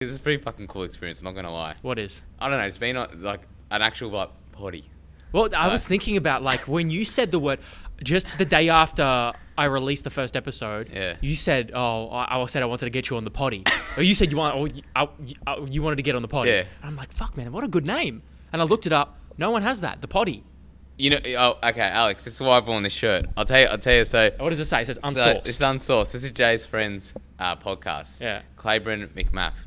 It's a pretty fucking cool experience, not gonna lie. What is? I don't know, it's been like an actual like potty. Well, I was thinking about like when you said the word, just the day after I released the first episode. Yeah. You said, I said I wanted to get you on the potty. Or you said you wanted to get on the potty. Yeah. And I'm like, fuck, man, what a good name. And I looked it up. No one has that. The potty. You know, okay, Alex, this is why I bought on this shirt. I'll tell you. So What does it say? It says so unsourced. it's unsourced. This is Jay's friend's podcast. Yeah. Claiborne McMath.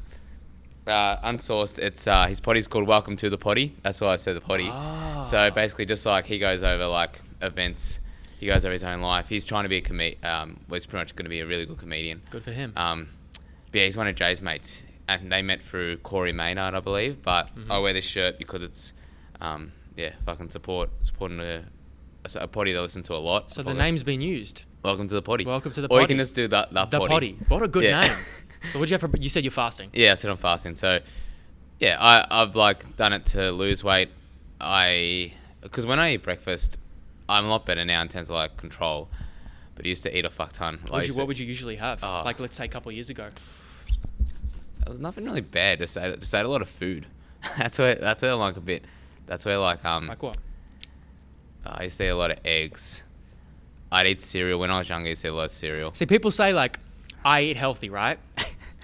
Unsourced. It's his potty's called Welcome to the Potty. That's why I said the potty. Ah. So basically, just like he goes over like events, he goes over his own life. He's trying to be a well, he's pretty much going to be a really good comedian. Good for him. But yeah, he's one of Jay's mates, and they met through Corey Maynard, I believe. But I wear this shirt because it's, fucking supporting a potty that I listen to a lot. So the name's been used. Welcome to the potty. Welcome to the Or potty. you can just do the potty. What a good Yeah. name. So what'd you have for? You said you're fasting. Yeah, I said I'm fasting. So, yeah, I've like done it to lose weight. Because when I eat breakfast, I'm a lot better now in terms of like control. But I used to eat a fuck ton. What would you usually have? Oh. Like let's say a couple of years ago. It was nothing really bad. Just ate a lot of food. That's where I like a bit. That's where like Like what? I used to eat a lot of eggs. I'd eat cereal when I was younger. I used to eat a lot of cereal. See, people say like, I eat healthy, right?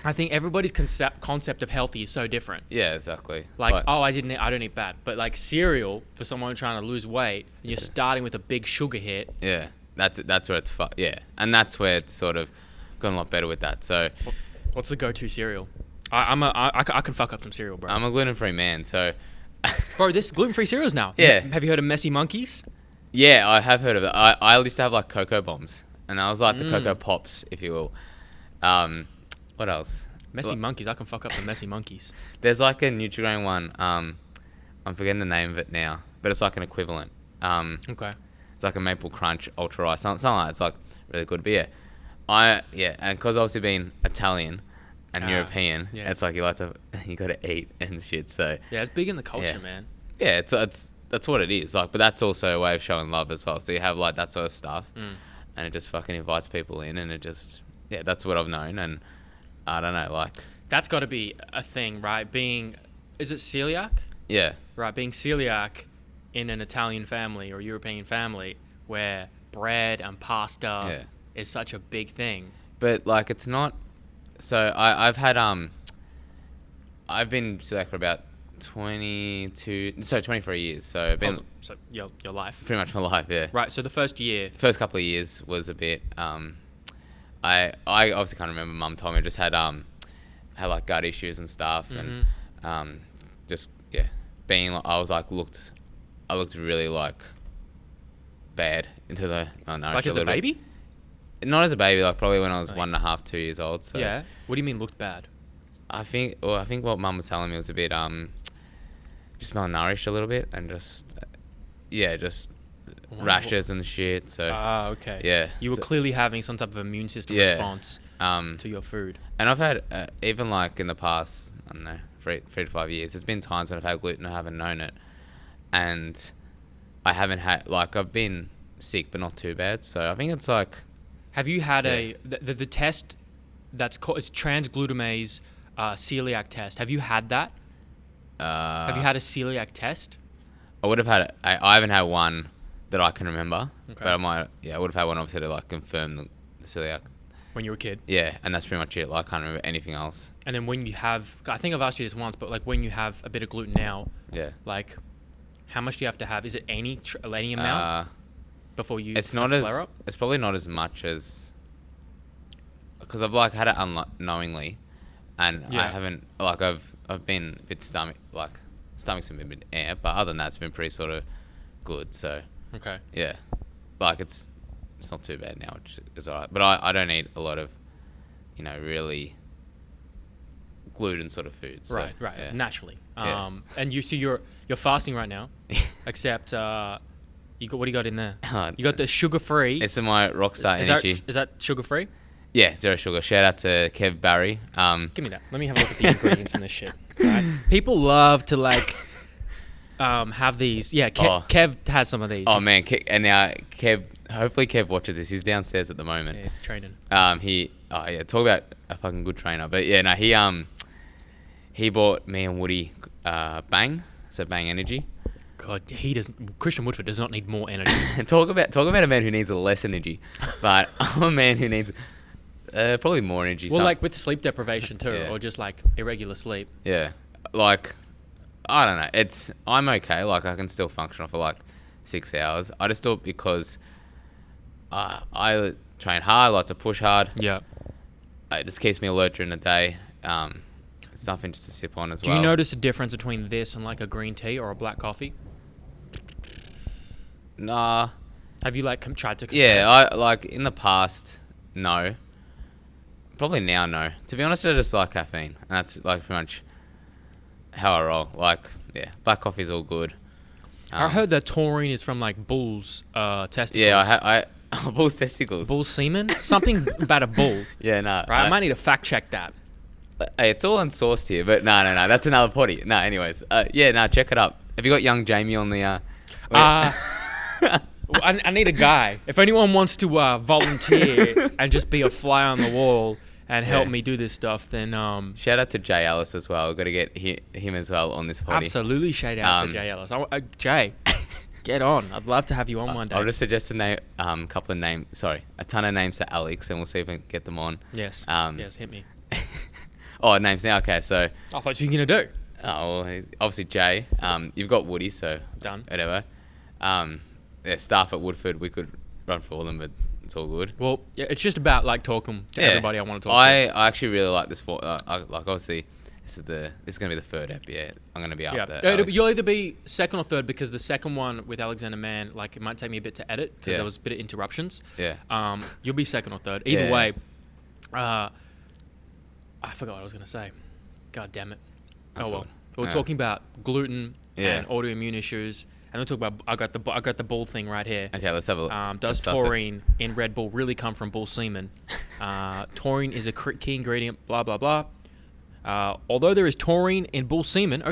I think everybody's concept of healthy is so different. Yeah, exactly. Like, I don't eat bad. But like cereal, for someone trying to lose weight, and you're starting with a big sugar hit. Yeah, that's where it's yeah, and that's where it's sort of gone a lot better with that. So, What's the go-to cereal? I can fuck up some cereal, bro. I'm a gluten-free man, so. Bro, this gluten-free cereals now. Yeah. Have you heard of Messy Monkeys? Yeah, I have heard of it. I used to have like Cocoa Bombs, and I was like the Cocoa Pops, if you will. What else? Messy Monkeys. I can fuck up the Messy Monkeys. There's like a Nutri-Grain one. I'm forgetting the name of it now, but it's like an equivalent. Okay. It's like a Maple Crunch Ultra Rice, something like that. It's like really good. But yeah, and because obviously being Italian and European, yes. it's like you got to eat and shit. So Yeah, it's big in the culture, Yeah. man. yeah, it's that's what it is. Like, but that's also a way of showing love as well. So you have like that sort of stuff, and it just fucking invites people in, and it just that's what I've known, and I don't know, like That's got to be a thing, right? Is it celiac? yeah, Right, being celiac in an Italian family or European family where bread and pasta is such a big thing. but like it's not. So I've been celiac for about 23 years. So I've been So your life. pretty much my life. Yeah. Right, so the first year. First couple of years was a bit. I obviously can't remember. Mum told me I just had like gut issues and stuff, and just being like I looked really like bad into the Like as a baby? Not as a baby, like probably when I was 1.5, 2 years old. So Yeah. What do you mean looked bad? I think what Mum was telling me was a bit just malnourished a little bit, and just rashes and shit. So Okay. yeah, You were clearly having some type of immune system response to your food. and I've had even like in the past, I don't know, 3 to 5 years, there's been times when I've had gluten, I haven't known it, and I haven't had like I've been sick, but not too bad. So I think it's like. Have you had the test that's called, it's transglutamase celiac test. Have you had that? Have you had a celiac test? I would have had. I haven't had one that I can remember, Okay. but I might. Yeah, I would have had one obviously to like confirm the celiac. When you were a kid? Yeah, and that's pretty much it. Like I can't remember anything else. And then when you have, I think I've asked you this once, but like when you have a bit of gluten now, Yeah. like how much do you have to have? Is it any amount before you It's not flare as. up? It's probably not as much as. Because I've like had it unknowingly, and I Yeah. haven't like I've been a bit stomach's a bit air, but other than that, it's been pretty sort of good. So Okay. yeah, like it's not too bad now, which is alright. But I don't eat a lot of, really gluten sort of foods. So, Right. yeah. Naturally. Yeah. And you're fasting right now, except what do you got in there? You got the sugar free. It's in my Rockstar Energy. Is that sugar free? Yeah, zero sugar. Shout out to Kev Barry. Give me that. Let me have a look at the ingredients in this shit. Right? People love to like have these. Yeah, Kev has some of these. Oh man, and now Kev. Hopefully Kev watches this. He's downstairs at the moment. Yeah, he's training. Talk about a fucking good trainer. But yeah, no, he bought me and Woody Bang, so Bang Energy. God, Christian Woodford does not need more energy. talk about a man who needs less energy, but I'm a man who needs probably more energy. Well, like with sleep deprivation too, Yeah. or just like irregular sleep. Yeah, like I don't know. I'm okay. Like I can still function for like 6 hours. I just do it because I train hard, like to push hard. Yeah. It just keeps me alert during the day. It's something just to sip on as well. Do you notice a difference between this and like a green tea or a black coffee? Nah. Have you like tried to compare? Yeah, I like in the past, no. Probably now, no. To be honest, I just like caffeine, and that's like pretty much how I roll. Like, yeah, black coffee's all good. I heard that taurine is from like bulls' testicles. Yeah, bull's testicles. Bull semen? Something about a bull. Yeah, no. Right, I might need to fact check that. Hey, it's all unsourced here, but no, that's another potty. No, anyways, check it up. Have you got young Jamie on the? I need a guy. If anyone wants to volunteer and just be a fly on the wall and help me do this stuff, then shout out to Jay Ellis as well. We've got to get him as well on this potty. Absolutely, shout out to Jay Ellis. Jay, get on. I'd love to have you on one day. I'll just suggest a ton of names to Alex, and we'll see if we can get them on. Yes. Yes, hit me. Oh, names now. Okay, so. I thought you were gonna do. Oh, well, obviously Jay. You've got Woody, so done. Whatever. Staff at Woodford, we could run for all of them, but it's all good. Well, yeah, it's just about like talking to everybody I want to talk to. I actually really like this. Obviously, this is gonna be the third ep. Yeah, I'm gonna be after. You'll either be second or third because the second one with Alexander Mann, like it might take me a bit to edit because there was a bit of interruptions. Yeah. You'll be second or third. Either way. I forgot what I was gonna say. God damn it. That's well. We're talking about gluten and autoimmune issues. And we'll talk about. I got the bull thing right here. Okay, let's have a look. Does taurine in Red Bull really come from bull semen? Taurine is a key ingredient. Blah blah blah. Although there is taurine in bull semen,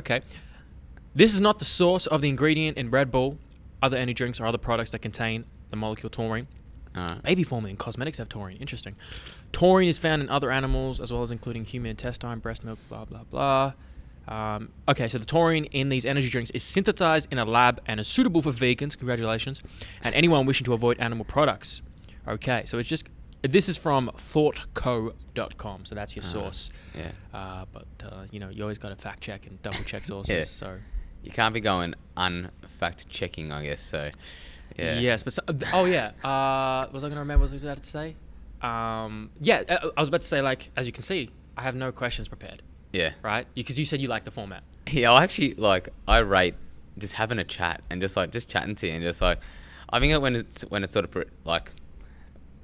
this is not the source of the ingredient in Red Bull. Other energy drinks or other products that contain the molecule taurine. Baby formula and cosmetics have taurine. Interesting. Taurine is found in other animals as well as including human intestine, breast milk, blah blah blah. So the taurine in these energy drinks is synthesized in a lab and is suitable for vegans, congratulations, and anyone wishing to avoid animal products. Okay, so this is from thoughtco.com, so that's your source. You always got to fact check and double check sources. So you can't be going unfact checking, I guess. So yes, but was I going to remember what I was about to say? I was about to say, like, as you can see, I have no questions prepared. Yeah. Right? Because you said you like the format. Yeah, I actually, I rate just having a chat and just chatting to you and just, I think when it's sort of,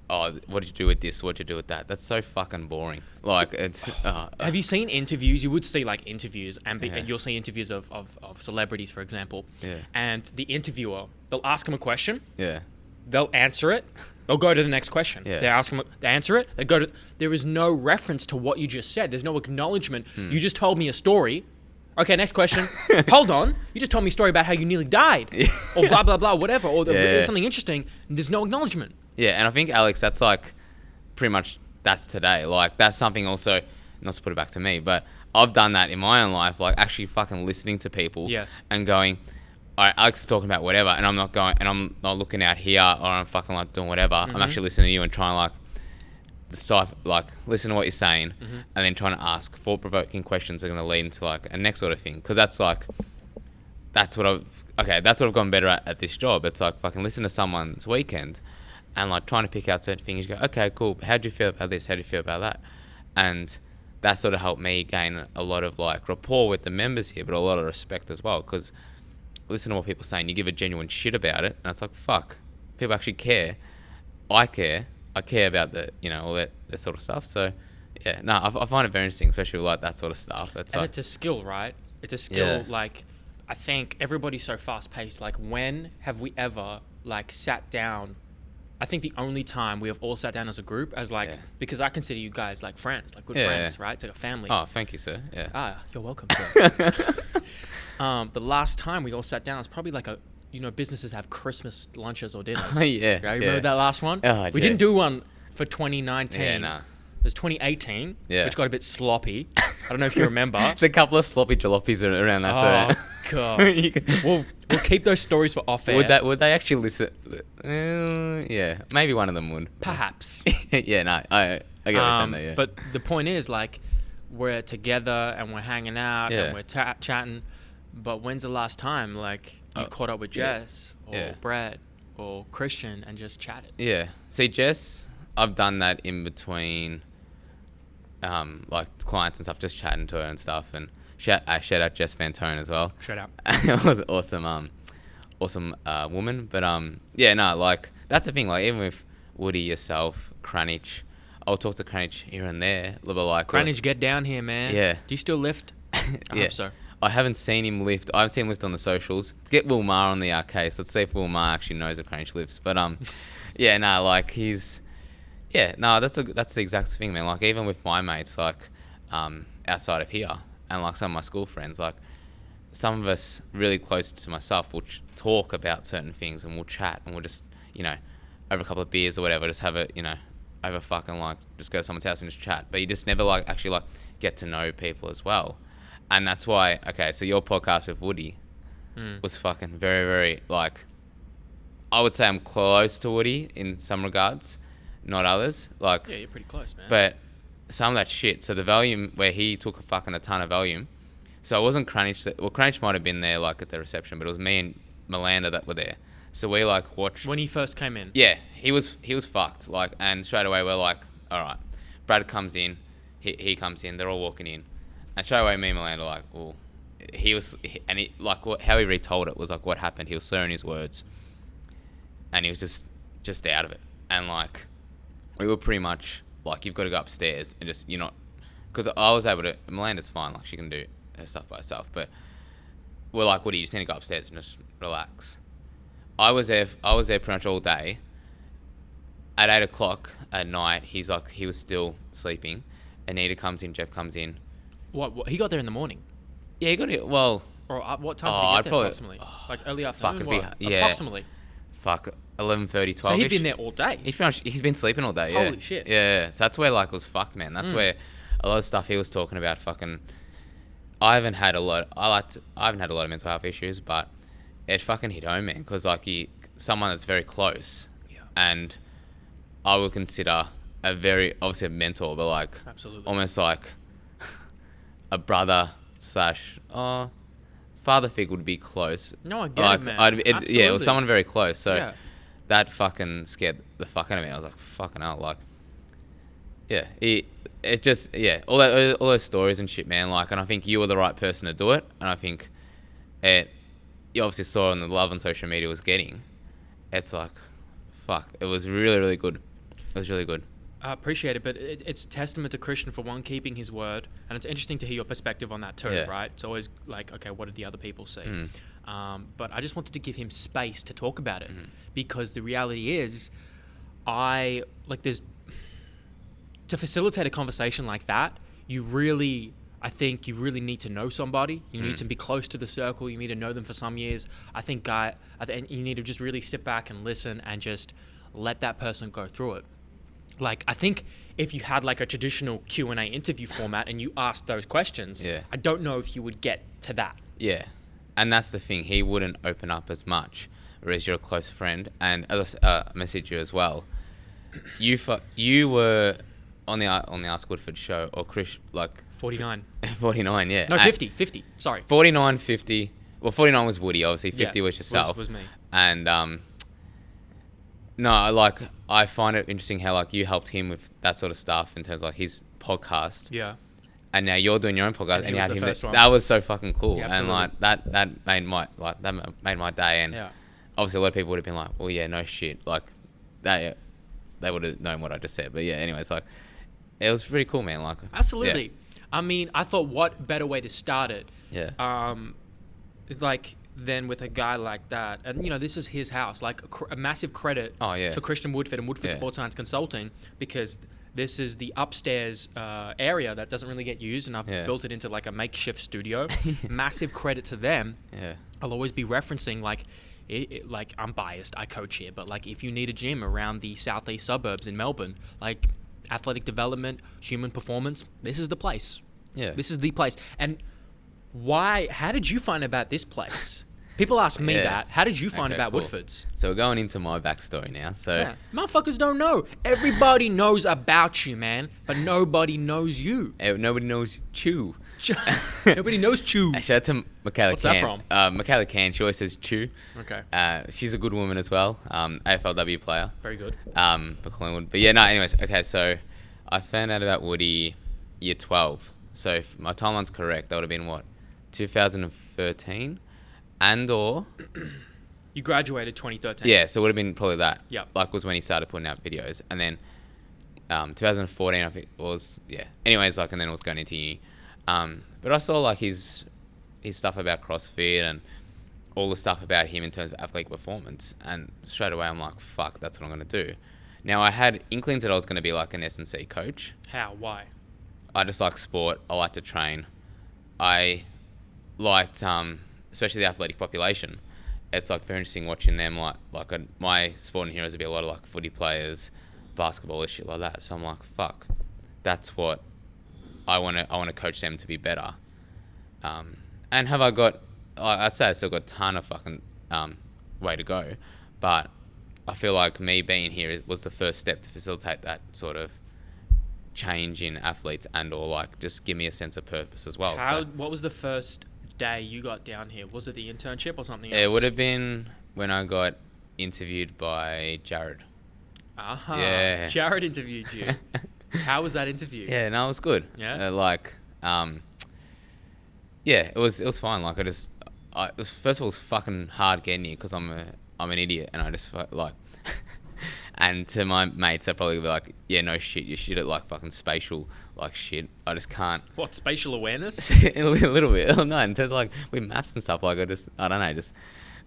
oh, what did you do with this? What did you do with that? That's so fucking boring. It's... Have you seen interviews? You would see, interviews, and you'll see interviews of celebrities, for example. Yeah. And the interviewer, they'll ask them a question. Yeah. They'll answer it. They'll go to the next question. Yeah. They ask them, they answer it. They go to. There is no reference to what you just said. There's no acknowledgement. You just told me a story. Okay, next question. Hold on. You just told me a story about how you nearly died, or blah blah blah, whatever, or there's something interesting. There's no acknowledgement. Yeah, and I think Alex, that's pretty much that's today. That's something also, not to put it back to me, but I've done that in my own life. Actually, fucking listening to people. Yes. And going. All right, Alex is talking about whatever, and I'm not looking out here, or I'm fucking doing whatever. I'm actually listening to you and trying decipher, listen to what you're saying, and then trying to ask thought-provoking questions that are going to lead into a next sort of thing. Because that's what I've gotten better at this job. It's fucking listen to someone's weekend, and trying to pick out certain things. You go, okay, cool. How do you feel about this? How do you feel about that? And that sort of helped me gain a lot of rapport with the members here, but a lot of respect as well. Because listen to what people are saying, you give a genuine shit about it, and it's fuck, people actually care. I care about all that sort of stuff. So I find it very interesting, especially with that sort of stuff. It's a skill, right? It's a skill. I think everybody's so fast paced. When have we ever sat down? I think the only time we have all sat down as a group because I consider you guys friends, good friends, right? It's like a family. Oh, thank you, sir. Yeah. You're welcome, sir. The last time we all sat down, it's probably businesses have Christmas lunches or dinners. Yeah. Right? Remember that last one? Oh, we didn't do one for 2019. Yeah, nah. There's 2018, Yeah. which got a bit sloppy. I don't know if you remember. It's a couple of sloppy jalopies around that. Oh god. We'll keep those stories for off air. Would they actually listen? Yeah, maybe one of them would. Perhaps. Yeah, no, I get what you're saying there. Yeah. But the point is, like, we're together and we're hanging out and we're chatting. But when's the last time, like, you caught up with Jess or Brett or Christian and just chatted? Yeah. See, Jess, I've done that in between, like, clients and stuff, just chatting to her and stuff. And shout out Jess Fantone as well. Shout out. It was awesome, awesome woman. But, yeah, no, like, that's the thing. Like, even with Woody, yourself, Cranich, I'll talk to Cranich here and there. A little bit like... Cranich, get down here, man. Yeah. Do you still lift? I hope so. I haven't seen him lift. I haven't seen him lift on the socials. Get Wilmar on the case. Let's see if Wilmar actually knows that Cranich lifts. But yeah, no, like he's, yeah, no, that's the exact thing, man. Like even with my mates, like outside of here, and like some of my school friends, like some of us really close to myself will talk about certain things and we'll chat and we'll just, you know, over a couple of beers or whatever, just have it, you know, over fucking like just go to someone's house and just chat. But you just never like actually like get to know people as well. And that's why, okay, so your podcast with Woody was fucking very, very, like, I would say I'm close to Woody in some regards, not others. Like, yeah, you're pretty close, man. But some of that shit, so the volume where he took a ton of volume, so it wasn't Cranich, well, Cranich might have been there, like, at the reception, but it was me and Melanda that were there. So we, like, watched... When he first came in? Yeah, he was fucked, like, and straight away we're like, all right, Brad comes in, he comes in, they're all walking in. And straight away, me and Melanda like, oh, how he retold it was like what happened. He was slurring his words, and he was just out of it. And like, we were pretty much like, you've got to go upstairs and just, you're not, because I was able to. Melanda's fine, like she can do her stuff by herself, but we're like, Woody, you just need to go upstairs and just relax. I was there pretty much all day. At 8 o'clock at night, he was still sleeping. Anita comes in, Jeff comes in. What? He got there in the morning? Yeah, he got it. Well... Or what time did he get there approximately? Like early afternoon? Approximately? Fuck, 11:30, 12. So he'd been there all day? He's been sleeping all day, yeah. Holy shit. Yeah. So that's where, like, it was fucked, man. That's where a lot of stuff he was talking about fucking... I haven't had a lot of mental health issues, but it fucking hit home, man. Because, like, someone that's very close. Yeah. And I would consider obviously a mentor, but, like... Absolutely. Almost like... a brother / father figure would be close. No, I get it, man. Yeah, it was someone very close. So yeah. That fucking scared the fuck out of me. I was like, fucking hell, like, yeah, it just, yeah, all those stories and shit, man. Like, and I think you were the right person to do it. And I think you obviously saw on the love on social media was getting. It's like, fuck, it was really, really good. It was really good. I appreciate it, but it's testament to Christian for one, keeping his word, and it's interesting to hear your perspective on that too, right? It's always like, okay, what did the other people say? But I just wanted to give him space to talk about it, because the reality is, to facilitate a conversation like that, I think you really need to know somebody. You need to be close to the circle. You need to know them for some years. I think you need to just really sit back and listen and just let that person go through it. Like, I think if you had like a traditional Q&A interview format and you asked those questions, I don't know if you would get to that. Yeah. And that's the thing. He wouldn't open up as much, whereas you're a close friend. And as I messaged you as well, you were on the Ask Woodford show, or Chris, like... 49. 49, yeah. No, 50, sorry. 49, 50. Well, 49 was Woody, obviously. 50 was yourself. Was me. And, no, like, I find it interesting how, like, you helped him with that sort of stuff in terms of, like, his podcast. Yeah. And now you're doing your own podcast, and you had him. One. That was so fucking cool, yeah, and like that made my day. And obviously, a lot of people would have been like, "Well, yeah, no shit," like they would have known what I just said. But yeah, anyways, like, it was pretty cool, man. Like, absolutely. Yeah. I mean, I thought, what better way to start it? Yeah. Like, then with a guy like that, and this is his house. Like a massive credit to Christian Woodford and Woodford Sports Science Consulting, because this is the upstairs area that doesn't really get used, and I've built it into like a makeshift studio. Massive credit to them. Yeah. I'll always be referencing like I'm biased, I coach here, but like if you need a gym around the southeast suburbs in Melbourne, like athletic development, human performance, this is the place. Yeah. This is the place. And why? How did you find about this place? People ask me that. How did you find about Woodford's? So we're going into my backstory now. So Motherfuckers don't know. Everybody knows about you, man, but nobody knows you. Nobody knows Chew. Nobody knows Chew. Shout out to Michaela What's Can. that from? Michaela Can. She always says Chew. Okay. She's a good woman as well. AFLW player. Very good. For Collingwood. But yeah, no. Anyways, okay. So I found out about Woody year 12. So if my timeline's correct, that would have been what, 2013. And or you graduated 2013. Yeah, so it would have been probably that. Yeah. Like was when he started putting out videos. And then 2014 I think was Anyways, like, and then it was going into uni. But I saw like his stuff about CrossFit and all the stuff about him in terms of athletic performance, and straight away I'm like, fuck, that's what I'm gonna do. Now I had inklings that I was gonna be like an S&C coach. How? Why? I just like sport. I like to train. I liked especially the athletic population. It's like very interesting watching them. My sporting heroes would be a lot of like footy players, basketball, shit like that. So I'm like, fuck, that's what I want to coach them to be better. And have I got? I'd say I still got a ton of fucking way to go, but I feel like me being here was the first step to facilitate that sort of change in athletes, and or like just give me a sense of purpose as well. What was the first day you got down here? Was it the internship or something else? It would have been when I got interviewed by Jared. Yeah. Jared interviewed you. How was that interview? Yeah, no, it was good. Yeah. It was fine. Like first of all, it was fucking hard getting here because I'm an idiot, and I just like. And to my mates, I'd probably be like, yeah, no shit, you're shit at like fucking spatial like shit. I just can't. What, spatial awareness? A little bit. No, in terms of like with maths and stuff, like I don't know,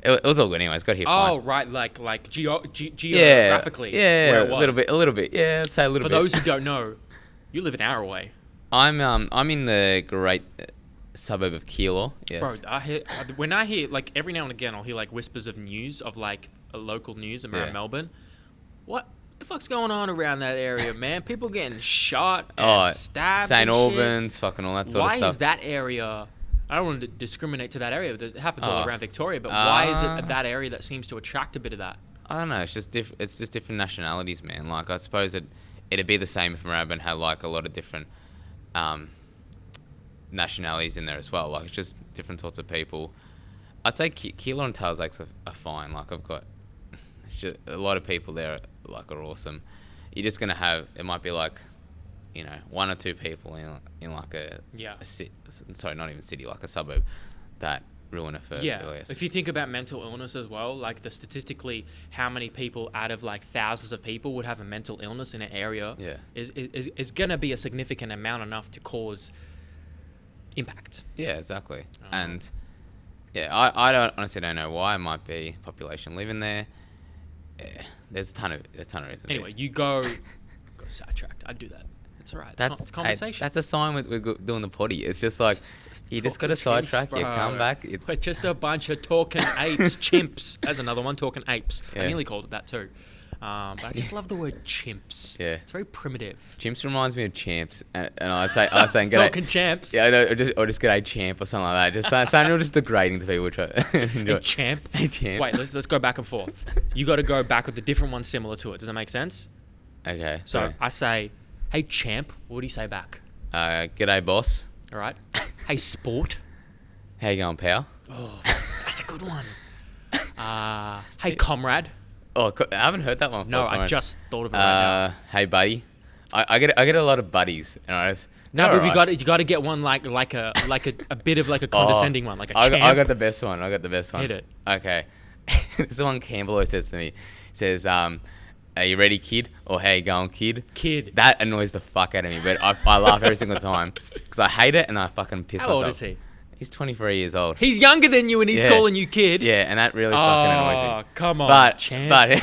it was all good anyways. Got here fine. Oh, right, like geographically. Yeah, where it was. a little bit. Yeah, I'd say a little bit. For those who don't know, you live an hour away. I'm in the great suburb of Keilor. Yes. Bro, when I hear like every now and again, I'll hear like whispers of news of like a local news around Melbourne. What the fuck's going on around that area, man? People getting shot and stabbed. St. Albans, fucking all that sort of stuff. Why is that area? I don't want to discriminate to that area. It happens all around Victoria, but why is it that area that seems to attract a bit of that? I don't know. It's just different nationalities, man. Like I suppose it'd be the same if Moorabbin had like a lot of different nationalities in there as well. Like it's just different sorts of people. I'd say Keilor and Tails Lakes are fine. Like I've got just a lot of people there like are awesome. You're just gonna have, it might be like, one or two people in like a city, sorry, not even city, like a suburb that ruin it for LS. If you think about mental illness as well, like statistically how many people out of like thousands of people would have a mental illness in an area is gonna be a significant amount, enough to cause impact. Yeah, exactly. And I honestly don't know why. It might be population living there. Yeah, there's a ton of reasons. Anyway, you go sidetracked. I'd do that. It's all right. It's conversation. That's a sign we're doing the potty. It's just like, you just got to sidetrack. You come back. We're just a bunch of talking apes. Chimps. There's another one, talking apes. Yeah. I nearly called it that too. But I just love the word chimps. Yeah. It's very primitive. Chimps reminds me of champs. And I'd say talking champs. Yeah, I know, or just get a champ or something like that. Just something real just degrading to people. A champ? A champ. Wait, let's go back and forth. You got to go back with a different one similar to it. Does that make sense? Okay. So I say, hey champ. What do you say back? G'day boss. All right. Hey sport. How you going, pal? Oh, that's a good one. Hey comrade. Oh, I haven't heard that one before. No, I just thought of it right now. Hey buddy. I get a lot of buddies, and I just but you got to get one like a bit of like a condescending one, like a champ. I got the best one. Hit it. Okay. This is the one Campbell always says to me. He says, "Are you ready, kid?" Or "How you going, kid?" Kid. That annoys the fuck out of me, but I laugh every single time because I hate it and I fucking piss myself. How old is he? He's 23 years old. He's younger than you and he's calling you kid. Yeah, and that really fucking annoys me. Oh, come on, champ.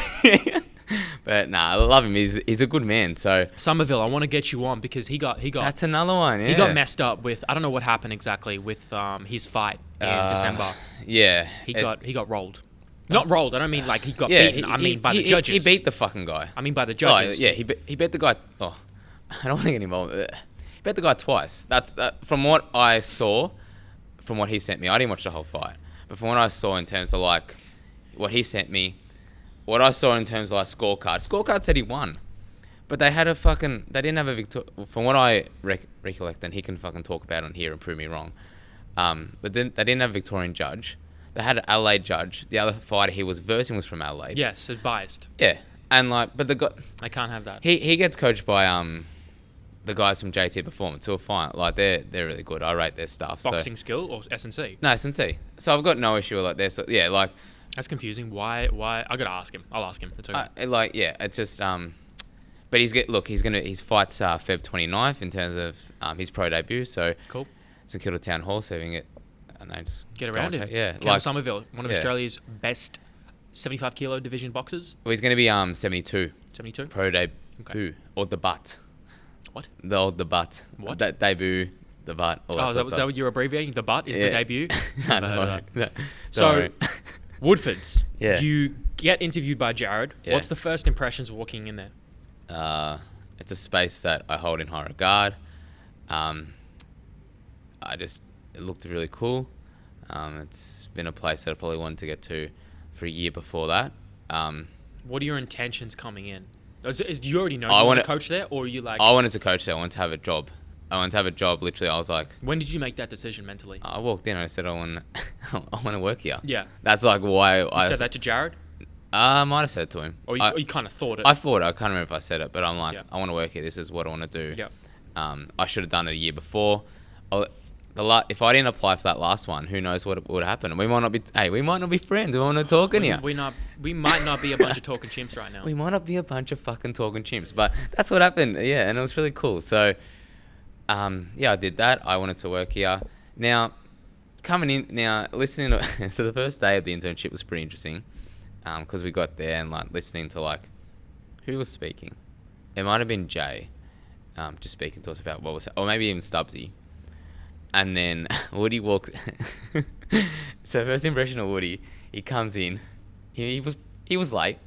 But nah, I love him. He's a good man. So Somerville, I want to get you on because he got. That's another one. Yeah. He got messed up with. I don't know what happened exactly with his fight in December. Yeah. He got rolled. Not rolled. I don't mean like he got beaten. I mean by the judges. He beat the fucking guy. I mean by the judges. Oh, yeah, he beat the guy. Oh, I don't want to get involved. He bet the guy twice. That's from what I saw, from what he sent me. I didn't watch the whole fight, but from what I saw in terms of like what he sent me, what I saw in terms of like scorecard said he won, but they had they didn't have a from what I recollect, and he can fucking talk about it on here and prove me wrong. But then they didn't have a Victorian judge. They had an Adelaide judge. The other fighter he was versing was from Adelaide. Yes, it's biased. Yeah, and like, but the guy, I can't have that. he gets coached by the guys from JT Performance who are fine. Like they're really good. I rate their stuff. Boxing skill or S&C? No, S&C. So I've got no issue with like their. So yeah, like that's confusing. Why? I gotta ask him. I'll ask him. It's okay. Like yeah, it's just but his fights Feb 29th in terms of his pro debut. So Cool. St Kilda Town Hall, so we can just Get around it. Yeah, Cal Somerville, one of Australia's best 75 kilo division boxers. Well, he's going to be 72. 72. Pro debut or the butt. What? The old the butt. What? That debut, the butt. All Is that what you're abbreviating? The butt is the debut. No. So, Woodfords. Yeah. You get interviewed by Jared. Yeah. What's the first impressions walking in there? It's a space that I hold in high regard. It looked really cool. It's been a place that I probably wanted to get to for a year before that. What are your intentions coming in? Do you already know I you want wanna- to coach there, or are you like? I wanted to coach there. I wanted to have a job. Literally, I was like, When did you make that decision mentally? I walked in and I said, I want to work here. Yeah. That's like why You said that to Jared, I might have said it to him. or you kind of thought it. I thought it. I can't remember if I said it, but I'm like, Yeah. I want to work here. This is what I want to do. Yeah. I should have done it a year before. If I didn't apply for that last one, who knows what would happen? We might not be. Hey, we might not be friends. We might not talking here. We might not be a bunch of talking chimps right now. We might not be a bunch of fucking talking chimps, but that's what happened. Yeah, and it was really cool. So, I did that. I wanted to work here. Now, listening to so the first day of the internship was pretty interesting, because we got there and like listening to like who was speaking. It might have been Jay, just speaking to us about what was, or maybe even Stubbsy. And then Woody walked. So first impression of Woody, he comes in, he was late,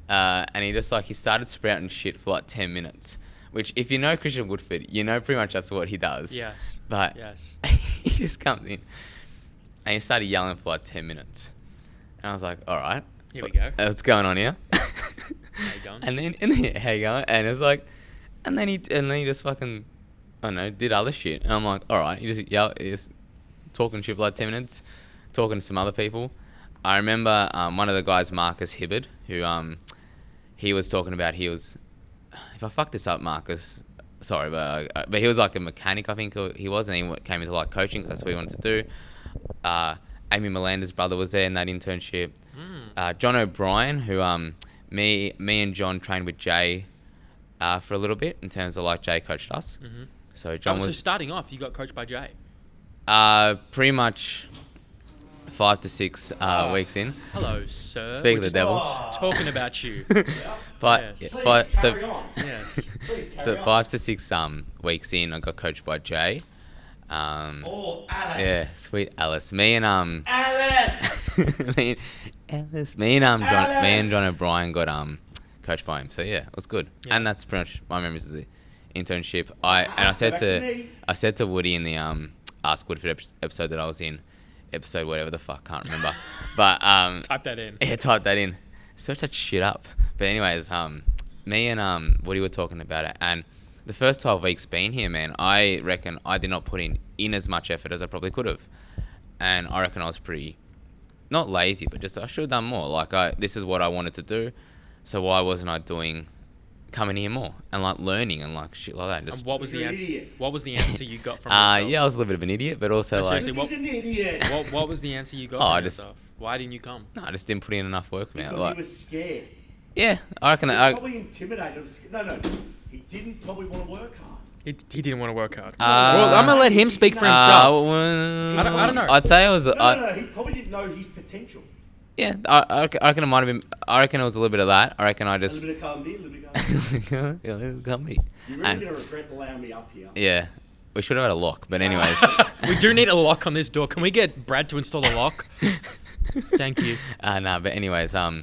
and he started sprouting shit for like 10 minutes. Which, if you know Christian Woodford, you know pretty much that's what he does. Yes. But yes. he just comes in, and he started yelling for like 10 minutes, and I was like, all right, Here we go. what's going on here? How you going? And then how you going? And it was like, and then he just fucking, I don't know, did other shit. And I'm like, all right, you just talking shit for like 10 minutes, talking to some other people. I remember one of the guys, Marcus Hibbard, who he was talking about, if I fuck this up, Marcus, sorry, but he was like a mechanic, I think he was, and he came into like coaching because that's what he wanted to do. Amy Melander's brother was there in that internship. John O'Brien, who me and John trained with Jay for a little bit in terms of like Jay coached us. Mm-hmm. So John So was starting off, you got coached by Jay. pretty much 5 to 6 weeks in. Hello, sir. Speak We're of the just devil. Talking about you. But Yes. yeah, so Yes. Please carry so on. 5 to 6 weeks in, I got coached by Jay. Oh, Alice. Yeah, sweet Alice. Me and Alice. me and John O'Brien got coached by him. So yeah, it was good. Yeah. And that's pretty much my memories of the internship. I said to Woody in the Ask Woodford episode that I was in, episode whatever the fuck, can't remember. But Type that in. yeah, type that in. Search that shit up. But anyways, me and Woody were talking about it, and the first 12 weeks being here, man, I reckon I did not put in as much effort as I probably could have. And I reckon I was pretty, not lazy, but just I should have done more. Like, this is what I wanted to do, so why wasn't I coming here more and like learning and like shit like that? Just And what was the You're an answer? idiot. What was the answer you got from yourself? yeah, I was a little bit of an idiot, but also No, like, seriously, He's an idiot. What was the answer you got Oh, from I just- yourself? Why didn't you come? no, I just didn't put in enough work, man. Because Like, he was scared. yeah, I reckon. He probably intimidated. No. He didn't probably want to work hard. He didn't want to work hard. Uh, well, I'm gonna let him speak for himself. I don't know. I'd say I was. No. He probably didn't know his potential. Yeah, I reckon it might have been. I reckon it was a little bit of that. I reckon I A just. little bit of calm beer, a little bit of calm. Yeah, got me. You're really And- going to regret allowing me up here. Yeah, we should have had a lock, but anyways. We do need a lock on this door. Can we get Brad to install a lock? Thank you. But anyways, I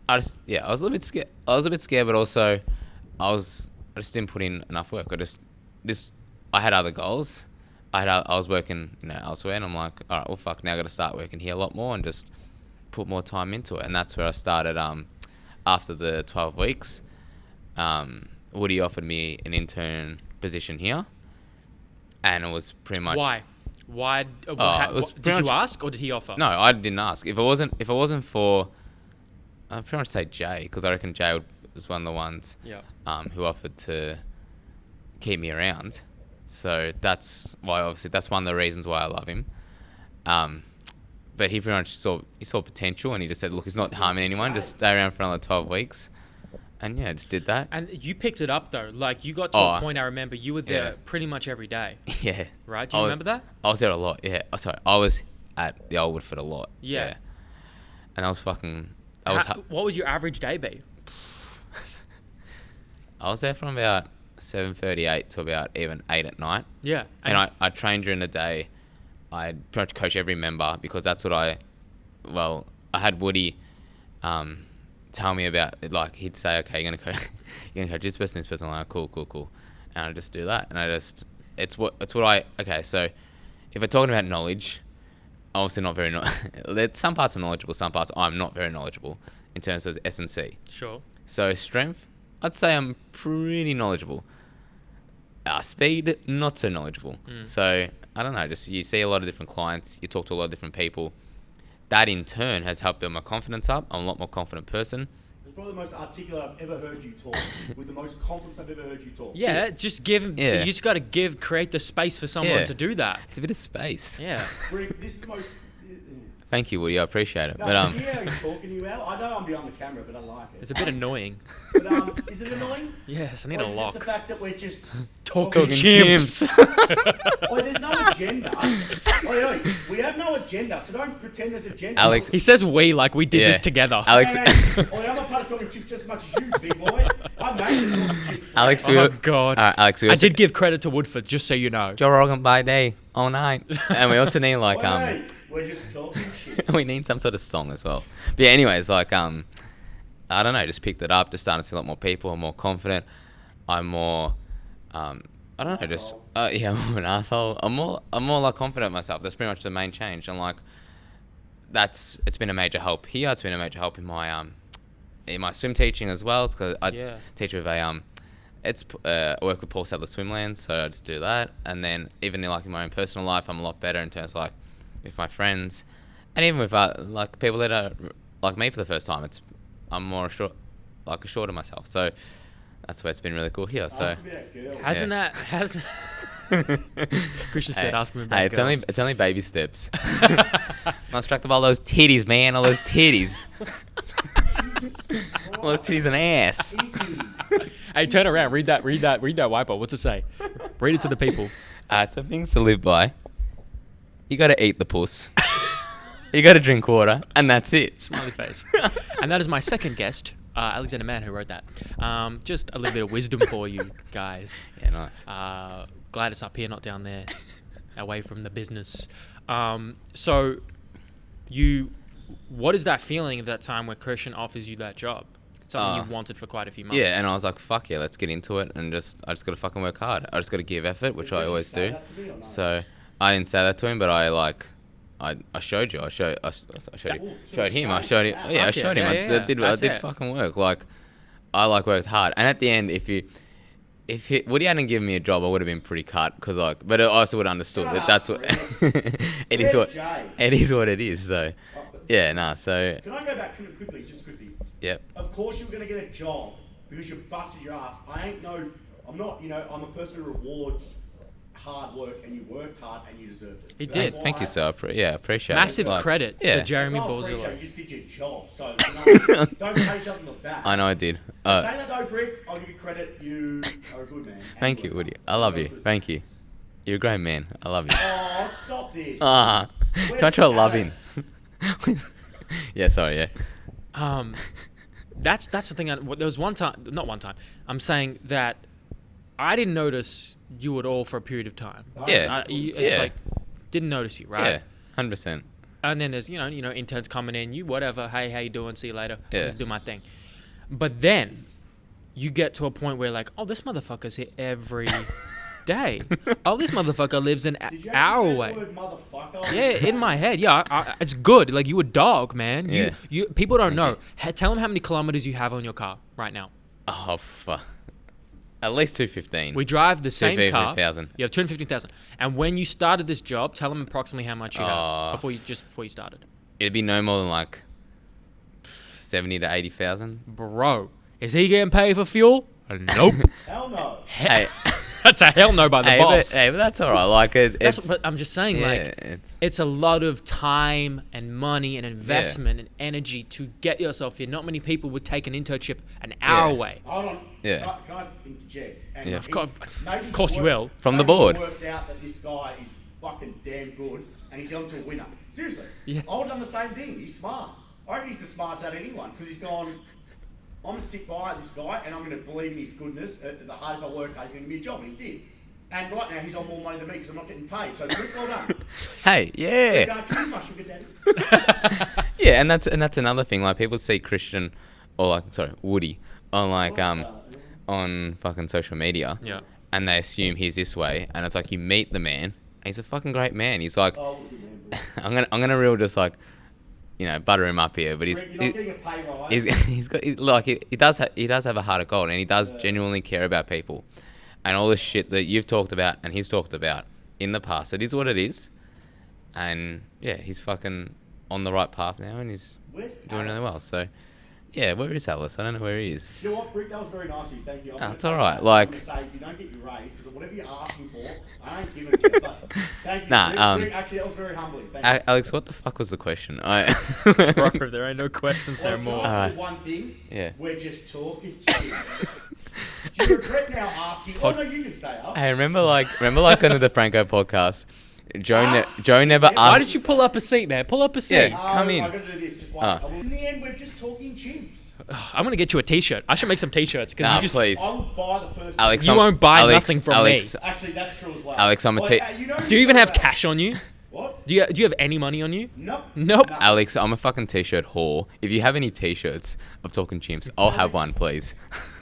was a little bit scared. I was a bit scared, but also, I was just didn't put in enough work. I had other goals. I was working, elsewhere, and I'm like, all right, well, fuck, now I got to start working here a lot more and just put more time into it. And that's where I started. After the 12 weeks, Woody offered me an intern position here, and it was pretty much. Why? It was Did you ask or did he offer? No, I didn't ask. If it wasn't for, I'd pretty much say Jay, because I reckon Jay was one of the ones. Yeah. Who offered to keep me around. So that's why, obviously, that's one of the reasons why I love him. But he pretty much saw potential, and he just said, look, he's not harming anyone, just stay around for another 12 weeks. And yeah, just did that. And you picked it up though. Like, you got to a point, I remember you were there pretty much every day. Yeah. Right? Do you remember that? I was there a lot, yeah. Oh, sorry, I was at the Old Woodford a lot. Yeah. And I was fucking... what would your average day be? I was there from about 7:38 to about even 8 at night. Yeah. And I trained during the day. I pretty much coach every member, because that's what I had Woody tell me about it. Like, he'd say, okay, you're gonna coach this person. I'm like, cool. And I just do that. And so if we're talking about knowledge, obviously not very some parts are knowledgeable, some parts I'm not very knowledgeable in terms of S&C. Sure. So strength, I'd say I'm pretty knowledgeable. Speed, not so knowledgeable. So I don't know, just you see a lot of different clients, you talk to a lot of different people. That in turn has helped build my confidence up. I'm a lot more confident person. It's probably the most articulate I've ever heard you talk, with the most confidence I've ever heard you talk. Yeah, just give. Yeah. You just got to create the space for someone to do that. It's a bit of space. Yeah. Rick, this is the most... Thank you, Woody. I appreciate it. No, But yeah, he's talking to you out. I know I'm behind the camera, but I like it. It's a bit annoying. But, is it annoying? Yes, I need Or a is it lock. just the fact that we're just... Talking chimps. Oh, there's no agenda. Oi, we have no agenda, so don't pretend there's agenda. Alex- He says we like we did Yeah. this together. Alex, I'm not part of talking chips just as much as you, big boy. I made it talking chips. Alex, Oh God. Alex, I did give credit to Woodford, just so you know. Joe Rogan by day, all night, and we also need like Oi, we're just talking chips. we need some sort of song as well. But yeah, anyways, like I don't know, just picked it up, just starting to see a lot more people. I'm more confident. I'm more I don't know, just yeah, I'm more an asshole. I'm more like confident in myself. That's pretty much the main change. And like it's been a major help here. It's been a major help in my swim teaching as well. It's because I teach with I work with Paul Sadler Swimland, so I just do that. And then even in my own personal life, I'm a lot better in terms of like with my friends, and even with like people that are like me for the first time. I'm more assured of myself. So that's why it's been really cool here. So Hasn't Christian said, ask me about hey, girls. it's only baby steps. I'm struck of all those titties, man. All those titties. All those titties and ass. Hey, turn around. Read that whiteboard. What's it say? Read it to the people. Some things to live by. You got to eat the puss. You got to drink water, and that's it. Smiley face. And that is my second guest, Alexander Mann, who wrote that. Just a little bit of wisdom for you guys. Yeah, nice. Glad it's up here, not down there, away from the business. So, what is that feeling at that time where Christian offers you that job? Something you've wanted for quite a few months. Yeah, and I was like, fuck yeah, let's get into it, and I just got to fucking work hard. I just got to give effort, which I always do. So I didn't say that to him, but I showed you. I showed him. I showed him. Yeah, I showed him. I did fucking work. Like, I worked hard. And at the end, if Woody hadn't given me a job, I would have been pretty cut. But I also would have understood that that's what it is. It is what it is. So, yeah, nah. So. Can I go back quickly? Just quickly. Yep. Of course you were gonna get a job because you busted your ass. I'm not. I'm a person who rewards hard work, and you worked hard and you deserved it. He did. Thank you, sir. Appreciate Massive it. credit to Jeremy Borzillo. You just did your job, so don't pay yourself on the back. I know I did. Saying that though, Brick, I'll give you credit. You are a good man. Thank you, Woody. I love you. Thank you. You're a great man. I love you. Oh, stop this. Don't try to love him. Yeah, sorry, yeah. That's the thing. There was not one time. I'm saying that I didn't notice you at all for a period of time. Yeah. It's like, didn't notice you, right? Yeah, 100%. And then there's, interns coming in, you whatever, hey, how you doing, see you later. Yeah. Do my thing. But then, you get to a point where like, oh, this motherfucker's here every day. Oh, this motherfucker lives an Did you hour actually say away. the word motherfucker? Yeah, in my head. Yeah, it's good. Like, you a dog, man. Yeah. You people don't know. Tell them how many kilometers you have on your car right now. Oh, fuck. At least 215. We drive the same car. 250,000. You have 215,000. And when you started this job, tell them approximately how much you have before you started. It'd be no more than like 70 to 80,000. Bro, is he getting paid for fuel? Nope. Hell no. Hey, That's a hell no by the boss. but that's all right. Like But I'm just saying, yeah, like, it's a lot of time and money and investment and energy to get yourself here. Not many people would take an internship an hour away. Hold on. Yeah. Can I interject? And Yeah. Of course you will. From the maybe board. Worked out that this guy is fucking damn good, and he's on to a winner. Seriously. Yeah. I would have done the same thing. He's smart. I reckon he's the smartest out of anyone because he's gone. I'm gonna stick by this guy, and I'm gonna believe in his goodness. At the hard if I work, he's gonna give me a job, and he did. And right now, he's on more money than me because I'm not getting paid. So, well done. Hey, yeah. Can you my sugar daddy? Yeah, and that's another thing. Like, people see Christian, or like, sorry, Woody, on like on fucking social media. Yeah. And they assume he's this way, and it's like you meet the man, and he's a fucking great man. He's like, Oh, good man, bro. I'm gonna real just like, you know, butter him up here, but Greg, you're not getting a pay rise. he's got like he does have a heart of gold, and he does genuinely care about people, and all the shit that you've talked about and he's talked about in the past. It is what it is, and yeah, he's fucking on the right path now, and he's Where's doing really Alice? well. So yeah, where is Alice? I don't know where he is. You know what, Brick? That was very nice of you. Thank you. That's all right, like- I'm gonna say you don't get your raise because whatever you're asking for, I ain't giving it to you. But thank you. Nah, Brick, actually, that was very humbling. Thank you. Alex, what the fuck was the question? Bro, there ain't no questions no Well, more. can I say one thing? Yeah. We're just talking shit. Do you regret now asking? Oh no, you can stay up. Hey, remember under the Franco podcast, Joe never Yeah, Why asked. did you pull up a seat, man? Pull up a seat. Yeah. Come in. I'm gonna do this. Just wait. Ah. In the end, we're just talking chimps. I'm gonna get you a T-shirt. I should make some T-shirts because Nah, you just please, I will buy the first. Alex. You I'm- won't buy Alex, nothing from Alex, me. Actually, that's true as well. Alex, I'm a Well, ta- you know Do you even have something about- cash on you? What? Do you have any money on you? Nope. Nope. Nah. Alex, I'm a fucking t-shirt whore. If you have any t-shirts of Talking Chimps, I'll have one, please.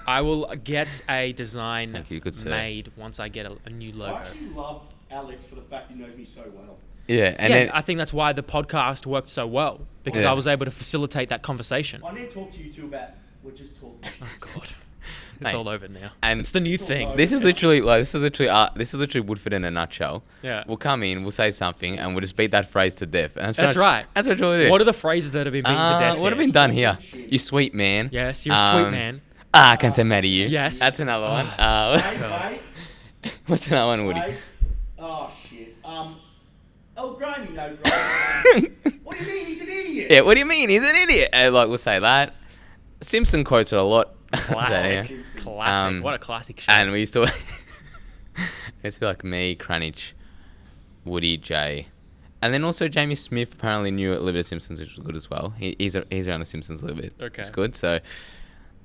I will get a design Thank you, good sir. made once I get a new I logo. actually love Alex for the fact he knows me so well. Yeah, and Yeah, then I think that's why the podcast worked so well because Yeah. I was able to facilitate that conversation. I need to talk to you two about. We're just talking. Oh God, it's Mate, all over now. and It's the new It's all thing. over. this is literally Woodford in a nutshell. Yeah. We'll come in, we'll say something, and we'll just beat that phrase to death. And That's right. That's what we'll do. What are the phrases that have been beaten to death? What have here? been done here? You sweet man. Yes, you're a sweet Um, man. I can say mad to you. Yes. That's another one. Wait, What's another one, Woody? wait. Oh shit. Oh, Grimy, no, Grimy. What do you mean? He's an idiot. Yeah, what do you mean? He's an idiot. And like, we'll say that. Simpson quotes it a lot. Classic. Yeah. Classic. What a classic show. And we used to, it used to be like me, Cranich, Woody, Jay, and then also Jamie Smith apparently knew a little bit of Simpsons, which was good as well. He's around the Simpsons a little bit. Okay. It's good. So,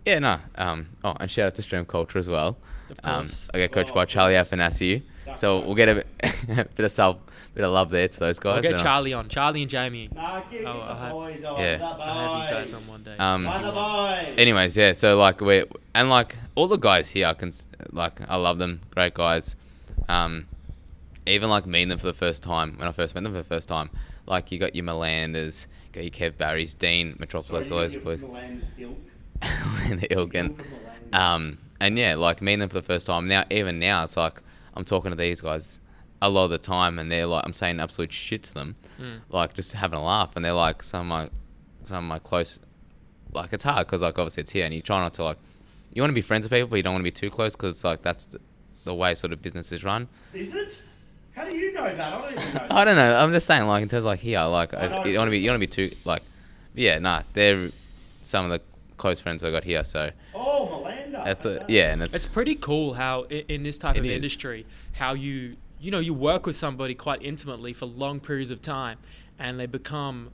yeah, no. Oh, and shout out to Stream Culture as well. Of course. I get coached Oh, by of Charlie course. Afanasiou. So we'll get a bit of love there to those guys. I'll get And, Charlie on. Charlie and Jamie. Nah, get Oh, the I'll have- boys on. Yeah. The boys. I'll have you guys on one day. By the boys. Anyways, yeah. So like like all the guys here, I love them. Great guys. Even like meeting them for the first time when I first met them for the first time. Like you got your Melanders, got your Kev Barrys, Dean Metropolis, all those boys. And the Ilgan. And yeah, like meeting them for the first time. Now it's like I'm talking to these guys a lot of the time, and they're like I'm saying absolute shit to them, like just having a laugh, and they're like some of my close. Like it's hard because like obviously it's here, and you try not to like you want to be friends with people, but you don't want to be too close because like that's the way sort of business is run. Is it? How do you know that? I don't even know that. I don't know. I'm just saying like in terms of like here, like I know. you don't want to be too like yeah, nah. They're some of the close friends I got here, so Oh, Melinda. that's Okay. yeah, and It's pretty cool how in this type It of is. industry, how you work with somebody quite intimately for long periods of time, and they become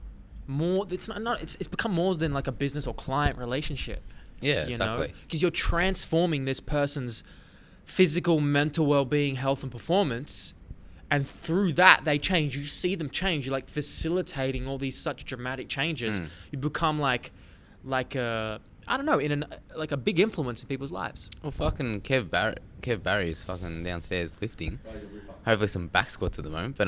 more. It's not. It's become more than like a business or client relationship. yeah, You exactly. Because you're transforming this person's physical, mental well-being, health, and performance. And through that, they change. You see them change. You're like facilitating all these such dramatic changes. You become like a I don't know, in like a big influence in people's lives. Well, fucking Kev Barry's fucking downstairs lifting. Hopefully some back squats at the moment, but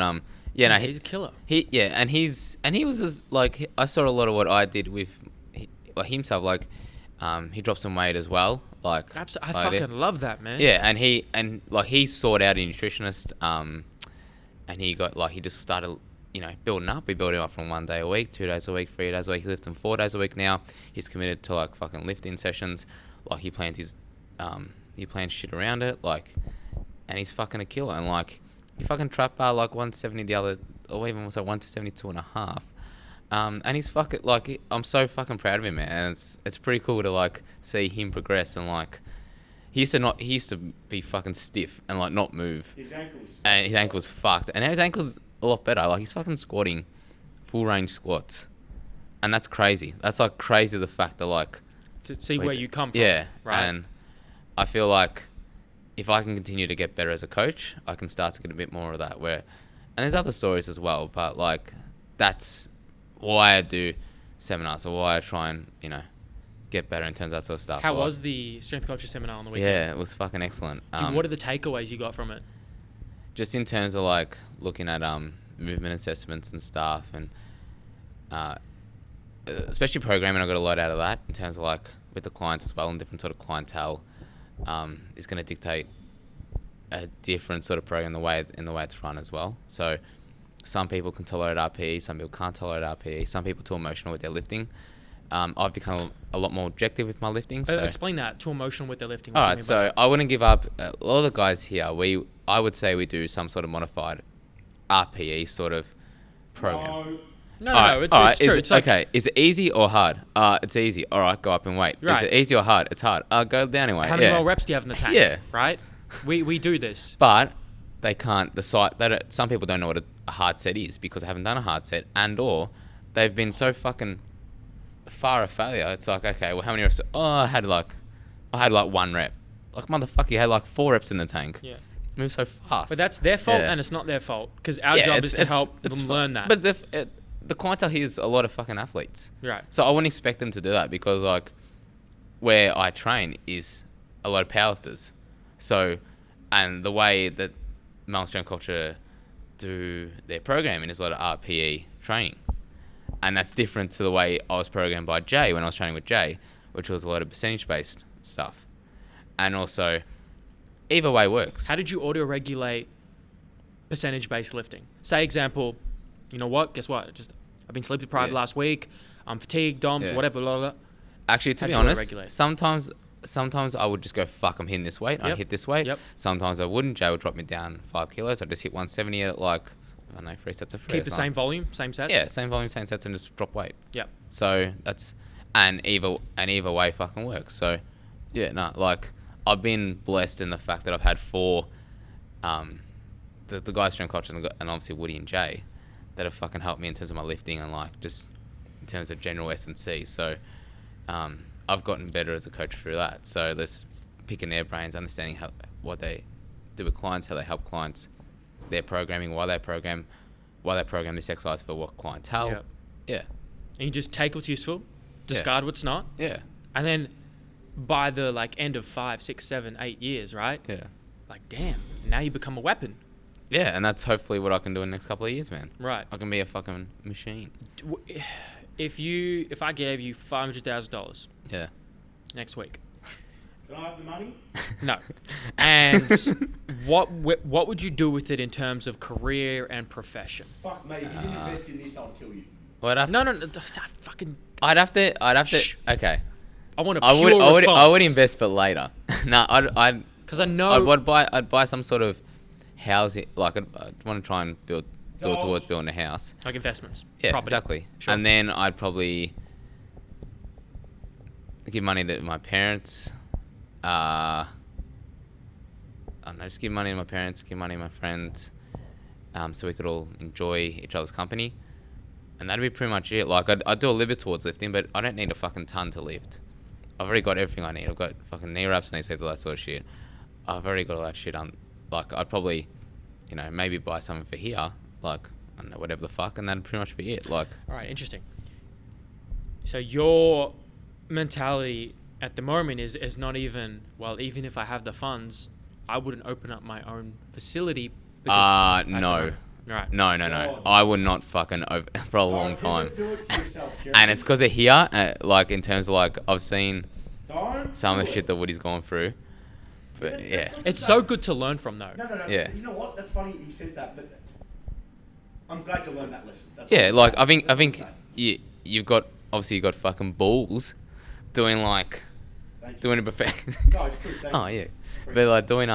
yeah, no, He's a killer. He was just, like, I saw a lot of what I did with like himself, like he dropped some weight as well, like I fucking love that, man. yeah, and he sought out a nutritionist, and he just started, building up. We built him up from 1 day a week, 2 days a week, 3 days a week. He's lifting 4 days a week now. He's committed to like fucking lifting sessions. Like he plans shit around it, like, and he's fucking a killer. And like he fucking trap bar like 170 the other, or even was like 172 and a half. And he's fucking like, I'm so fucking proud of him, man. And it's pretty cool to like see him progress. And like he used to be fucking stiff and like not move. His ankle's fucked, and now his ankle's a lot better. Like he's fucking squatting full range squats, and that's crazy. That's like crazy, the fact that like to see where you come from. Yeah, right. And I feel like if I can continue to get better as a coach, I can start to get a bit more of that. And there's other stories as well, but like that's why I do seminars, or why I try and get better in terms of that sort of stuff. How was the strength coaching seminar on the weekend? Yeah, it was fucking excellent. Dude, what are the takeaways you got from it? Just in terms of like looking at movement assessments and stuff, and especially programming, I got a lot out of that in terms of like with the clients as well, and different sort of clientele is going to dictate a different sort of program in the way it's run as well. So some people can tolerate RPE, some people can't tolerate RPE, some people too emotional with their lifting. I've become a lot more objective with my lifting. So explain that. Too emotional with their lifting. All right, so I wouldn't give up. A lot of the guys here, I would say we do some sort of modified RPE sort of program. No, it's true. It's like, okay, is it easy or hard? It's easy. All right, go up in weight. Right. Is it easy or hard? It's hard. Go down in weight. How many more reps do you have in the tank? Yeah. Right? We do this. But they can't some people don't know what a hard set is because they haven't done a hard set, and or they've been so fucking far of failure. It's like, okay, well, how many reps? Oh, I had like 1 rep. Like, motherfucker, you had like 4 reps in the tank. Yeah. Move so fast. But that's their fault, and it's not their fault because our job is to help them learn that. But the clientele here is a lot of fucking athletes. Right. So I wouldn't expect them to do that because like where I train is a lot of powerlifters. So, and the way that Melbourne Strength Culture do their programming is a lot of RPE training. And that's different to the way I was programmed by Jay when I was training with Jay, which was a lot of percentage-based stuff. And also, either way works. How did you auto-regulate percentage-based lifting? Say, example, you know what? Guess what? I've been sleep deprived last week. I'm fatigued, DOMS, whatever, blah, blah, blah. Actually, to be honest, sometimes I would just go, fuck, I'm hitting this weight. I hit this weight. Yep. Sometimes I wouldn't. Jay would drop me down 5 kilos. I'd just hit 170 at like, I don't know, 3 sets of free. Keep the same volume, same sets? Yeah, same volume, same sets, and just drop weight. Yep. So that's, and either way fucking works. So, yeah, no, like, I've been blessed in the fact that I've had 4, the guys strength coach and obviously Woody and Jay that have fucking helped me in terms of my lifting and like just in terms of general S&C. So, I've gotten better as a coach through that. So let's picking their brains, understanding what they do with clients, how they help clients, their programming, why they program this exercise for what clientele. Yep. Yeah. And you just take what's useful, discard what's not. Yeah. And then by the like end of 5, 6, 7, 8 years, right? Yeah. Like, damn, now you become a weapon. Yeah, and that's hopefully what I can do in the next couple of years, man. Right. I can be a fucking machine. If I gave you $500,000 next week. Can I have the money? No. And what would you do with it in terms of career and profession? Fuck me, if you didn't invest in this, I'll kill you. Well, No, fucking. I'd have to. Shh. Okay. I want a pure response. I would invest for later. No, I'd. Because I know. I'd buy some sort of housing. Like I'd want to try and build towards building a house. Like investments. Yeah, property. exactly. Sure. And then I'd probably give money to my parents. I don't know, just give money to my parents, give money to my friends, so we could all enjoy each other's company. And that'd be pretty much it. Like, I'd do a little bit towards lifting, but I don't need a fucking ton to lift. I've already got everything I need. I've got fucking knee wraps, knee sleeves, all that sort of shit. I've already got all that shit on. Like, I'd probably, maybe buy something for here, like, I don't know, whatever the fuck, and that'd pretty much be it. Like, all right, interesting. So you're mentality at the moment is not even, well, even if I have the funds, I wouldn't open up my own facility. At the No. moment. Right. No. God. I would not fucking open for a long Don't time. Do it to yourself, Jeremy. And it's because of here, like in terms of like I've seen Don't some of do the shit it. that Woody's gone through, but yeah, It's so good to learn from, though. No. Yeah. You know what? That's funny he says that, but I'm glad you learned that lesson. That's yeah. what Like I'm I think saying. That's what I'm you've got obviously you got fucking balls, doing like saying. Thank you. doing a buffet. No, it's true. Thank Oh you. yeah, but like doing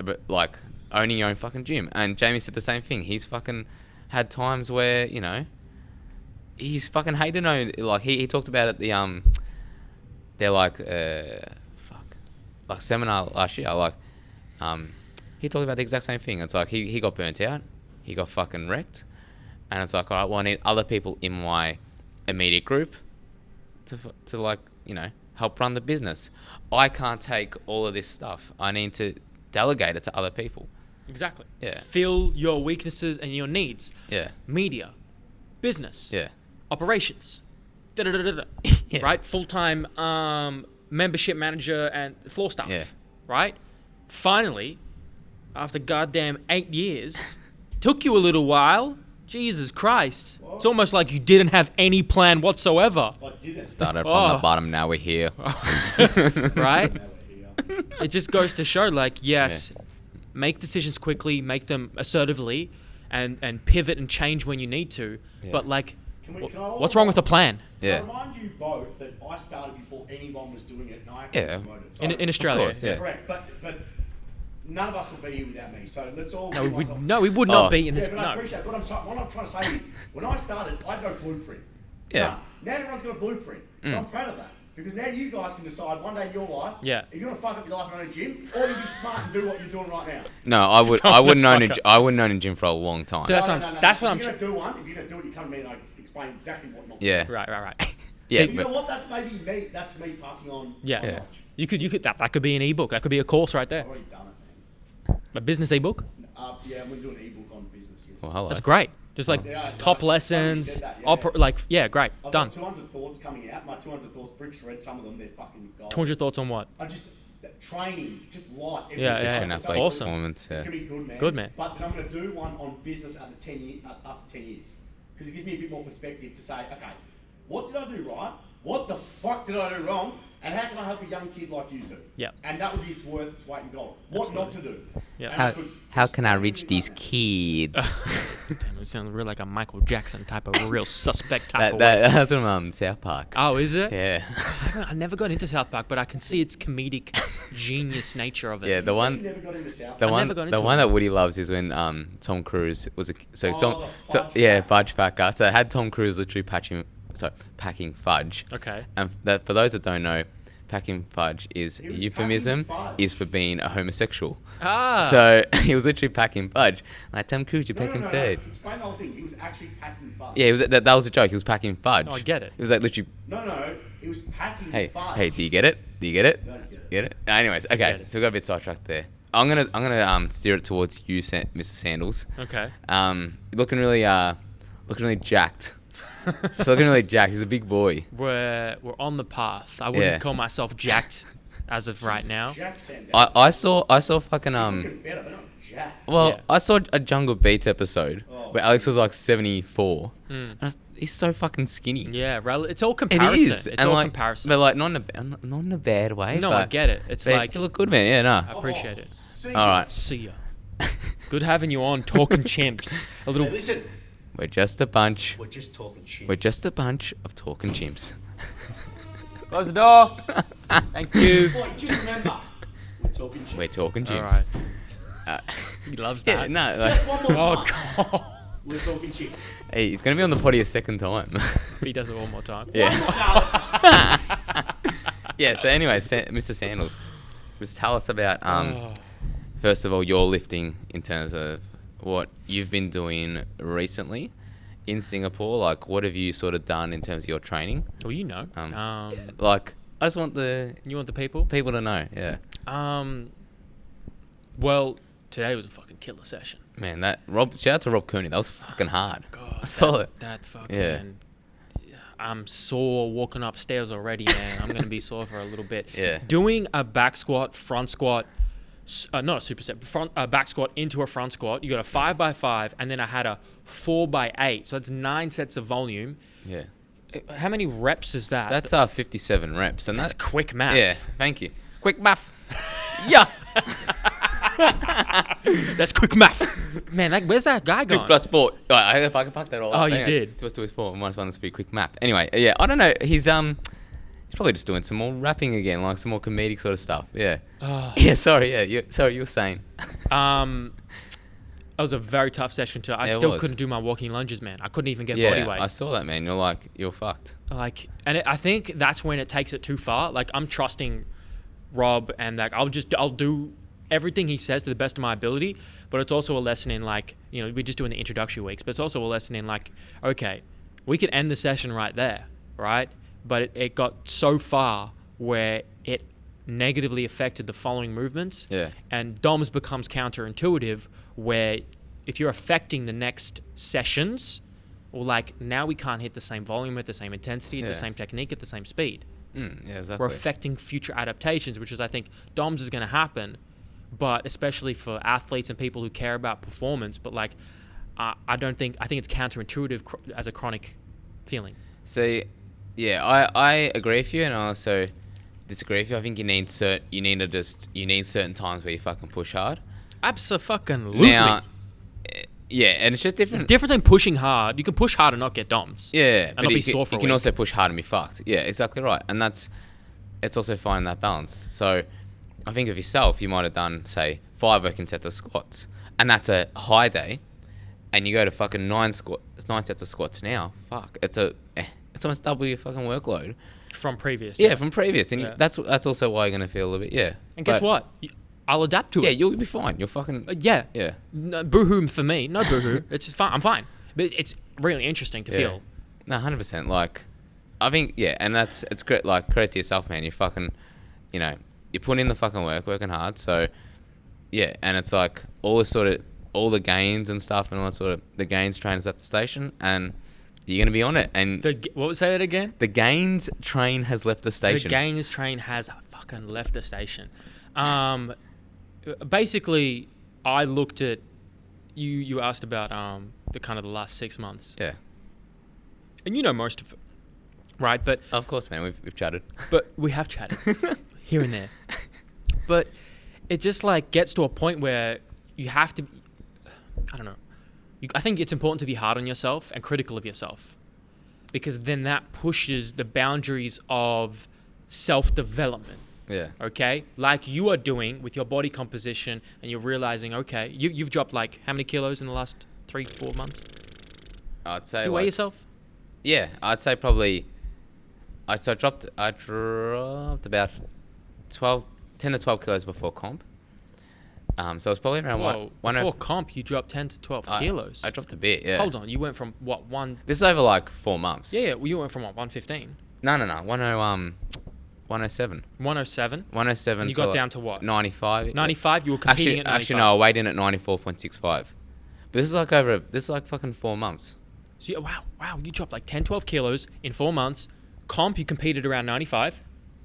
but like owning your own fucking gym. And Jamie said the same thing. He's fucking had times where he's fucking hated on, like he talked about it they're like like seminar last year, like he talked about the exact same thing. It's like he got burnt out, he got fucking wrecked, and it's like, all right, well, I need other people in my immediate group to like help run the business. I can't take all of this stuff. I need to delegate it to other people. Exactly. Yeah. Fill your weaknesses and your needs. Yeah. Media, business, Yeah. operations, da-da-da-da-da, Yeah. right? Full-time membership manager and floor staff, Yeah. right? Finally, after goddamn 8 years, took you a little while. Jesus Christ. It's almost like you didn't have any plan whatsoever, I didn't. Started from the Oh. bottom, now we're here. right? Now we're here. It just goes to show, like, yes, make decisions quickly, make them assertively, and pivot and change when you need to. Yeah. But, like, Can I what's wrong with the plan? Yeah. I remind you both that I started before anyone was doing it, and I Yeah. actually promoted. So, In Australia. course, yeah. correct, but none of us would be here without me. So let's all. No, give we myself- no, we would not Oh. be in Yeah, this. but I No. appreciate what I'm trying to say is when I started, I had no blueprint. Yeah. Now everyone's got a blueprint, so I'm proud of that because now you guys can decide one day in your life. Yeah. If you want to fuck up your life and own a gym, or you be smart and do what you're doing right now. No, I Don't wouldn't own fuck up. I wouldn't own a gym for a long time. So that's what If I'm you're gonna do one, if you're gonna do it, you come to me and I explain exactly what not. to Yeah. Right. Yeah, do. You know but what? That's maybe me. That's me passing on. Yeah. my Yeah. knowledge. You could that could be an ebook. That could be a course right there. I've already done it, man. A business ebook. Yeah, I'm gonna do an ebook on business. Yes. well, hello. That's great. Just like Yeah, top no, lessons. somebody said that, yeah. Like, yeah, great. I've Done. got 200 thoughts coming out. My 200 thoughts bricks read some of them. They're fucking gold. 200 thoughts on what? I just training, just life. everything. Yeah, Efficient yeah. It's athletic Awesome. performance. It's Yeah. gonna be good, man. Good, man. But then I'm gonna do one on business after 10 years, because it gives me a bit more perspective to say, okay, what did I do right? What the fuck did I do wrong? And how can I help a young kid like you do? Yeah. And that would be its worth its weight in gold. What not to do? Yeah. And I could How can I explain reach everything these like kids? Damn, it sounds real like a Michael Jackson type of real suspect type of way. That's from South Park. Oh, is it? Yeah. I never got into South Park, but I can see its comedic genius nature of it. Yeah, that. the You one never got into South The I one, never got the into one it. that Woody loves is when Tom Cruise was Oh, the fudge yeah, pack. fudge packer. So it had Tom Cruise literally packing fudge. Okay. And that for those that don't know, packing fudge is He was euphemism packing fudge. is for being a homosexual. Ah. So he was literally packing fudge. Like Tom Cruise, you're No, packing no. fudge. Explain the whole thing. He was actually packing fudge. Yeah, it was that was a joke. He was packing fudge. Oh, I get it. It was like literally, No. He was packing hey, fudge. hey, do you get it? Do you get it? Don't get it. Get it? Anyways, okay, Get it. so we got a bit sidetracked there. I'm gonna steer it towards you, Mr. Sandals. Okay. Looking really jacked. So looking really jacked. He's a big boy. We're on the path. I wouldn't Yeah. call myself jacked as of right now. Jack Sandow. I saw fucking He's looking better, but not Jack. Well, Yeah. I saw a Jungle Beats episode Oh, where Alex was like 74. Mm. And he's so fucking skinny. Yeah, it's all It comparison. is. It's and all like, comparison. But like not in a bad way. No, I but get it. It's but like you look good, man. Yeah, no. I appreciate it. See All ya. right. See ya. Good having you on, talking chimps. A little. Hey, listen, We're just a bunch. we're just talking shit. We're just a bunch of talking chimps. Close the door. Thank you. Boy, just remember, we're talking shit. We're talking All chimps. right. Uh, He loves yeah, that. no. Like, Just one more Oh time. god. We're talking shit. hey, he's gonna be on the potty a second time. If he does it one more time. Yeah. One more. Yeah. So anyway, Mr. Sandals, just tell us about Oh. first of all your lifting in terms of what you've been doing recently in Singapore. Like, what have you sort of done in terms of your training? Well, you know. Like, I just want the You want the people? people to know. Yeah. Well, today was a fucking killer session. Man, shout out to Rob Cooney. That was fucking hard. God. I saw it. That fucking. Yeah. I'm sore walking upstairs already, man. I'm going to be sore for a little bit. Yeah. Doing a back squat, front squat, not a superset, back squat into a front squat. You got a 5x5, and then I had a 4x8. So that's 9 sets of volume. Yeah. How many reps is that? That's 57 reps, and That's quick math. Yeah, thank you. Quick math. Yeah. That's quick math. Man, where's that guy 2 gone? plus 4. Right, if I can fuck that all up. Oh, you did. 2 plus 2 is 4. Minus 1 is 3. Quick math. Anyway, yeah, I don't know. He's probably just doing some more rapping again, like some more comedic sort of stuff. Yeah. Oh. Yeah. Sorry. Yeah. Sorry, you were saying. It was a very tough session too. I Yeah, it still was. couldn't do my walking lunges, man. I couldn't even get Yeah, body weight. I saw that, man. You're fucked. I think that's when it takes it too far. Like, I'm trusting Rob, and like I'll do everything he says to the best of my ability. But it's also a lesson in, like, you know, we're just doing the introductory weeks, but it's also a lesson in, like, okay, we could end the session right there, right? But it got so far where it negatively affected the following movements. Yeah. And DOMS becomes counterintuitive, where if you're affecting the next sessions, or like, now we can't hit the same volume at the same intensity, at the same technique, at the same speed. Yeah, exactly. We're affecting future adaptations, which is, I think, DOMS is going to happen, but especially for athletes and people who care about performance. But like, I think it's counterintuitive as a chronic feeling. See, yeah, I agree with you, and I also disagree with you. I think you need certain times where you fucking push hard. Abso-fucking-lutely. Now, yeah, and it's just different. It's different than pushing hard. You can push hard and not get DOMS. Yeah, and not be sore for a you can week. also push hard and be fucked. Yeah, exactly right. And it's also finding that balance. So I think of yourself, you might have done, say, 5 working sets of squats, and that's a high day, and you go to fucking 9 sets of squats now. Fuck, it's almost double your fucking workload From previous. Yeah, from previous, and Yeah. that's also why you're gonna feel a little bit. Yeah, And guess what? I'll adapt to Yeah, it. you'll be fine. You're fucking. Yeah. Yeah. No, boo-hoo for me. No boo-hoo. It's fine. I'm fine. But it's really interesting to feel. No, 100%. Like, I think, yeah, and it's great. Like, credit to yourself, man. You fucking, you put in the fucking work, working hard. So, yeah, and it's like all the gains and stuff, and all that sort of the gains train is at the station, and you're gonna be on it. And What was that again? the gains train has left the station. The gains train has fucking left the station. Basically, I looked at you asked about the kind of the last 6 months. Yeah. And you know most of it, right? But Of course, man. We've chatted. But we have chatted here and there. But it just like gets to a point where you have to, I don't know. I think it's important to be hard on yourself and critical of yourself, because then that pushes the boundaries of self-development. Yeah. Okay, like you are doing with your body composition, and you're realizing, okay, you've dropped like how many kilos in the last 3-4 months? I'd say. Do you weigh yourself? Yeah, I'd say probably. I dropped about 10 to 12 kilos before comp. So it's probably around Whoa, before comp, you dropped 10 to 12 kilos. I dropped a bit. Yeah. Hold on, you went from what, one? This is over like 4 months. Yeah, well, you went from what, 115? No. 107. 107. 107. And you got down to what? 95. 95. You were competing at 95. Actually, no. I weighed in at 94.65. But this is like fucking 4 months. So wow, you dropped like 10, 12 kilos in 4 months. Comp, you competed around 95.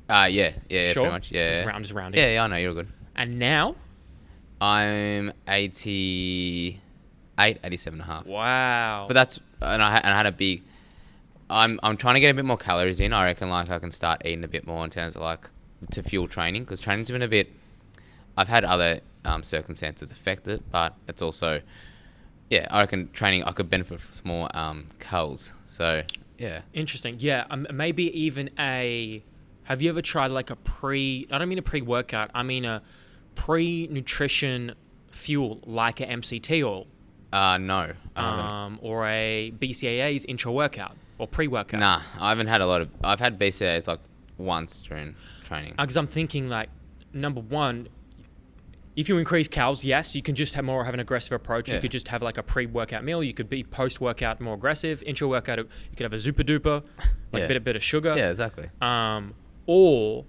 Yeah, Sure? pretty much. Yeah. I'm just rounding. Yeah, I know you're good. And now? I'm 88, 87 and a half. Wow. But I had a big. I'm trying to get a bit more calories in. I reckon like I can start eating a bit more in terms of like to fuel training, because training's been a bit. I've had other circumstances affect it, but it's also, yeah, I reckon training I could benefit from some more calories. So yeah. Interesting. Yeah, maybe even have you ever tried like I don't mean a pre-workout, I mean a pre-nutrition fuel like a MCT oil? No. Or a BCAA's intra-workout or pre-workout? Nah, I haven't had I've had BCAAs like once during training. Because I'm thinking like, number one, if you increase calories, yes, you can just have an aggressive approach. Yeah. You could just have like a pre-workout meal. You could be post-workout more aggressive. Intra-workout, you could have a super duper, like Yeah. a bit of sugar. Yeah, exactly. Or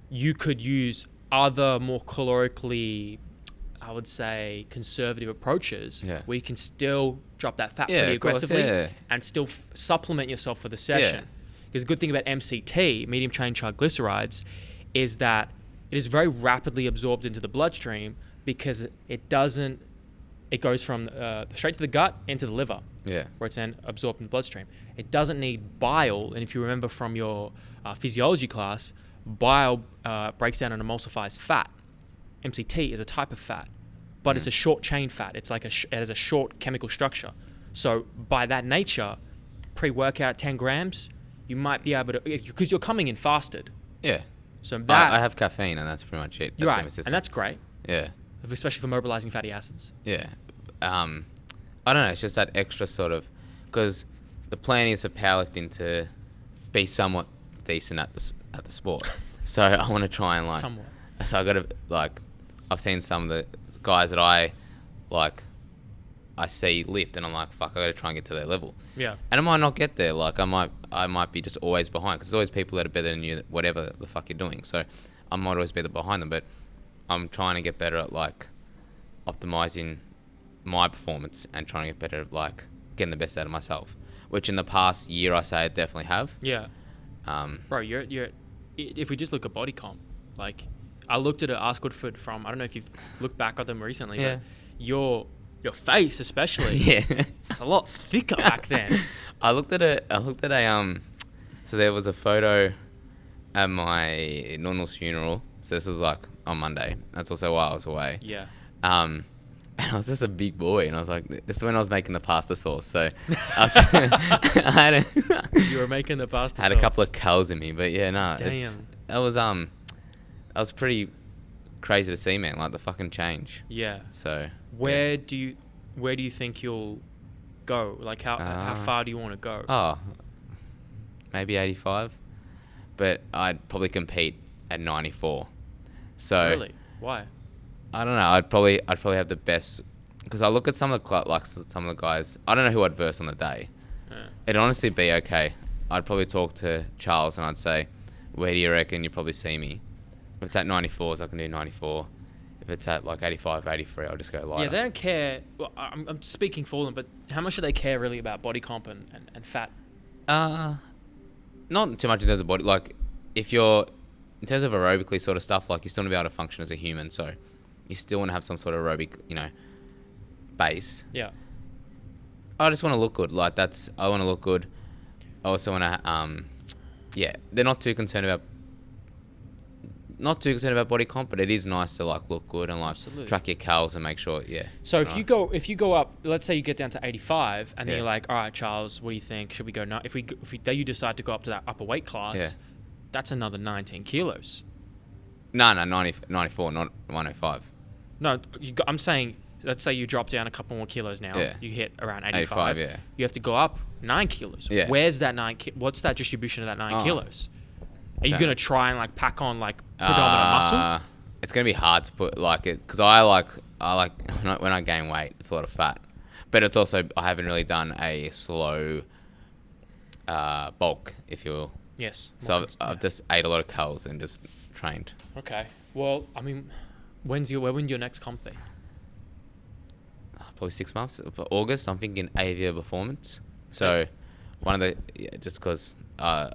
you could use other more calorically I would say, conservative approaches, Yeah. where you can still drop that fat Yeah, pretty of course, aggressively yeah. and still supplement yourself for the session. Because the good thing about MCT, medium chain triglycerides, is that it is very rapidly absorbed into the bloodstream because it goes from straight to the gut into the liver, Yeah. where it's then absorbed in the bloodstream. It doesn't need bile, and if you remember from your physiology class, bile breaks down and emulsifies fat. MCT is a type of fat, but it's a short chain fat. It's like it has a short chemical structure. So by that nature, pre-workout 10 grams, you might be able to, because you're coming in fasted. Yeah. So that I have caffeine, and that's pretty much it. That's in my right, system. and that's great, Yeah. especially for mobilizing fatty acids. Yeah. I don't know. It's just that extra sort of, because the plan is for powerlifting to be somewhat decent at the sport. So I want to try and Somewhat. So I got to I've seen some of the guys that I see lift, and I'm like, fuck, I got to try and get to their level. Yeah. And I might not get there. Like I might be just always behind, because there's always people that are better than you, whatever the fuck you're doing. So I might always be behind them, but I'm trying to get better at optimizing my performance and trying to get better at getting the best out of myself, which in the past year I say I definitely have. Yeah. Bro, you're if we just look at body comp, I looked at it, Ask Goodford from, I don't know if you've looked back at them recently, Yeah. but your face especially, Yeah. it's a lot thicker back then. I looked at so there was a photo at my nonna's funeral. So this was on Monday. That's also why I was away. Yeah. And I was just a big boy, and I was like, this is when I was making the pasta sauce. So I You were making the pasta had sauce. a couple of cows in me, but yeah, no, Damn. that was pretty crazy to see, man. The fucking change. Yeah. So Where do you think you'll go? How far do you want to go? Oh, maybe 85, but I'd probably compete at 94. So Really? Why? I don't know. I'd probably have the best, because I look at some of the guys. I don't know who I'd verse on the day. Yeah. It'd honestly be okay. I'd probably talk to Charles and I'd say, where do you reckon you probably see me? If it's at 94s, I can do 94. If it's at 85, 83, I'll just go lighter. Yeah, they don't care. Well, I'm speaking for them, but how much do they care really about body comp and fat? Not too much in terms of body. If you're, in terms of aerobically sort of stuff, you still want to be able to function as a human. So you still want to have some sort of aerobic, base. Yeah. I just want to look good. I want to look good. I also want to, they're not too concerned about body comp, but it is nice to look good and Absolutely. track your calories and make sure, So if you go up, let's say you get down to 85, and then Yeah. you're like, all right, Charles, what do you think? Should we go? If you decide to go up to that upper weight class, Yeah. that's another 19 kilos. No, 94, not 105. No, I'm saying, let's say you drop down a couple more kilos now. Yeah. You hit around 85, 85. yeah. You have to go up 9 kilos. Yeah. Where's that what's that distribution of that 9 kilos? Are you That- going to try and pack on predominant muscle? It's gonna be hard to put it, because I like when I gain weight, it's a lot of fat, but it's also, I haven't really done a slow bulk, if you will. Yes. So I've just ate a lot of calories and just trained. Okay. Well, I mean, when your next comp be? Probably 6 months. For August, I'm thinking Avia Performance. So just because I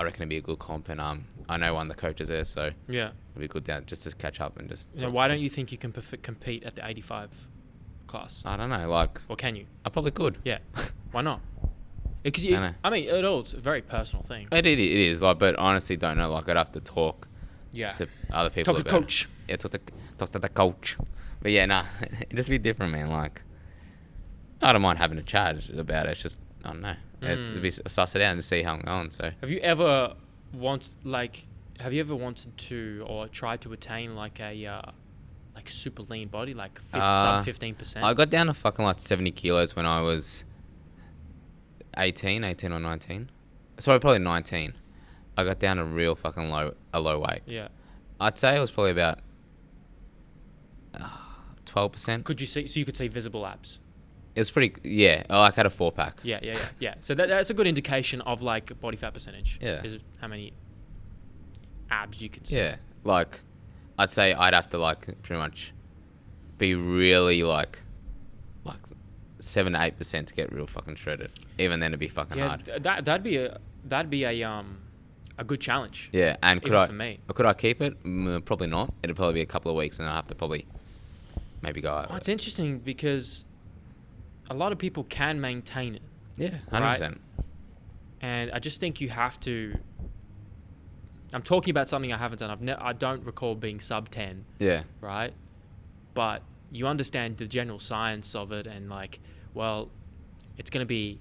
reckon it'd be a good comp, and I know one of the coaches there, so Yeah. it'd be good down just to catch up and just. Why don't you think you can compete at the 85 class? I don't know. Or can you? I probably could. Yeah. Why not? Because I know. I mean, it's a very personal thing. It is but honestly, don't know. I'd have to talk Yeah. to other people. Talk to about coach. It. Yeah, talk to the coach. But yeah, it'd just be different, man. I don't mind having a chat about it. It's just, I don't know. It'd be suss it out and see how I'm going. So. Have you ever wanted to or tried to attain a super lean body, sub 15%? I got down to fucking 70 kilos when I was 18 or 19. Sorry, probably 19. I got down to real fucking low weight. Yeah. I'd say it was probably about 12%. Could you see? So you could see visible abs. It was pretty, yeah. I had a 4-pack. Yeah. So that's a good indication of body fat percentage. Yeah. Is how many abs you could see. Yeah. I'd say I'd have to pretty much be really like 7 to 8% to get real fucking shredded. Even then, it'd be fucking hard. That'd be a good challenge. Yeah, and for me. could I keep it? Probably not. It'd probably be a couple of weeks, and I'd have to probably maybe go out. Oh, it's interesting because a lot of people can maintain it. Yeah, 100%. Right? And I just think you have to. I'm talking about something I haven't done. I don't recall being sub 10. Yeah. Right? But you understand the general science of it, and like, well, it's gonna be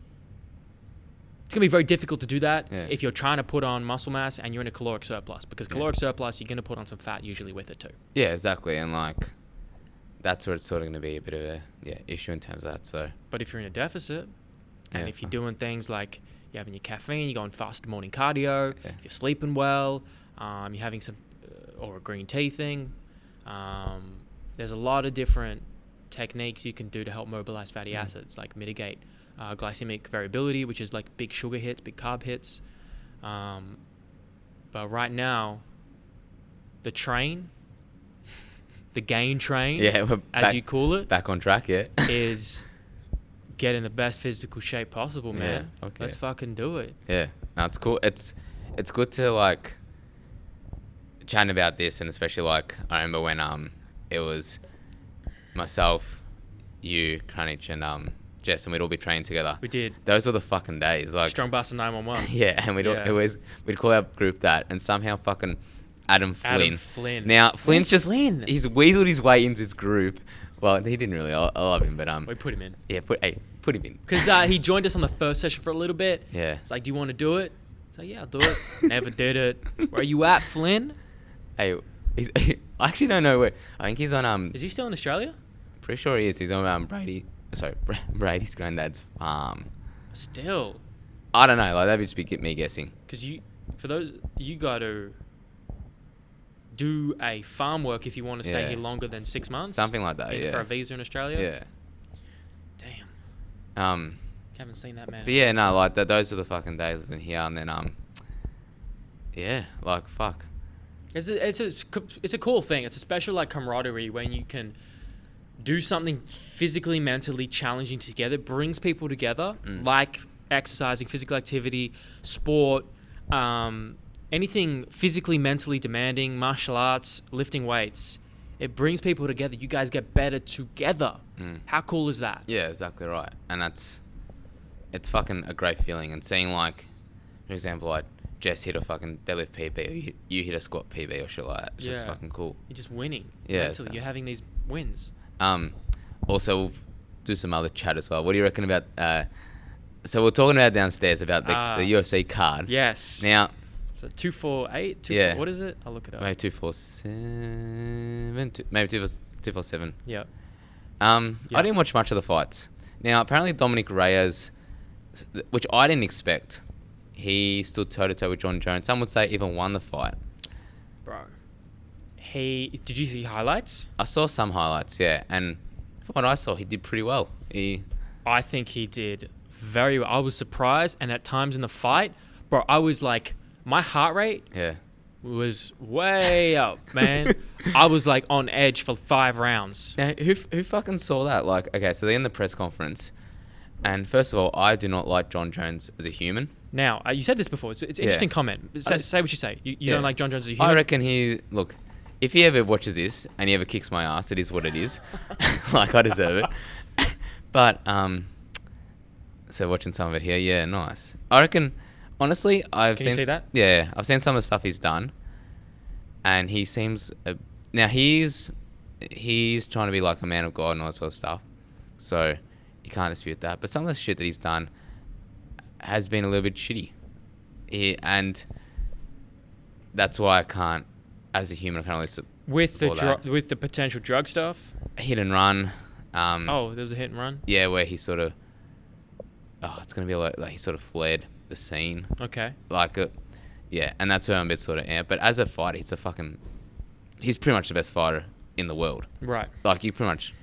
very difficult to do that if you're trying to put on muscle mass and you're in a caloric surplus, because caloric surplus, you're gonna put on some fat usually with it too. Yeah, exactly, and like, that's where it's sort of gonna be a bit of a issue in terms of that. So. But if you're in a deficit, and if you're doing things like you're having your caffeine, you're going fast morning cardio, if you're sleeping well, you're having some or a green tea thing. There's a lot of different techniques you can do to help mobilize fatty acids, like mitigate glycemic variability, which is like big sugar hits, big carb hits. But right now, the gain train, as you call it, back on track, is get in the best physical shape possible, man. Yeah, okay. Let's fucking do it. Yeah, no, it's cool. It's good to like chat about this, and especially like I remember when it was myself, you, Kranich, and Jess, and we'd all be training together. We did. Those were the fucking days. Like Strong Buster 911. Yeah, and we'd call our group that, and somehow fucking Adam Flynn. Now Flynn's he's weaseled his way into this group. Well, he didn't really. I love him, but we put him in. Yeah, put him in. Because he joined us on the first session for a little bit. Yeah. It's like, do you want to do it? It's like, yeah, I'll do it. Never did it. Where are you at, Flynn? Hey, I actually don't know where. I think he's on Is he still in Australia? Pretty sure he is. He's on Brady's granddad's farm. Still. I don't know. Like that would just be me guessing. Because you got to do a farm work if you want to stay here longer than 6 months. Something like that. For a visa in Australia. Yeah. Damn. Haven't seen that man. But yeah, no, like those were the fucking days living here, and then yeah, like fuck. It's a cool thing. It's a special like camaraderie when you can do something physically, mentally challenging together. It brings people together, like exercising, physical activity, sport, anything physically, mentally demanding, martial arts, lifting weights. It brings people together. You guys get better together. How cool is that? Yeah, exactly right. And it's fucking a great feeling. And seeing like, for example, like Jess hit a fucking deadlift PB, or you hit a squat PB or shit like that. It's just fucking cool. You're just winning. Yeah. Mentally. You're having these wins. Also, we'll do some other chat as well. What do you reckon about... so we're talking about downstairs about the UFC card. Yes. Now... So 248? What is it? I'll look it up. Maybe 247... Maybe 247. Yeah. I didn't watch much of the fights. Now, apparently Dominic Reyes, which I didn't expect, he stood toe-to-toe with John Jones. Some would say even won the fight. Bro. Did you see highlights? I saw some highlights, yeah. And from what I saw, he did pretty well. I think he did very well. I was surprised, and at times in the fight, bro, I was like, my heart rate was way up, man. I was like on edge for 5 rounds. Now, who fucking saw that? Like, okay, so they're in the press conference, and first of all, I do not like John Jones as a human. Now, you said this before. It's an interesting comment. Say what you say. You don't like John Jones as a human? I reckon if he ever watches this and he ever kicks my ass, it is what it is. Like, I deserve it. But, so watching some of it here, yeah, nice. I reckon, honestly, Can you see that? Yeah, I've seen some of the stuff he's done, and he seems... now, he's trying to be like a man of God and all that sort of stuff, so you can't dispute that. But some of the shit that he's done has been a little bit shitty. And that's why I can't, as a human, I can't really support with the potential drug stuff? Hit and run. There was a hit and run? Yeah, where he sort of... it's going to be like he sort of fled the scene. Okay. Yeah, and that's where I'm a bit sort of amped. But as a fighter, he's pretty much the best fighter in the world. Right. Like, you pretty much...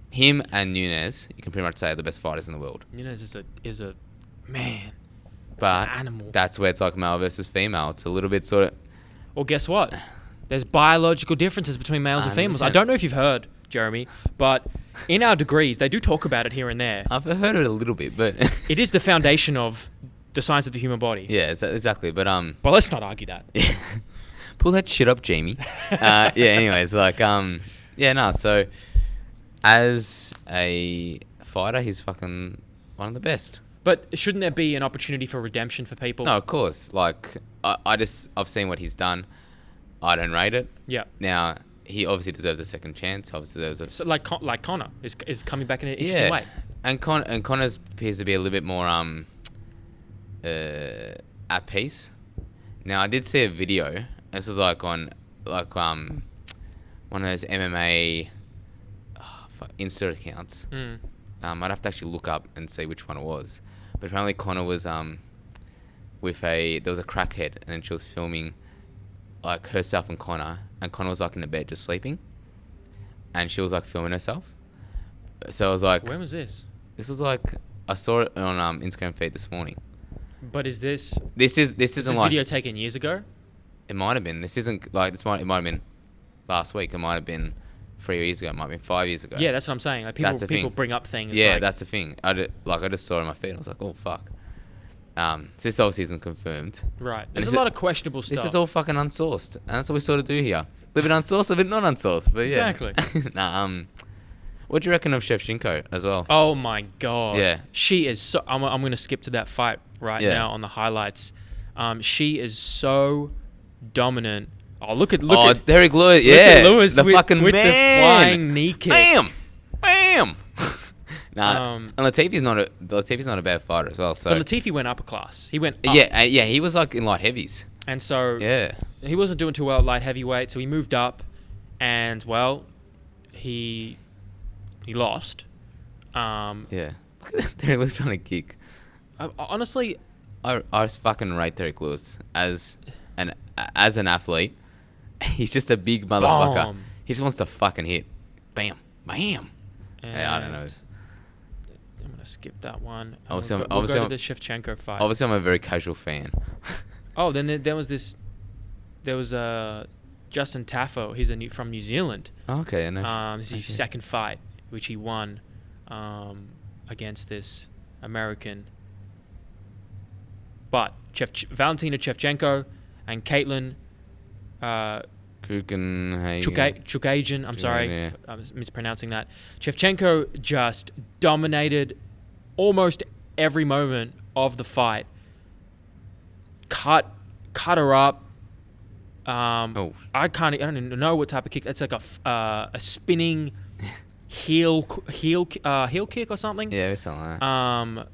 Him and Nunes, you can pretty much say are the best fighters in the world. Nunes is a man. But an animal. That's where it's like male versus female. It's a little bit sort of... Well, guess what? There's biological differences between males and females. I don't know if you've heard. Jeremy. But in our degrees, they do talk about it here and there. I've heard it a little bit, but It is the foundation of the science of the human body. yeah, exactly. But But let's not argue that. pull that shit up, Jamie. Yeah. Anyways, like yeah, no. So as a fighter, he's fucking one of the best. But shouldn't there be an opportunity for redemption for people? No, of course. Like I've seen what he's done. I don't rate it. Yeah. Now he obviously deserves a second chance. Obviously deserves a So like Connor is coming back in an interesting way. And Connor's appears to be a little bit more at peace. Now I did see a video. This was like on one of those MMA Insta accounts. I'd have to actually look up and see which one it was. But apparently Connor was with there was a crackhead, and then she was filming like herself and Connor was like in the bed just sleeping, and she was like filming herself. So I was like, When was this? This was like, I saw it on Instagram feed this morning. But is this This isn't this like, video taken years ago? it might have been. This isn't like it might have been last week. It might have been 3 years ago. It might have been 5 years ago. Yeah, that's what I'm saying. Like That's the people thing. bring up things. Yeah, like, that's the thing. I just saw it on my feed. I was like, oh fuck. So this obviously isn't confirmed. right. And There's this a is- lot of questionable stuff. This is all fucking unsourced, and that's what we sort of do here. Live it unsourced, live it not unsourced. But yeah. Exactly. Nah. What do you reckon of Shevchenko as well? Oh my god. Yeah. She is so. I'm going to skip to that fight right Yeah. now on the highlights. She is so dominant. Oh, look at Derek Lewis. look Yeah, at Lewis the with, fucking with man. the flying knee kick. Bam, bam. Nah, Um, and Latifi's not a bad fighter as well. So But Latifi went up a class. He went up. yeah, he was like in light heavies. And so Yeah, he wasn't doing too well at light heavyweight, so he moved up, and well, he lost. yeah. Derek Lewis trying to kick. Honestly, I just fucking rate Derek Lewis as an athlete. He's just a big motherfucker. Bomb. He just wants to fucking hit. Bam, bam. Yeah, I don't know. and I'm gonna skip that one. And Obviously, we'll go to I'm- the Shevchenko fight. Obviously, I'm a very casual fan. Oh, then there was this. There was Justin Taffo. He's from New Zealand. Okay, I know. This is his second fight, which he won against this American. But Valentina Shevchenko and Caitlin Chukagian, I'm sorry, yeah. if I'm mispronouncing that. Shevchenko just dominated almost every moment of the fight. Cut her up. I don't even know what type of kick. It's like a spinning heel kick or something. Yeah, it's something like that.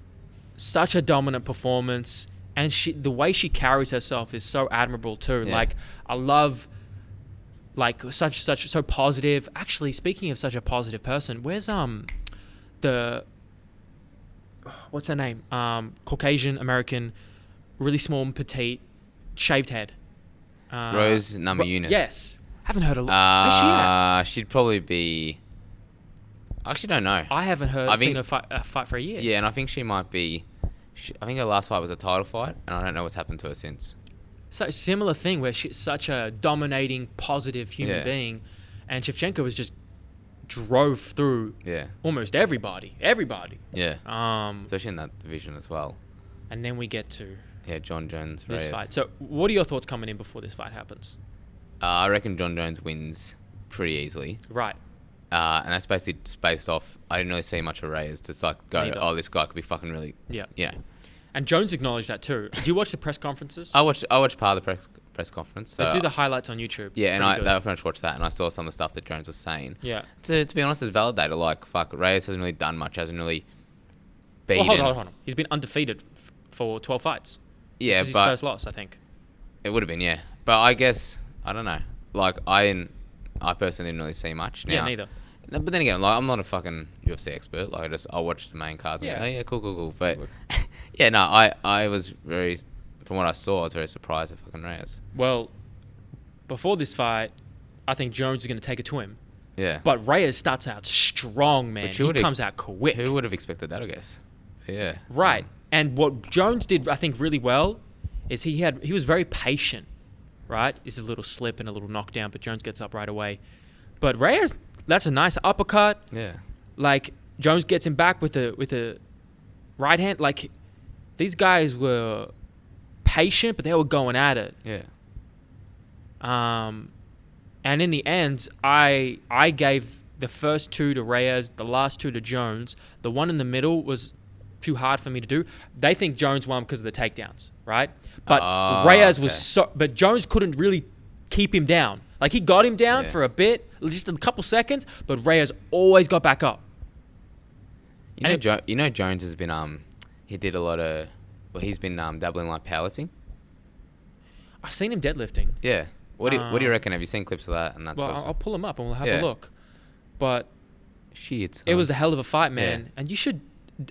Such a dominant performance, and the way she carries herself is so admirable too. Yeah. Like, I love, like, so positive. Actually, speaking of such a positive person, where's what's her name? Caucasian American, really small and petite, shaved head. Rose Namajunas. Yes, haven't heard a lot. Where's she at? She'd probably be. I actually don't know. I haven't seen her fight for a year. Yeah, and I think she might be. I think her last fight was a title fight, and I don't know what's happened to her since. So similar thing where she's such a dominating, positive human Yeah. being, and Shevchenko was just drove through Yeah. almost everybody. Yeah. Um, Especially in that division as well. and then we get to Yeah, John Jones. this Reyes. fight. So, what are your thoughts coming in before this fight happens? I reckon John Jones wins pretty easily. Right. And that's basically just based off. I didn't really see much of Reyes to like go, Neither. oh, this guy could be fucking really. Yeah. You know. And Jones acknowledged that too. Do you watch the press conferences? I watched part of the press conference. So They do the highlights on YouTube. yeah, and Pretty good. I pretty much watched that, and I saw some of the stuff that Jones was saying. Yeah. To be honest, it's validated. Like, fuck, Reyes hasn't really done much. Hasn't really beaten. Well, hold on. He's been undefeated for 12 fights. Yeah, This is his but first loss, I think. it would have been, yeah. But I guess I don't know. Like, I personally didn't really see much. Now, Yeah, neither. But then again, like, I'm not a fucking UFC expert. Like, I watch the main cards. And Yeah. go, oh yeah, cool. But yeah, no, I was very, from what I saw, I was very surprised at fucking Reyes. Well, before this fight, I think Jones is going to take it to him. Yeah. But Reyes starts out strong, man. Which you He would comes out quick. Who would have expected that? I guess. Yeah. Right. And what Jones did, I think, really well is he was very patient, right? It's a little slip and a little knockdown, but Jones gets up right away. But Reyes, that's a nice uppercut. Yeah. Like Jones gets him back with a right hand. Like these guys were patient, but they were going at it. Yeah. And in the end, I gave the first 2 to Reyes, the last 2 to Jones. The one in the middle was too hard for me to do. They think Jones won because of the takedowns, right? But Reyes was but Jones couldn't really keep him down. Like he got him down for a bit, just a couple seconds, but Reyes always got back up. You know, Jones has been he did a lot of, well, he's been dabbling like powerlifting. I've seen him deadlifting. Yeah. What do you reckon? Have you seen clips of that? And that well, sort of stuff? I'll pull him up and we'll have a look. But shit, it was a hell of a fight, man. And you should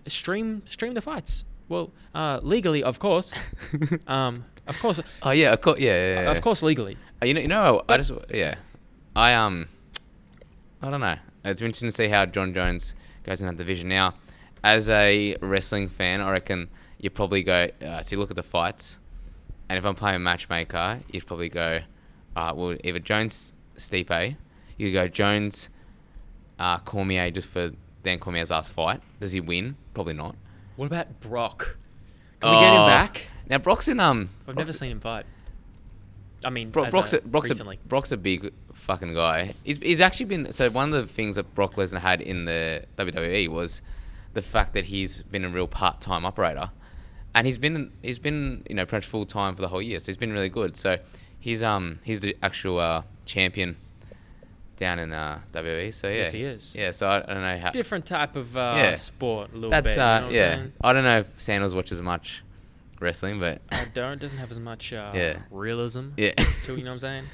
stream the fights. Well, legally, of course. Of course. Oh yeah, of course. Yeah. Of course, legally. I don't know. It's interesting to see how John Jones goes in that division. Now, as a wrestling fan, I reckon you probably go. So you look at the fights, and if I'm playing a matchmaker, you'd probably go, well, either Jones Stipe, you could go Jones Cormier just for Dan Cormier's last fight. Does he win? Probably not. What about Brock? Can we get him back? Now Brock's in I've never seen him fight. I mean, Brock's recently. Brock's a big fucking guy. He's actually been, so one of the things that Brock Lesnar had in the WWE was the fact that he's been a real part-time operator, and he's been pretty much full-time for the whole year. So he's been really good. So he's the actual champion down in WWE. So yeah, yes, he is. Yeah, so I don't know how different type of sport a little that's bit. You know what I'm saying? I don't know if Sandals watches much wrestling, but doesn't have as much realism. Yeah. To, you know what I'm saying?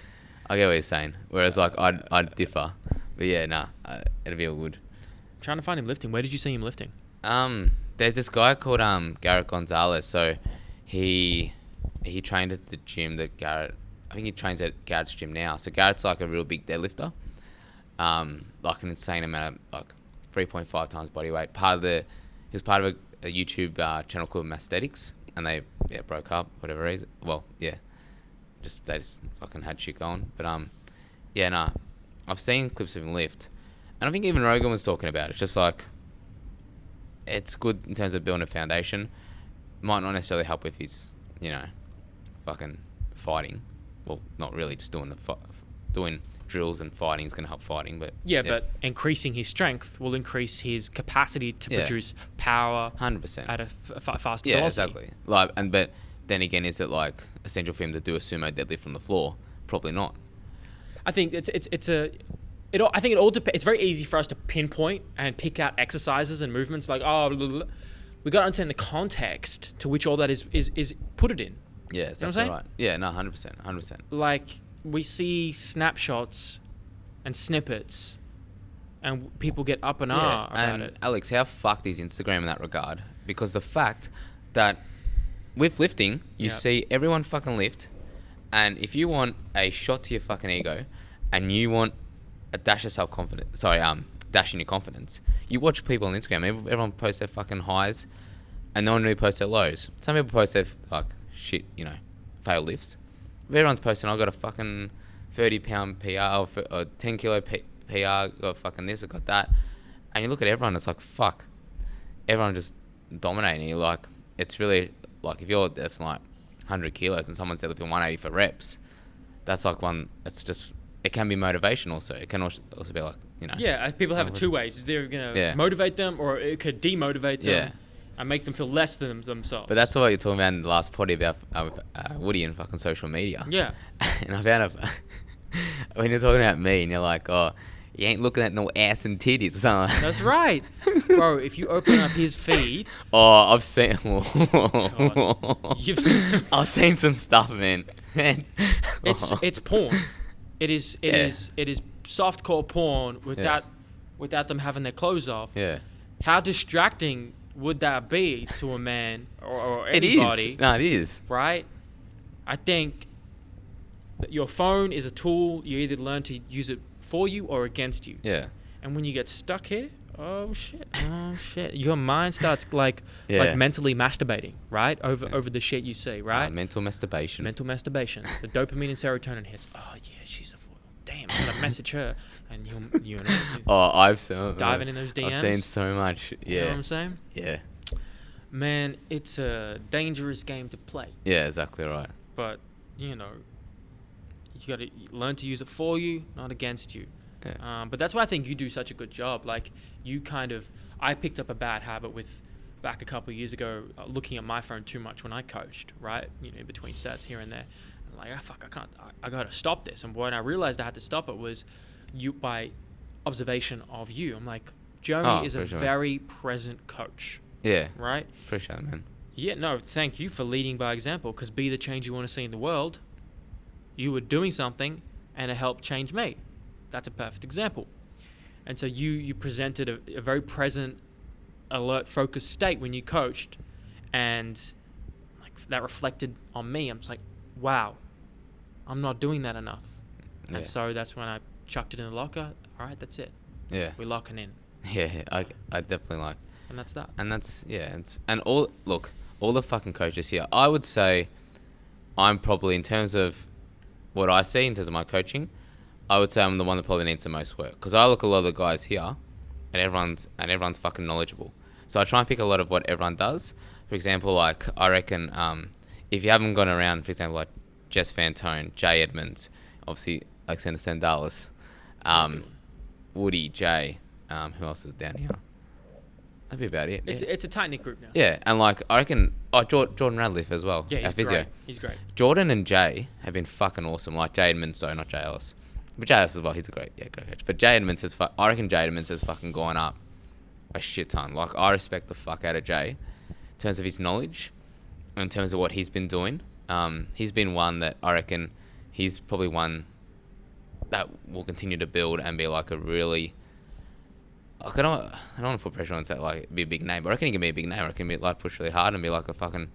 I get what you're saying. Whereas like I'd differ, but yeah, it'll be all good. I'm trying to find him lifting. Where did you see him lifting? There's this guy called Garrett Gonzalez. So he trained at the gym that Garrett. I think he trains at Garrett's gym now. So Garrett's like a real big deadlifter. Like an insane amount of, like 3.5 times body weight. He was part of a YouTube channel called Masthetics, and they broke up, whatever reason. Well, yeah, they just fucking had shit going. But I've seen clips of him lift, and I think even Rogan was talking about it. It's just like, it's good in terms of building a foundation. Might not necessarily help with his, fucking fighting. Well, not really, just doing doing drills and fighting is going to help fighting, but but increasing his strength will increase his capacity to produce power 100% at a faster velocity. Exactly. But then again, is it like essential for him to do a sumo deadlift from the floor? Probably not. I think I think it all depends. It's very easy for us to pinpoint and pick out exercises and movements like blah, blah, blah. We got to understand the context to which all that is put it in. Yeah, that's right. Yeah, no, 100%. Like, we see snapshots and snippets, and people get up and about it. Alex, how fucked is Instagram in that regard? Because the fact that with lifting, you see everyone fucking lift, and if you want a shot to your fucking ego, and you want a dash of self-confidence, dash in your confidence, you watch people on Instagram. Everyone posts their fucking highs, and no one really posts their lows. Some people post their shit, failed lifts. Everyone's posting, I got a fucking 30-pound PR or 10-kilo PR, got fucking this, I got that. And you look at everyone, it's like, fuck. Everyone just dominating. You're like, it's really, like, if you're lifting like 100 kilos and someone's lifting 180 for reps, that's like it's just, it can be motivation also. It can also be like, Yeah, people have it two ways. They're going to motivate them, or it could demotivate them. Yeah. And make them feel less than themselves. But that's what you're talking about in the last potty about Woody and fucking social media. Yeah. And I found when you're talking about me and you're like, oh, you ain't looking at no ass and titties or something. That's right. Bro, if you open up his feed. Oh, I've seen. I've seen some stuff, man. It's porn. It is softcore porn without them having their clothes off. Yeah. How distracting would that be to a man or anybody? It is. No, it is. Right? I think that your phone is a tool. You either learn to use it for you or against you. Yeah. And when you get stuck here, oh shit, your mind starts like mentally masturbating, right? Over the shit you see, right? Mental masturbation. The dopamine and serotonin hits. Oh yeah, she's a fool. Damn, fucking, I'm gonna message her, and you know, Oh, I've seen diving in those DMs. I've seen so much. Yeah. You know what I'm saying? Yeah. Man, it's a dangerous game to play. Yeah, exactly right. But, you know, you got to learn to use it for you, not against you. Yeah. But that's why I think you do such a good job. Like, you kind of... I picked up a bad habit back a couple of years ago, looking at my phone too much when I coached, right? You know, in between sets here and there. I'm like, fuck, I can't... I got to stop this. And when I realized I had to stop it was by observation of you. I'm like, Jeremy is a very present coach. Yeah. Right? Appreciate it, man. Yeah, no, thank you for leading by example, because be the change you want to see in the world. You were doing something and it helped change me. That's a perfect example. And so you presented a very present, alert, focused state when you coached, and like that reflected on me. I'm just like, wow, I'm not doing that enough. Yeah. And so that's when I chucked it in the locker. All right, that's it. Yeah. We're locking in. Yeah, I definitely like. And that's that. And that's, yeah, and all the fucking coaches here, I would say I'm probably, in terms of what I see in terms of my coaching, I would say I'm the one that probably needs the most work. Because I look at a lot of the guys here, and everyone's fucking knowledgeable. So I try and pick a lot of what everyone does. For example, like, I reckon, if you haven't gone around, for example, like Jess Fantone, Jay Edmonds, obviously Alexander Sandalis, Woody, Jay, who else is down here? That'd be about it. It's a tight-knit group now. Yeah, and like, I reckon, Jordan Radcliffe as well. Yeah, he's physio. great. He's great. Jordan and Jay have been fucking awesome. Like Jay Edmonds, so not Jay Ellis. But Jay Ellis as well, he's a great coach. But Jay Edmonds I reckon Jay Edmonds has fucking gone up a shit ton. Like, I respect the fuck out of Jay in terms of his knowledge, in terms of what he's been doing. He's been one that I reckon he's probably one that will continue to build and be like a really... Like, I don't want to put pressure on say like be a big name, but I reckon he can be a big name. I reckon he can like push really hard and be like a fucking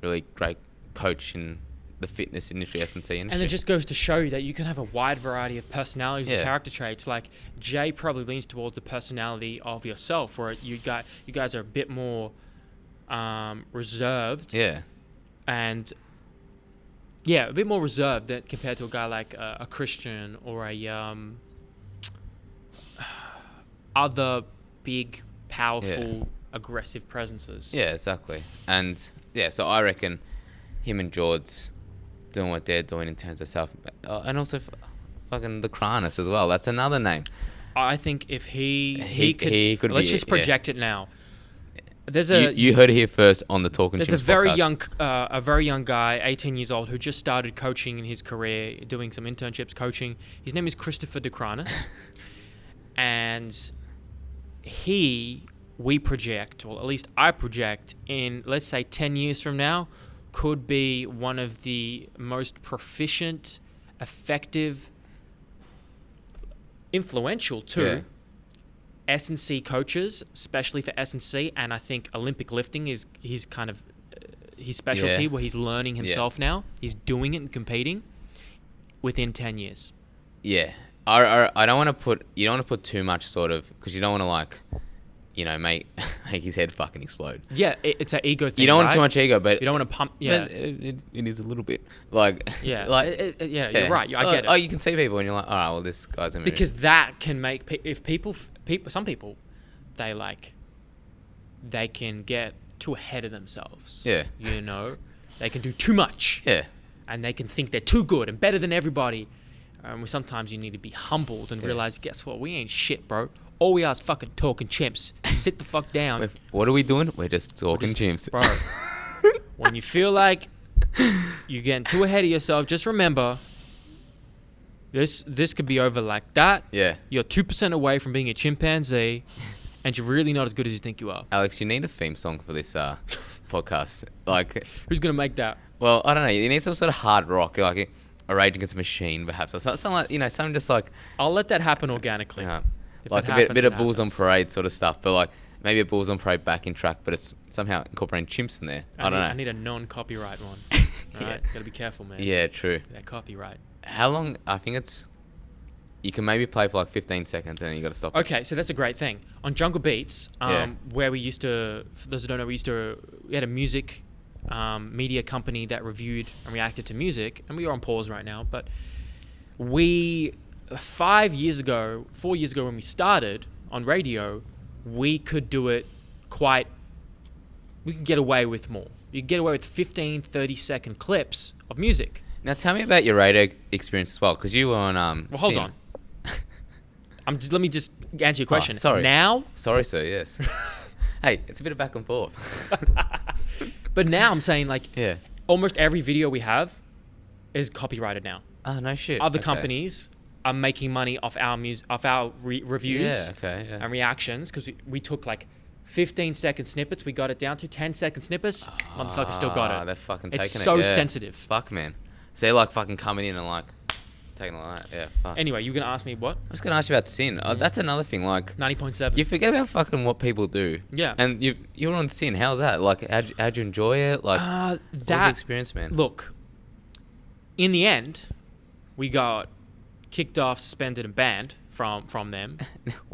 really great coach in the fitness industry, S&C industry. And it just goes to show you that you can have a wide variety of personalities and character traits. Like, Jay probably leans towards the personality of yourself, where you guys are a bit more reserved. Yeah. And yeah, a bit more reserved than compared to a guy like a Christian or a other big, powerful, aggressive presences. Yeah, exactly. And yeah, so I reckon him and George doing what they're doing in terms of self, and also fucking the Kranis as well. That's another name. I think if he could let's be, just project it now. There's you heard it here first on the Talking Chimps podcast. A very young guy, 18 years old, who just started coaching in his career, doing some internships, coaching. His name is Christopher de Kranis, and we project, or at least I project, in, let's say, 10 years from now, could be one of the most proficient, effective, influential too, S&C coaches, especially for S&C, and I think Olympic lifting is his kind of his specialty, where he's learning himself now. He's doing it and competing within 10 years. Yeah. I don't want to put... You don't want to put too much sort of... Because you don't want to, like... You know, make his head fucking explode. Yeah, it's an ego thing. You don't want too much ego, but... You don't want to pump... Yeah. It is a little bit. Like... Yeah. Like, you're right. I get it. Oh, you can see people and you're like, all right, well, this guy's... Because that can make... If some people, they can get too ahead of themselves. Yeah. You know? They can do too much. Yeah. And they can think they're too good and better than everybody. Sometimes you need to be humbled and realize, guess what? We ain't shit, bro. All we are is fucking talking chimps. Sit the fuck down. What are we doing? We're just talking chimps. Bro, when you feel like you're getting too ahead of yourself, just remember, this could be over like that. Yeah. You're 2% away from being a chimpanzee, and you're really not as good as you think you are. Alex, you need a theme song for this podcast. Like, who's gonna make that? Well, I don't know. You need some sort of hard rock, like a Rage Against the Machine, perhaps, or something like, something just like... I'll let that happen organically. Yeah. Like a bit of Bulls on Parade sort of stuff, but like maybe a Bulls on Parade backing track, but it's somehow incorporating chimps in there. I don't know. I need a non-copyright one. Right? Gotta be careful, man. Yeah, true. That copyright. How long? I think it's... You can maybe play for like 15 seconds and then you got to stop. Okay, so that's a great thing. On Jungle Beats, where we used to... For those who don't know, we had a music media company that reviewed and reacted to music, and we are on pause right now, but we 4 years ago when we started on radio, we could do it we could get away with more. You could get away with 15, 30-second clips of music. Now tell me about your radio experience as well, because you were on Well, hold Sin. on. Let me just answer your question. Sorry. Now, Sorry, sir. Yes. Hey, it's a bit of back and forth. but now I'm saying like Yeah. almost every video we have is copyrighted now. Oh no shit. Other Okay. companies are making money off our reviews Yeah. Okay. Yeah. and reactions because we took like 15-second snippets. We got it down to 10-second snippets. Motherfucker still got it. They're fucking It's taking it. so Yeah. sensitive. Fuck, man. So they're like fucking coming in and like taking all that. Yeah. Fuck. Anyway, you gonna ask me what? I was gonna ask you about Sin. Oh, that's another thing. Like 90.7. you forget about fucking what people do. Yeah. And you're on Sin. How's that? Like how'd you enjoy it? Like what was the that experience, man? Look, in the end, we got kicked off, suspended, and banned from them.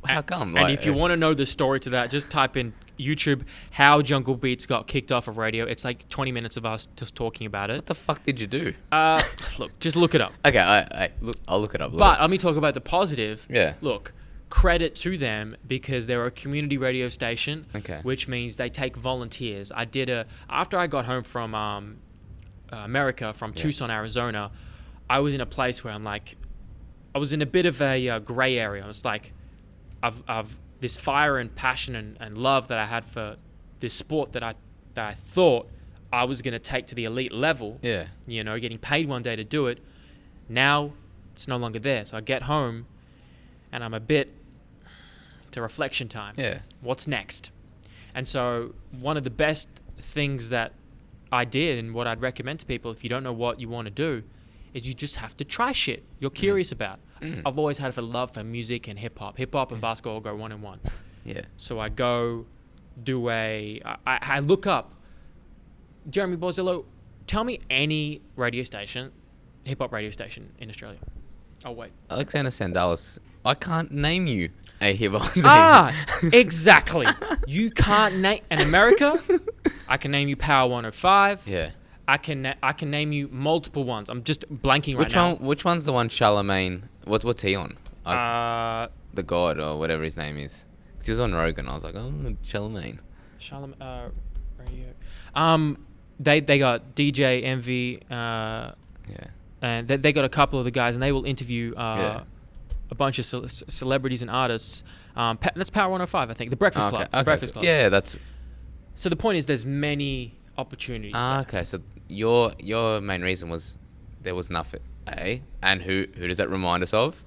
How come? And if you want to know the story to that, just type in YouTube how Jungle Beats got kicked off of radio. It's like 20 minutes of us just talking about it. what the fuck did you do? Look, just look it up. Okay, I'll look it up. But let me talk about the positive. Yeah. Look, credit to them because they're a community radio station, Okay. which means they take volunteers. After I got home from America, from Tucson, Arizona, I was in a place where I was in a bit of a gray area. I was like, I've this fire and passion and love that I had for this sport that I thought I was going to take to the elite level. Yeah. You know, getting paid one day to do it. Now it's no longer there. So I get home and I'm a bit to reflection time. Yeah. What's next? And so one of the best things that I did and what I'd recommend to people if you don't know what you want to do is you just have to try shit you're curious about. I've always had a love for music and hip-hop. Hip-hop and basketball go one in one. Yeah. So I go do I look up, Jeremy Borzillo, tell me any radio station, hip-hop radio station in Australia. Oh, wait. Alexander Sandalis. I can't name you a hip-hop thing. Exactly. You can't name... In America, I can name you Power 105. Yeah. I can name you multiple ones. I'm just blanking right now. Which one's the one Charlemagne? What's he on? The God or whatever his name is. 'Cause he was on Rogan. I was like, oh, Charlemagne. Radio. They got DJ Envy. Yeah. And they got a couple of the guys, and they will interview a bunch of celebrities and artists. That's Power 105, I think. The Breakfast Club. The Breakfast Club. Yeah, that's. So the point is, there's many opportunities. Okay. So your main reason was there was nothing, eh? And who does that remind us of?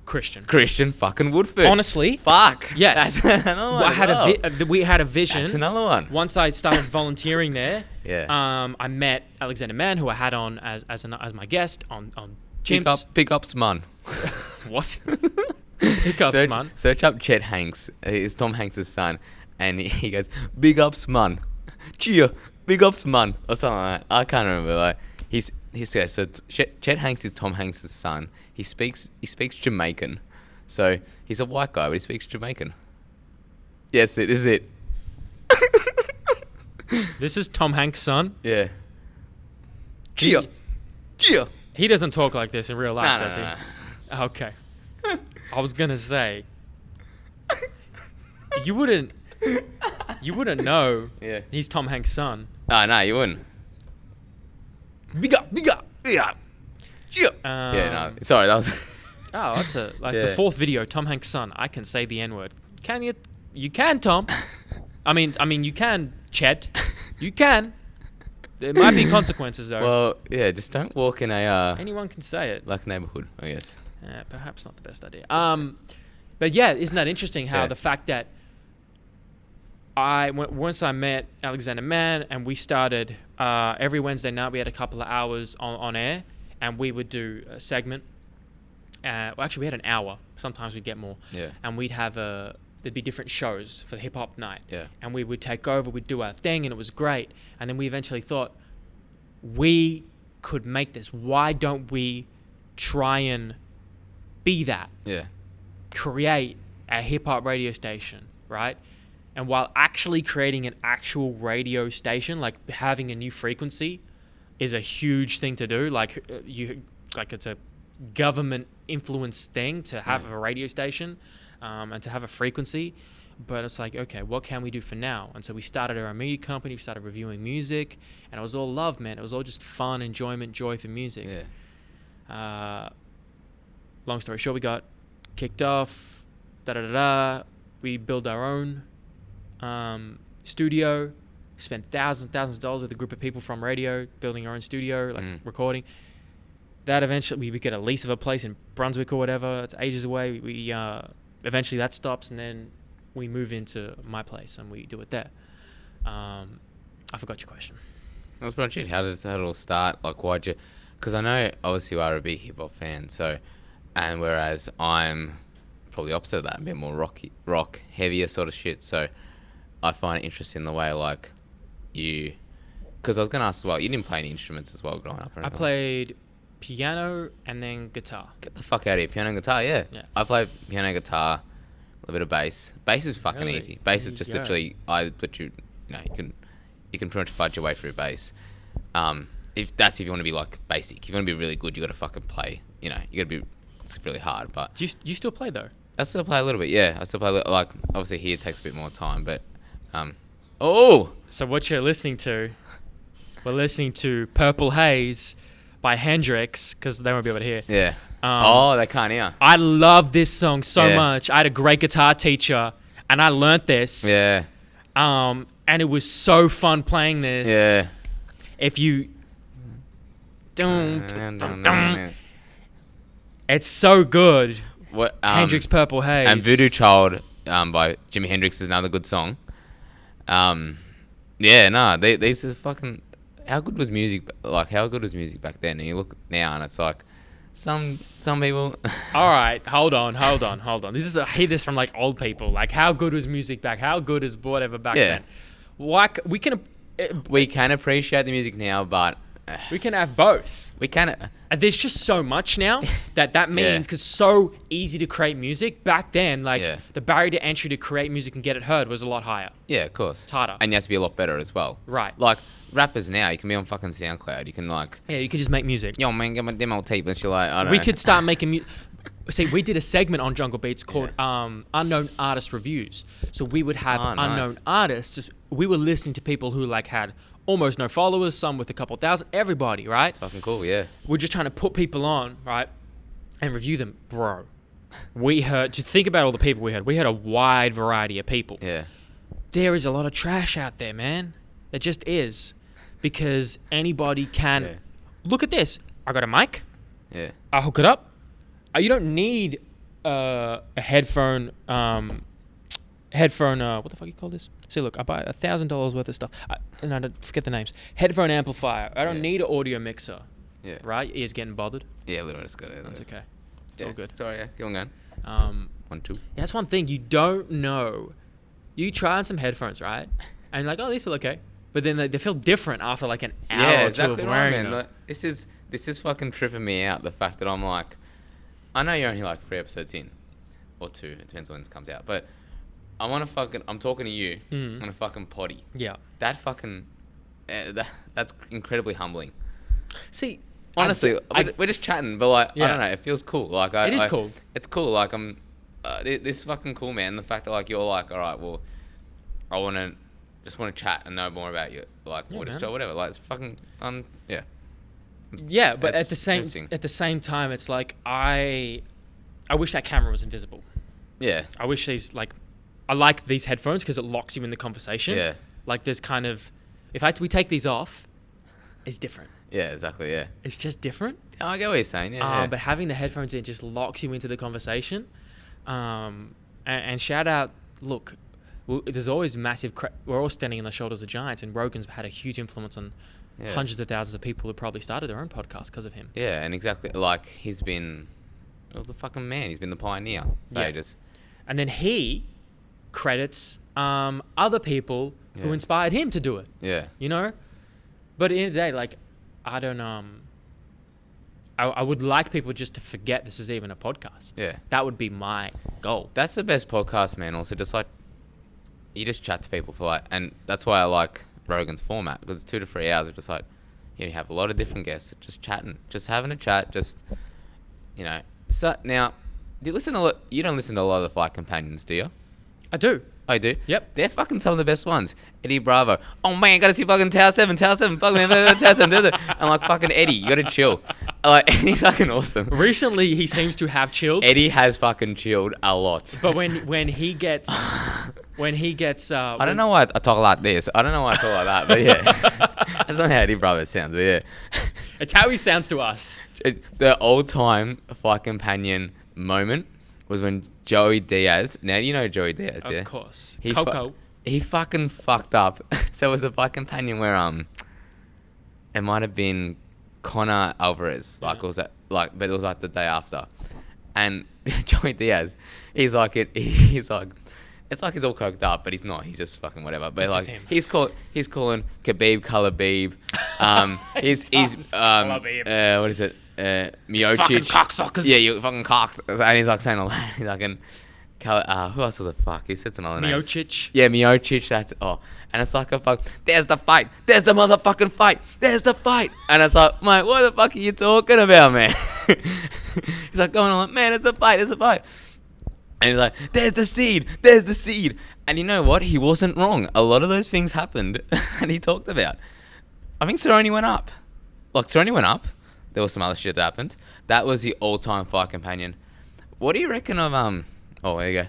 Christian fucking Woodford. Honestly, fuck. yes. That's another one. We had a vision. That's another one. Once I started volunteering there, Yeah. I met Alexander Mann, who I had on as my guest on CHIMPS. Pick up man. What? Pick up, man. Search up Chet Hanks. It's Tom Hanks' son, and he goes, "Big ups, man. Cheer, big ups, man," or something like that. I can't remember. Like so Chet Hanks is Tom Hanks' son. He speaks Jamaican, so he's a white guy, but he speaks Jamaican. Yes, this is it. This is Tom Hanks' son. Yeah. Cheer. He doesn't talk like this in real life, does he? Nah. Okay. I was gonna say you wouldn't know. Yeah. He's Tom Hanks' son. Oh, no, you wouldn't. Big up. Yeah. Yeah, no. Sorry, that was. Oh, that's the Yeah. fourth video. Tom Hanks' son. I can say the N-word. Can you? You can, Tom. I mean, you can, Chet. You can. There might be consequences though. Well, yeah, just don't walk in a Anyone can say it. like neighborhood, I guess. Perhaps not the best idea. But yeah, isn't that interesting? How the fact that once I met Alexander Mann and we started every Wednesday night, we had a couple of hours on air, and we would do a segment. Well, actually, we had an hour. Sometimes we'd get more. Yeah. And we'd have there'd be different shows for the hip hop night. Yeah. And we would take over. We'd do our thing, and it was great. And then we eventually thought we could make this. Why don't we try and be that? Yeah. Create a hip hop radio station, right? And while actually creating an actual radio station, like having a new frequency, is a huge thing to do. It's a government influenced thing to have a radio station and to have a frequency. But it's like, okay, what can we do for now? And so we started our own media company. We started reviewing music, and it was all love, man. It was all just fun, enjoyment, joy for music. Yeah. Long story short, we got kicked off. We built our own studio. Spent thousands of dollars with a group of people from radio, building our own studio, like recording. That eventually, we get a lease of a place in Brunswick or whatever. It's ages away. We eventually that stops, and then we move into my place and we do it there. I forgot your question. That was pretty much it. How did it all start? Like, why'd you... Because I know, obviously, you are a big hip-hop fan, so... And whereas I'm probably opposite of that, a bit more rock, heavier sort of shit, so I find it interesting the way, like, you... Because I was going to ask as well, you didn't play any instruments as well growing up, or I played piano and then guitar. Get the fuck out of here. Piano and guitar, yeah. I play piano, guitar, a little bit of bass. Bass is fucking Really? easy. Bass is just Yeah. literally, you can pretty much fudge your way through bass. If you want to be like basic, if you want to be really good, you got to fucking play. You know, you got to be. It's really hard, but Do you still play though? I still play a little bit. Yeah, I still play like obviously here it takes a bit more time, but oh, So what you're listening to? We're listening to Purple Haze by Hendrix, because they won't be able to hear. yeah. They can't hear. I love this song so Yeah. much. I had a great guitar teacher, and I learnt this. Yeah, And it was so fun playing this. yeah. If you... It's so good. What Hendrix Purple Haze. and Voodoo Child by Jimi Hendrix is another good song. Yeah, no, these is fucking. How good was music? Like, how good was music back then? And you look now, and it's like some people. All right, hold on. I hear this from like old people. Like, how good was music back? How good is whatever back Yeah. then? We can We can appreciate the music now, but have both. we can. There's just so much now that means because so easy to create music back then. Like the barrier to entry to create music and get it heard was a lot higher. Yeah, of course. It's harder. And you have to be a lot better as well. Right. Like rappers now, you can be on fucking SoundCloud. You can like, Yeah, you can just make music. yo man, get my demo tape, and you're like, I don't We know. could start making music. See, we did a segment on Jungle Beats called Unknown Artist Reviews. So we would have unknown nice. artists. We were listening to people who like had almost no followers, some with a couple thousand, everybody, right? It's fucking cool, yeah. We're just trying to put people on, right, and review them. Bro, we heard, just think about all the people we heard. We had a wide variety of people. Yeah. There is a lot of trash out there, man. There just is. Because anybody can. Yeah. Look at this. I got a mic. Yeah. I hook it up. You don't need a headphone. What the fuck you call this? See, look, I buy $1,000 worth of stuff. And I don't forget the names. Headphone amplifier. I don't need an audio mixer. Yeah. Right? Your ears getting bothered. Yeah, a little bit. Got it. That's okay. It's Yeah. all good. Sorry, yeah. Go on, going. 1, 2. Yeah, that's one thing you don't know. You try on some headphones, right? And you're like, oh, these feel okay. But then they feel different after like an hour Yeah, or two exactly of right, wearing man. them. Like, this is fucking tripping me out. The fact that I'm like, I know you're only like 3 episodes in, or 2. It depends when this comes out. But I'm talking to you on a fucking potty. Yeah. That fucking, that's incredibly humbling. See, Honestly, we're just chatting, but like, Yeah. I don't know, it feels cool. Like, It is cool. It's cool. Like, this is fucking cool, man. The fact that like you're like, all right, well, I just want to chat and know more about you, like Yeah, what is man. job, whatever. Like, it's fucking yeah. Yeah, but It's at the same time, it's like I wish that camera was invisible. Yeah. I wish I like these headphones because it locks you in the conversation. Yeah. Like there's kind of, we take these off, it's different. Yeah, exactly. Yeah. It's just different. I get what you're saying. Yeah. But having the headphones in just locks you into the conversation. And shout out, look, there's always massive. We're all standing on the shoulders of giants, and Rogan's had a huge influence on hundreds of thousands of people who probably started their own podcast because of him. Yeah, and exactly like he's been the fucking man. He's been the pioneer for ages. And then he credits other people who inspired him to do it. Yeah. You know? But at the end of the day, like, I don't I would like people just to forget this is even a podcast. Yeah. That would be my goal. That's the best podcast, man. Also, just like you just chat to people for like, and that's why I like Rogan's format because it's 2 to 3 hours of just like you have a lot of different guests just chatting, just having a chat, just you know. So now, do you listen to you don't listen to a lot of the Fight Companions, do you? I do. I do. Yep. They're fucking some of the best ones. Eddie Bravo. Oh man, gotta see fucking Tower 7, fucking Tower 7. I'm like, fucking Eddie, you gotta chill. Like, he's fucking awesome. Recently, he seems to have chilled. Eddie has fucking chilled a lot. But when he gets I don't know why I talk like this. I don't know why I talk like that, but yeah. That's not how Eddie Bravo sounds, but yeah. It's how he sounds to us. The all-time Fight Companion moment was when Joey Diaz. Now you know Joey Diaz, yeah. Of course. He Coco. He fucking fucked up. So it was a Fight Companion where it might have been Conor Alvarez. Like it was but it was like the day after, and Joey Diaz, he's like he's like. It's like he's all coked up, but he's not. He's just fucking whatever. But It's like just him. he's calling Khabib Kalabib. He's what is it? Miocic. Fucking cocksuckers. Yeah, you fucking cocks. And he's like saying all that. He's like, who else was the fuck? He said some other names. Miocic. Yeah, Miocic. That's and it's like a fuck. There's the fight. There's the motherfucking fight. There's the fight. And it's like, mate, what the fuck are you talking about, man? He's like going on like, man, it's a fight. It's a fight. And he's like, there's the seed. There's the seed. And you know what? He wasn't wrong. A lot of those things happened, and he talked about. I think Cerrone went up. Like Cerrone went up. There was some other shit that happened. That was the all-time Fight Companion. What do you reckon of Oh, there you go. It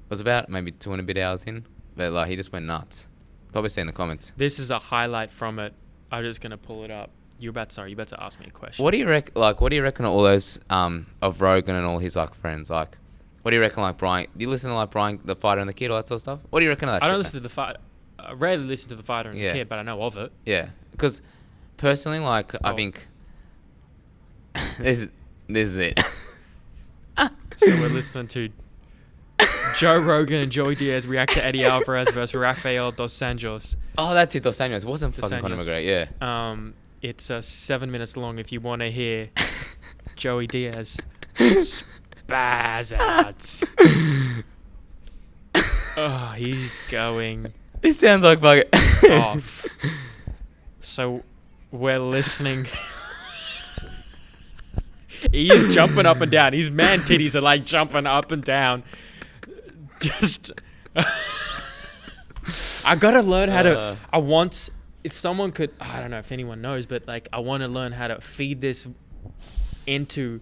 was about maybe 2 and a bit hours in, but like he just went nuts. Probably see in the comments. This is a highlight from it. I'm just gonna pull it up. You're about to ask me a question. What do you reckon? Like, what do you reckon of all those of Rogan and all his like friends? Like, what do you reckon? Like Brian? Do you listen to like Brian, the Fighter and the Kid, all that sort of stuff? What do you reckon of that? I don't shit, listen to the fight. I rarely listen to the Fighter and the Kid, but I know of it. Yeah, because personally, like, I think this is it. So we're listening to Joe Rogan and Joey Diaz react to Eddie Alvarez versus Rafael Dos Anjos. Oh, that's it. Dos Anjos. It wasn't Dos fucking Conor Anjos. McGregor. Yeah. It's 7 minutes long if you want to hear Joey Diaz spaz out. Oh, he's going This sounds like fucking off. So we're listening. He's jumping up and down. His man titties are like jumping up and down. Just, I gotta learn how to. If someone could, I don't know if anyone knows, but like I want to learn how to feed this into.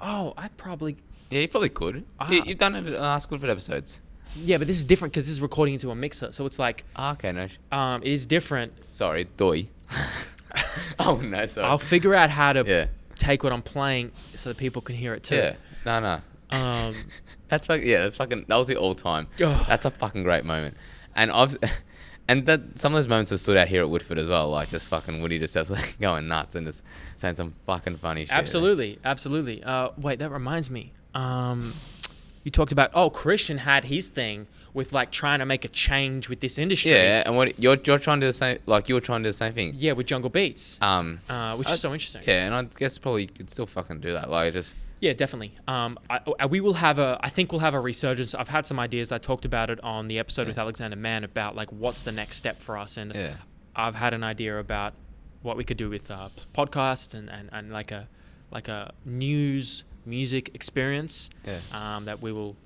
Oh, I probably. Yeah, you probably could. You've done it on Squidford episodes. Yeah, but this is different because this is recording into a mixer, so it's like. Okay, no. It is different. Sorry, doi. Oh no, sorry. I'll figure out how to take what I'm playing so that people can hear it too. Yeah, no. That's fucking that was the all time. Oh. That's a fucking great moment, and that some of those moments have stood out here at Woodford as well. Like just fucking Woody just like going nuts and just saying some fucking funny shit. Absolutely. Wait, that reminds me. You talked about Christian had his thing with like trying to make a change with this industry. Yeah, and what you're trying to do the same. Like you were trying to do the same thing. Yeah, with Jungle Beats. Which is so interesting. Yeah, and I guess probably you could still fucking do that. Like just. Yeah, definitely. We will have I think we'll have a resurgence. I've had some ideas. I talked about it on the episode with Alexander Mann about like what's the next step for us, and I've had an idea about what we could do with podcasts and like a news music experience that we will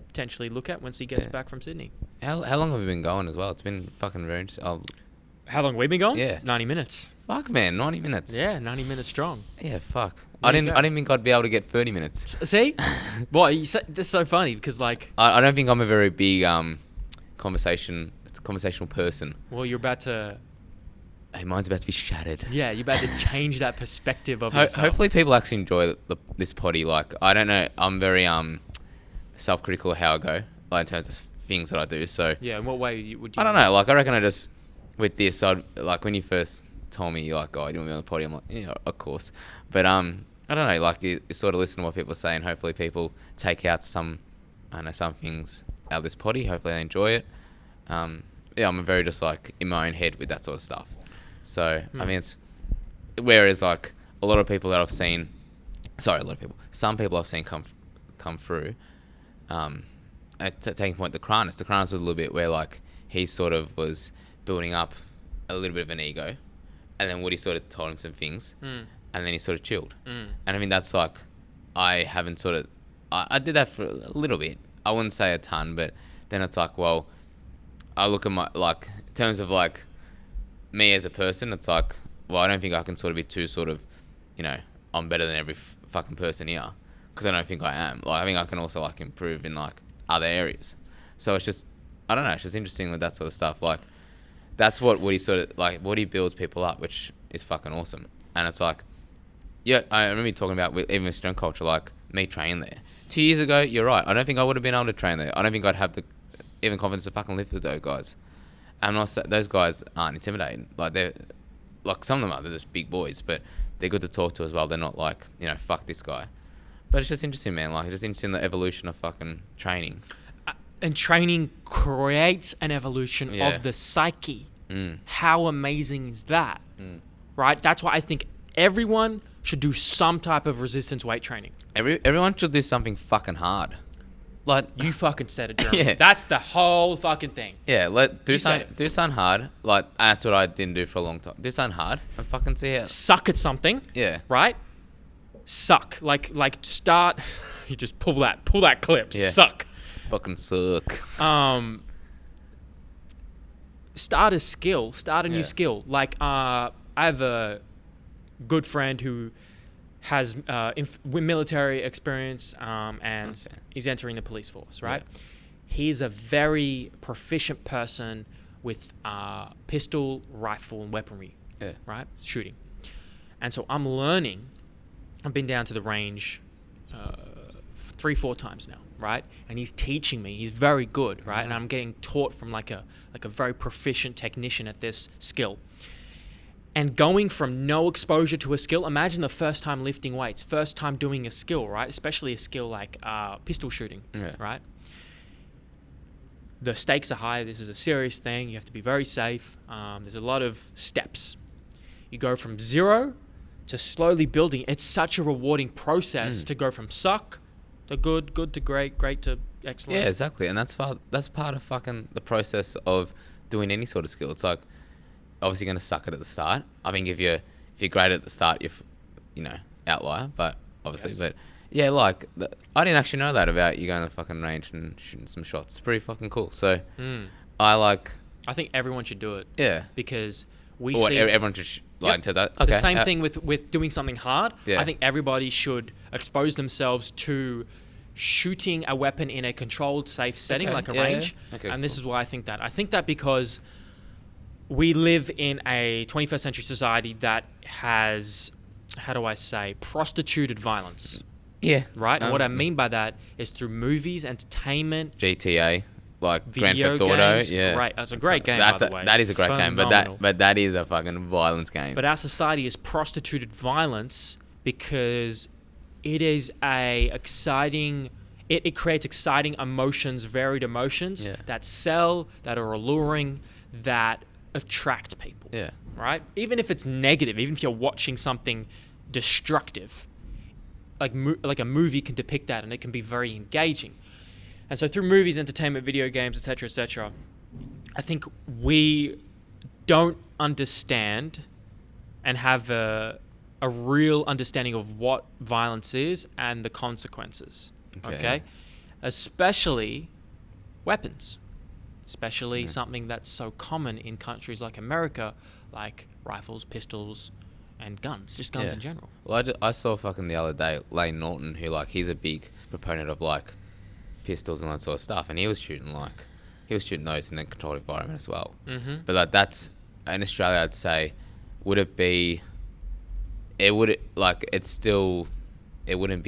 potentially look at once he gets back from Sydney. How long have we been going as well? It's been fucking very interesting. How long have we been going? Yeah. 90 minutes. Fuck, man, 90 minutes. Yeah, 90 minutes strong. Yeah, fuck. I didn't think I'd be able to get 30 minutes. See? Well, that's so funny because like... I don't think I'm a very big conversational person. Well, you're about to... Hey, mine's about to be shattered. Yeah, you're about to change that perspective of yourself. Hopefully people actually enjoy this potty. Like, I don't know. I'm very self-critical of how I go, like in terms of things that I do. So yeah, in what way would you? I don't know. Like, I reckon I just with this, like when you first told me, you're like, oh, you want me on the potty? I'm like, yeah, of course. But I don't know. Like, you sort of listen to what people say, and hopefully people take out some things out of this potty. Hopefully they enjoy it. Yeah, I'm very just like in my own head with that sort of stuff. So I mean, it's whereas like a lot of people that I've seen, some people I've seen come through. Taking point, the Kranis was a little bit where like he sort of was building up a little bit of an ego, and then Woody sort of told him some things, and then he sort of chilled. Mm. And I mean, that's like, I haven't sort of, I did that for a little bit. I wouldn't say a ton, but then it's like, well, I look at my, like, in terms of like me as a person, it's like, well, I don't think I can sort of be too sort of, you know, I'm better than every fucking person here, because I don't think I am. Like, I think I can also like improve in like other areas. So it's just, I don't know, it's just interesting with that sort of stuff. Like, that's what Woody sort of, like, Woody builds people up, which is fucking awesome. And it's like, yeah, I remember you talking about, even with strength culture, like, me training there. 2 years ago, you're right, I don't think I would have been able to train there. I don't think I'd have the even confidence to fucking lift with those guys. And also, those guys aren't intimidating. Like, they're, like, some of them are, they're just big boys, but they're good to talk to as well. They're not like, you know, fuck this guy. But it's just interesting, man. Like, it's just interesting, the evolution of fucking training. And training creates an evolution of the psyche. How amazing is that? Right? That's why I think everyone should do some type of resistance weight training. Everyone should do something fucking hard. Like, you fucking said it, Jeremy. Yeah. That's the whole fucking thing. Yeah, do something hard. Like, that's what I didn't do for a long time. Do something hard and fucking see how. Suck at something. Yeah. Right? Suck. Like start. You just pull that clip. Yeah. Suck. Fucking suck. Start a skill. Start a new skill. Like, I have a good friend who has military experience and is entering the police force, right? Yeah. He's a very proficient person with pistol, rifle, and weaponry, right? Shooting. And so I'm learning. I've been down to the range 3-4 times now, right? And he's teaching me. He's very good, right? And I'm getting taught from like a very proficient technician at this skill. And going from no exposure to a skill, imagine the first time lifting weights, first time doing a skill, right? Especially a skill like pistol shooting, right? The stakes are high. This is a serious thing. You have to be very safe. There's a lot of steps. You go from 0 to slowly building. It's such a rewarding process to go from suck to good to great to excellent. Yeah, exactly. And that's part of fucking the process of doing any sort of skill. It's like, obviously going to suck it at the start. I think if you're great at the start, you're outlier. But obviously, but yeah, like I didn't actually know that about you going to the fucking range and shooting some shots. It's pretty fucking cool. So I think everyone should do it. Yeah, because we see everyone should into that. Okay. The same thing with doing something hard. Yeah. I think everybody should expose themselves to shooting a weapon in a controlled, safe setting like a range. Yeah. Okay, and this is why I think that. I think that because we live in a 21st century society that has, how do I say, prostituted violence. Yeah. Right? And what I mean by that is through movies, entertainment, GTA, like Grand video Theft Auto. games. Yeah. Great. That's a great game, by the way. That is a great game, but that is a fucking violence game. But our society is prostituted violence because it is a exciting... It creates exciting emotions, varied emotions that sell, that are alluring, that attract people. Yeah. Right? Even if it's negative, even if you're watching something destructive, like a movie can depict that, and it can be very engaging. And so through movies, entertainment, video games, etc., I think we don't understand and have a real understanding of what violence is and the consequences. Okay? Especially weapons. Especially something that's so common in countries like America, like rifles, pistols, and guns. Just guns in general. Well, I saw fucking the other day Lane Norton, who he's a big proponent of pistols and that sort of stuff, and he was shooting those in a controlled environment as well. Mm-hmm. But that's in Australia, I'd say, it wouldn't be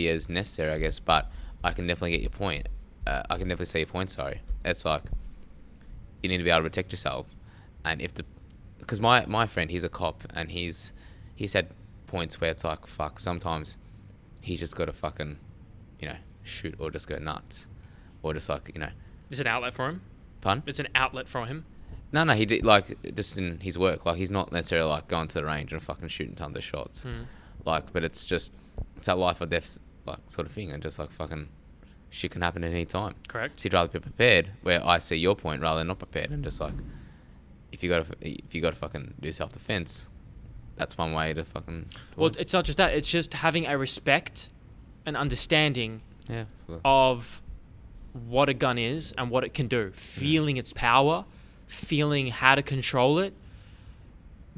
as necessary, I guess. But I can definitely get your point. I can definitely see your point. Sorry, it's like you need to be able to protect yourself, and because my friend, he's a cop, and he's had points where it's like, fuck, sometimes he's just got to fucking shoot or just go nuts, or just It's an outlet for him. Pardon? It's an outlet for him. No, he did just in his work. He's not necessarily going to the range and fucking shooting tons of shots. But it's that life or death sort of thing, and just fucking shit can happen at any time. Correct. So you'd rather be prepared. Where I see your point, rather than not prepared, and just if you got to fucking do self defense, that's one way to fucking do Well, it. it's not just that. It's just having a respect and understanding Yeah. For, of what a gun is and what it can do. Feeling its power, feeling how to control it.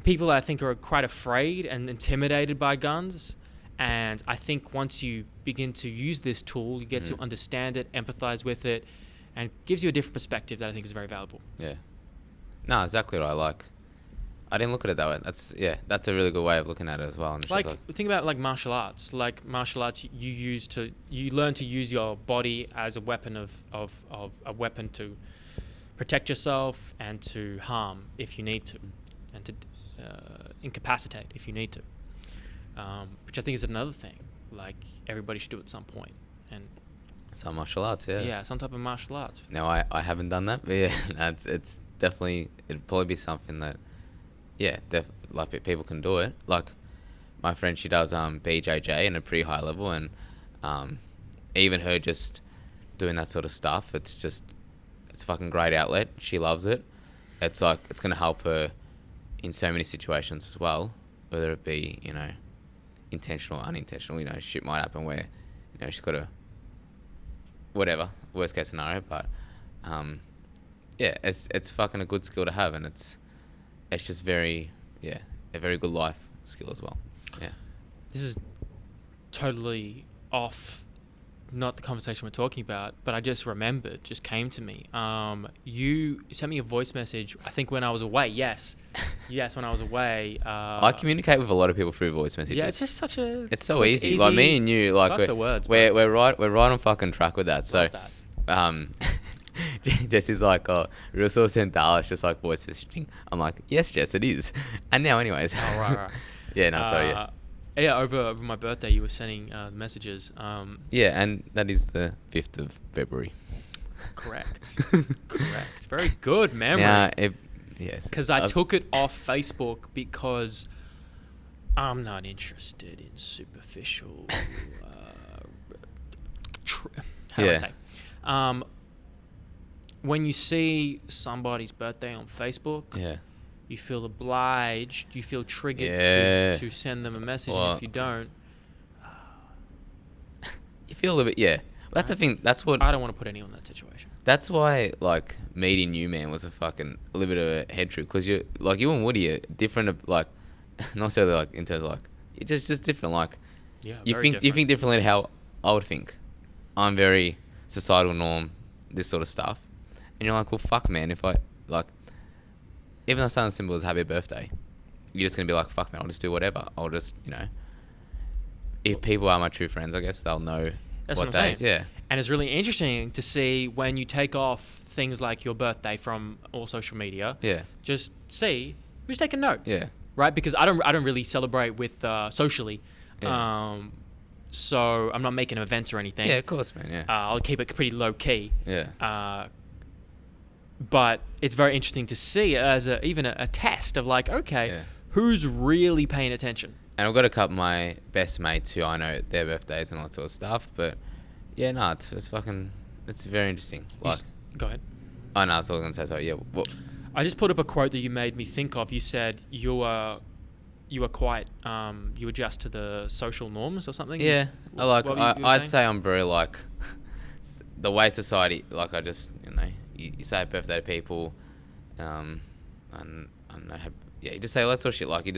People, I think, are quite afraid and intimidated by guns. And I think once you begin to use this tool, you get to understand it, empathize with it, and it gives you a different perspective that I think is very valuable. yeah. No, exactly right. Like, I didn't look at it that way. That's a really good way of looking at it as well. And it's Like, just think about like martial arts. Like martial arts, you learn to use your body as a weapon of a weapon to protect yourself and to harm if you need to, and to incapacitate if you need to. Which I think is another thing. Like everybody should do at some point. And some martial arts, yeah. yeah, some type of martial arts. No, I haven't done that, but yeah, it's definitely, it'd probably be something that, yeah, like people can do it. Like my friend, she does BJJ in a pretty high level, and even her just doing that sort of stuff, it's fucking great outlet. She loves it. It's like it's gonna help her in so many situations as well, whether it be, you know, intentional or unintentional. You know, shit might happen where, you know, she's got a whatever worst case scenario, but yeah, it's fucking a good skill to have, and it's just a very good life skill as well. Yeah. This is totally off, not the conversation we're talking about, but I just remembered, just came to me. You sent me a voice message, I think when I was away. Yes, when I was away. I communicate with a lot of people through voice messages. Yeah, it's just such a. It's so quick, easy. Like me and you, like fuck the words, we're right on fucking track with that. So, Love that. Jesse's like, oh, real source in Dallas, just like voice messaging. I'm like, yes, Jess, it is. And now, anyways. Oh, right. Yeah, no, sorry. Yeah. Yeah, over my birthday, you were sending messages. Yeah, and that is the 5th of February. Correct. Correct. Very good memory. Now, yes. Because I took it off Facebook because I'm not interested in superficial. How do I say? When you see somebody's birthday on Facebook, Yeah. you feel obliged, you feel triggered to send them a message, and if you don't, you feel a little bit, yeah. That's the thing. That's what I don't want to put anyone in that situation. That's why, like, meeting you, man, was a little bit of a head trip, because you and Woody are different, like, not necessarily like in terms of like, it's just different. Like, Yeah, you very think different. differently to how I would think. I'm very societal norm, this sort of stuff, and you're like, well, fuck, man. If I like, even though something simple as happy birthday, you're just gonna be like, fuck, man. I'll just do whatever. I'll just, you know, if people are my true friends, I guess they'll know. That's what what I'm days, saying. yeah. And it's really interesting to see when you take off things like your birthday from all social media. Yeah. Just see who's taking note. Yeah. Right, because I don't really celebrate with socially. Yeah. So I'm not making events or anything. Yeah, of course, man. Yeah. I'll keep it pretty low key. Yeah. But it's very interesting to see as even a test of like, okay, Yeah. who's really paying attention? And I've got a couple of my best mates who I know their birthdays and all that sort of stuff. But yeah, no, it's very interesting. Like, Go ahead. oh no, that's all I was gonna say. Sorry, yeah. Well, I just put up a quote that you made me think of. You said you are quite you adjust to the social norms or something. yeah. What were you I'd saying? say I'm very like the way society. Like I just, you know, you say happy birthday to people, and I don't know. Yeah, you just say all that sort of shit. Like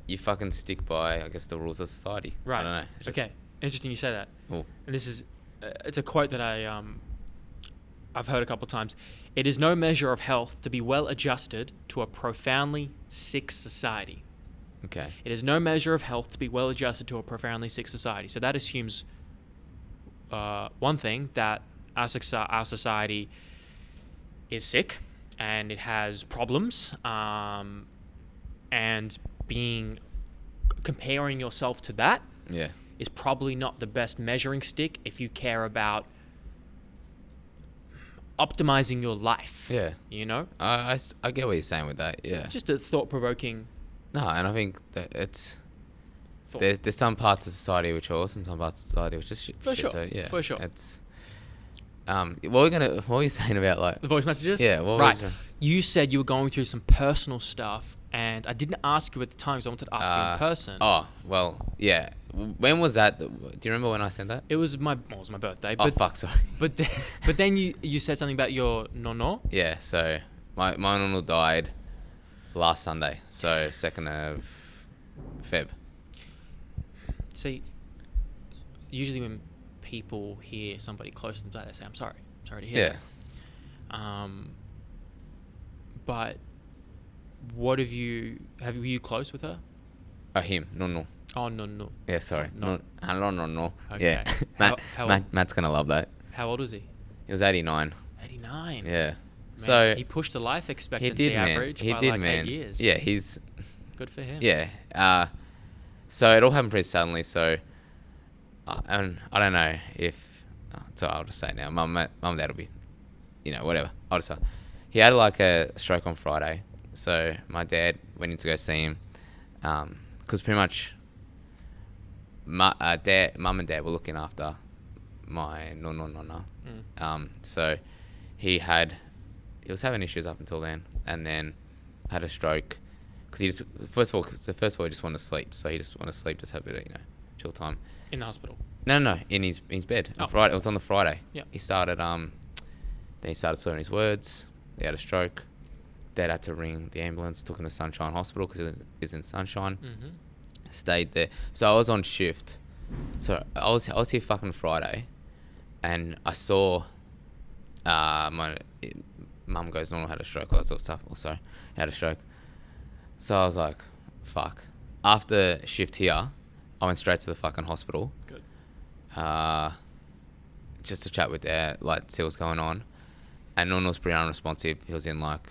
you fucking stick by, I guess, the rules of society. Right. I don't know. It's just- Okay. Interesting you say that. Oh. And this is it's a quote that I've heard a couple of times. It is no measure of health to be well adjusted to a profoundly sick society. Okay. It is no measure of health to be well adjusted to a profoundly sick society. So that assumes one thing, that our society is sick and it has problems, and comparing yourself to that Yeah. is probably not the best measuring stick if you care about optimizing your life. Yeah. You know? I get what you're saying with that. Yeah. Just a thought-provoking No, and I think that it's thought. there's some parts of society which are awesome, some parts of society which is shit. For shit, sure, so, yeah, for sure. It's what were you saying about like? The voice messages? Yeah, what right. was your- You said you were going through some personal stuff, and I didn't ask you at the time, so I wanted to ask you in person. Oh, well, yeah. When was that? Do you remember when I sent that? It was my birthday. Oh, But fuck, sorry. but then you said something about your nono. Yeah, so my uncle died last Sunday, so 2nd of Feb. See, usually when people hear somebody close to them die, they say, "I'm sorry to hear Yeah. that." But what have you close with her? Him. No. Oh, no. Yeah, sorry. No. No. Okay. Yeah. How Matt's going to love that. How old is he? He was 89. 89. Yeah. Man, So he pushed the life he expectancy did, man. average He by did, like man. 8 years. Yeah, he's... Good for him. Yeah. So it all happened pretty suddenly, so... and I don't know if... so I'll just say it now. Mum and Dad will be... whatever. I'll just say... He had like a stroke on Friday, so my dad went in to go see him. Because pretty much... Mum and Dad were looking after my no. So he was having issues up until then, and then had a stroke because he just first of all he just wanted to sleep, so he just wanted to sleep, just have a bit of chill time In the hospital. no in his bed on Friday. It was on the Friday. Yeah. He started then he started slurring his words. He had a stroke. Dad had to ring the ambulance, took him to Sunshine Hospital because he was in Sunshine. Mm-hmm. Stayed there. So I was on shift. So I was here fucking Friday, and I saw my mum goes, "No, had a stroke." All that sort of stuff. Oh, sorry, had a stroke. So I was like, "Fuck." After shift here, I went straight to the fucking hospital. Good. Just to chat with Dad, like see what's going on. And Nono was pretty unresponsive. He was in like,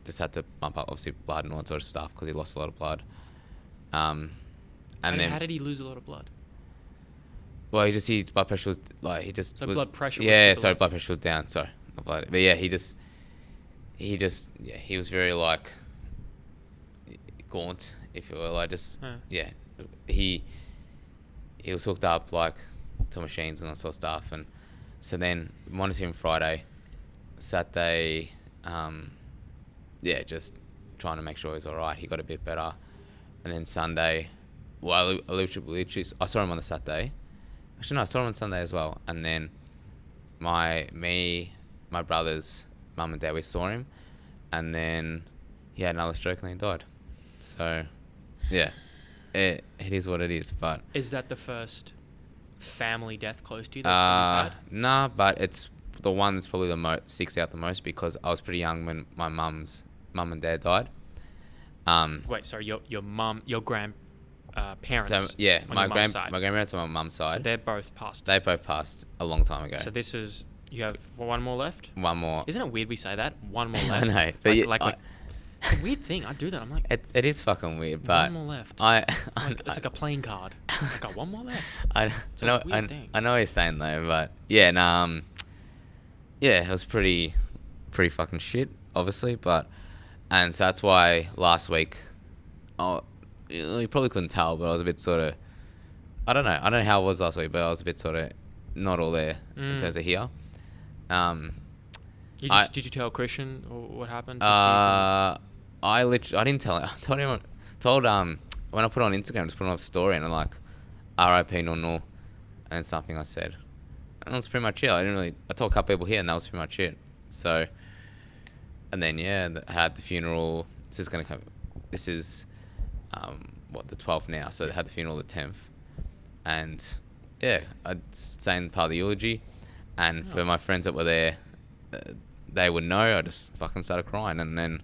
just had to pump up obviously blood and all that sort of stuff because he lost a lot of blood. And then How did he lose a lot of blood? Well, his blood pressure was like So blood pressure was Yeah, super sorry, low. blood pressure was down. Sorry, not blood. But yeah, he was very like gaunt, if you will. Like he was hooked up like to machines and that sort of stuff, and so then wanted to him Friday, Saturday, just trying to make sure he's all right. He got a bit better, and then Sunday. Well, I literally I saw him on the Saturday. Actually, no, I saw him on Sunday as well. And then my brother's mum and dad, we saw him. And then he had another stroke and then he died. So, yeah, it is what it is. But Is that the first family death close to you that you've had? nah, but it's the one that's probably sticks out the most because I was pretty young when my mum and dad died. Wait, sorry, your mum, your grandparents. So, yeah, on my your mum's side. grandparents on my mum's So side. they're both passed. They both passed a long time ago. So this is, you have one more left? One more. Isn't it weird we say that? One more I left. know, but it's a weird thing. I do that. I'm like, it is fucking weird, but one more left. it's it's like a playing card. I got one more left. I a know weird thing. I know what you're saying though, but yeah, it was pretty fucking shit, obviously, and so that's why last week, you probably couldn't tell, but I was a bit sort of, I don't know how it was last week, but I was a bit sort of not all there in terms of here. Did you tell Christian what happened? I didn't tell him. I told when I put it on Instagram, just put it on a story and I'm like, R.I.P. no, and something I said, and that's pretty much it. I told a couple people here, and that was pretty much it. So, and then I had the funeral. This is the 12th now, so they had the funeral the 10th, and I'd saying part of the eulogy, and for my friends that were there, they would know. I just fucking started crying, and then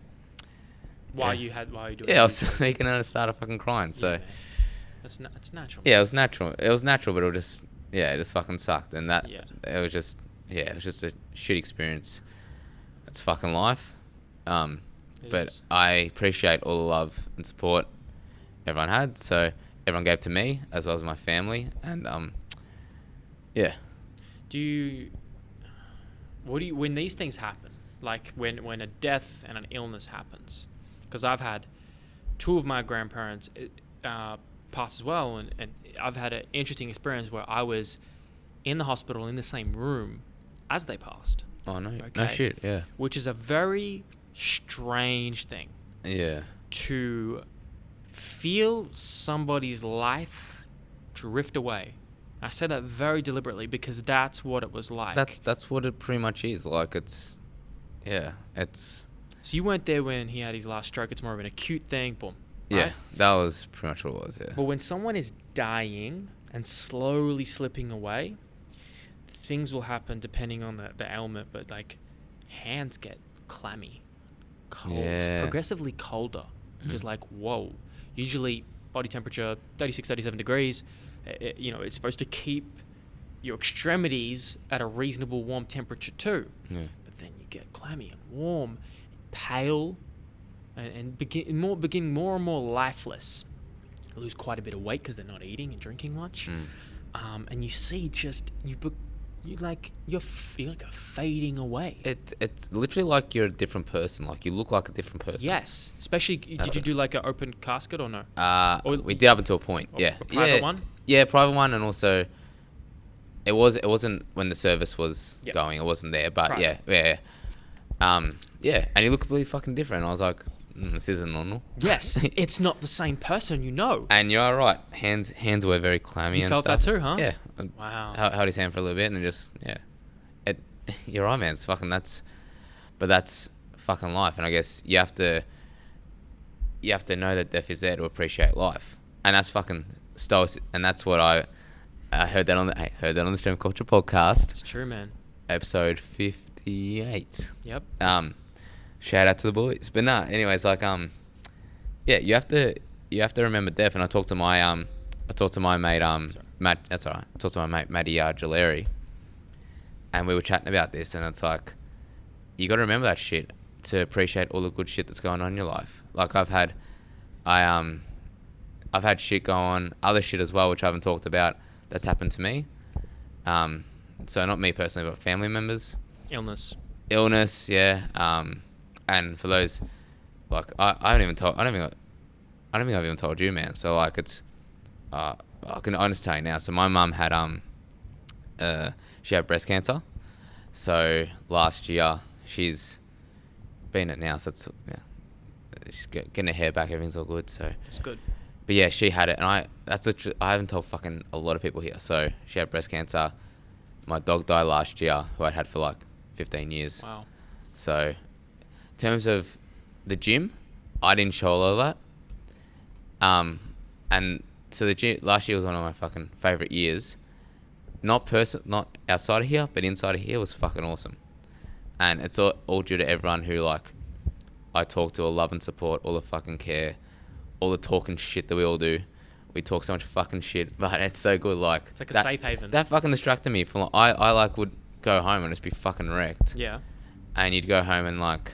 Why are you doing? I was speaking and I started fucking crying. So it's natural. Yeah, it was natural. It was natural, but it just fucking sucked, and it was just a shit experience. It's fucking life. But is. I appreciate all the love and support everyone had. So everyone gave to me as well as my family, and when these things happen, like when a death and an illness happens, because I've had two of my grandparents pass as well, and I've had an interesting experience where I was in the hospital in the same room as they passed. Oh, no. No Okay. shit, yeah. Which is a very strange thing Yeah. to feel somebody's life drift away. I say that very deliberately because that's what it was like. That's what it pretty much is. Like, it's... Yeah, it's... So you weren't there when he had his last stroke. It's more of an acute thing. Boom. Yeah, right? that was pretty much what it was, yeah. But when someone is dying and slowly slipping away, things will happen depending on the ailment. But like, hands get clammy, cold, Yeah. progressively colder, which is like, whoa. Usually body temperature 36, 37 degrees. It's supposed to keep your extremities at a reasonable warm temperature too. Yeah. But then you get clammy and warm, pale, and begin more and more lifeless. They lose quite a bit of weight because they're not eating and drinking much. And you see you're like a fading away. It's literally like you're a different person. Like, you look like a different person. Yes, especially did you do like an open casket or no? We did up until a point. Yeah. A private one? Yeah, private one, and also it wasn't when the service was Yep. going. It wasn't there, but Private. yeah. Yeah, and you look completely fucking different. I was like, this isn't normal. Yes, it's not the same person, you know. And you're right. Hands were very clammy. You and felt stuff. that too, huh? Yeah. Wow. Held his hand for a little bit, and just you're right, man. It's fucking that's fucking life. And I guess you have to know that death is there to appreciate life, and that's fucking stoic. And that's what I heard that on the Stream Culture podcast, It's true, man. episode 58. Yep. Shout out to the boys. But nah, anyways, like yeah, you have to remember death. And I talked to my mate Matt. That's alright. I talked to my mate Matty Gileri, and we were chatting about this. And it's like, you got to remember that shit to appreciate all the good shit that's going on in your life. Like, I've had shit go on, other shit as well, which I haven't talked about, that's happened to me. So not me personally, but family members. Illness, yeah. And for those, like, I don't think I've even told you, man. So like, it's, I can honestly tell you now. So my mum had she had breast cancer. So last year, she's been it now. So it's, yeah, she's getting her hair back. Everything's all good. So It's good. but yeah, she had it, and I haven't told fucking a lot of people here. So she had breast cancer. My dog died last year, who I'd had for like 15 years. Wow. So, in terms of the gym, I didn't show all of that. And so the gym last year was one of my fucking favorite years. Not outside of here, but inside of here was fucking awesome. And it's all due to everyone who, like, I talk to, all love and support, all the fucking care, all the talking shit that we all do. We talk so much fucking shit, but it's so good. Like, It's like a safe haven. That fucking distracted me from, like, I like would go home and just be fucking wrecked. Yeah. And you'd go home and, like,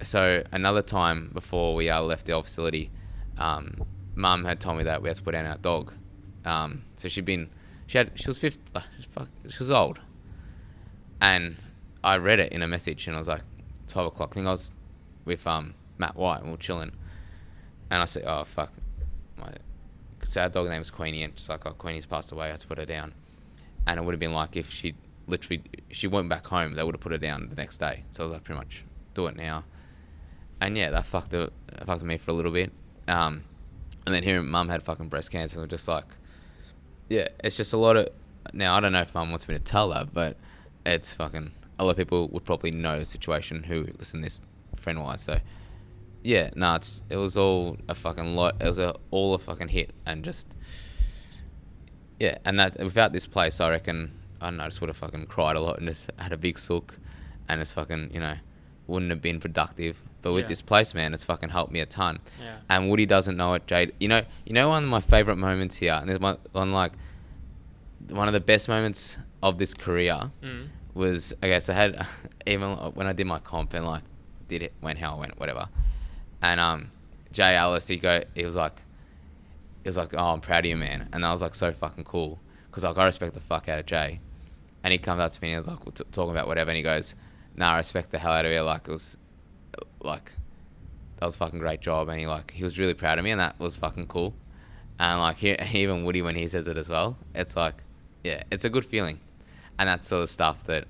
so another time before we left the old facility, Mum had told me that we had to put down our dog. So she was 50, she was old. And I read it in a message, and I was like, 12 o'clock. I think I was with Matt White, and we were chilling. And I said, oh, fuck. So our dog name was Queenie, and she's like, oh, Queenie's passed away, I had to put her down. And it would have been like if she went back home, they would have put her down the next day. So I was like, pretty much, do it now. And yeah, that fucked me for a little bit. And then hearing Mum had fucking breast cancer, and just like, yeah, it's just a lot of, now I don't know if Mum wants me to tell that, but it's fucking, a lot of people would probably know the situation who listen to this friend-wise, so yeah, it was all a fucking lot. It was all a fucking hit, and just, yeah, and that without this place, I reckon, I don't know, I just would have fucking cried a lot and just had a big sook, and it's fucking, wouldn't have been productive. But with this place, man, it's fucking helped me a ton. Yeah. And Woody doesn't know it, Jade. You know one of my favourite moments here, and there's one of the best moments of this career was, okay, so I had, even when I did my comp and like, went how I went, whatever. And Jay Ellis, he was like, oh, I'm proud of you, man. And that was like so fucking cool, because like, I respect the fuck out of Jay. And he comes up to me and he was like, we're talking about whatever, and he goes, nah, I respect the hell out of you. Like, it was like, that was a fucking great job. And he was really proud of me, and that was fucking cool. And like, even Woody, when he says it as well, it's like, yeah, it's a good feeling. and that sort of stuff that,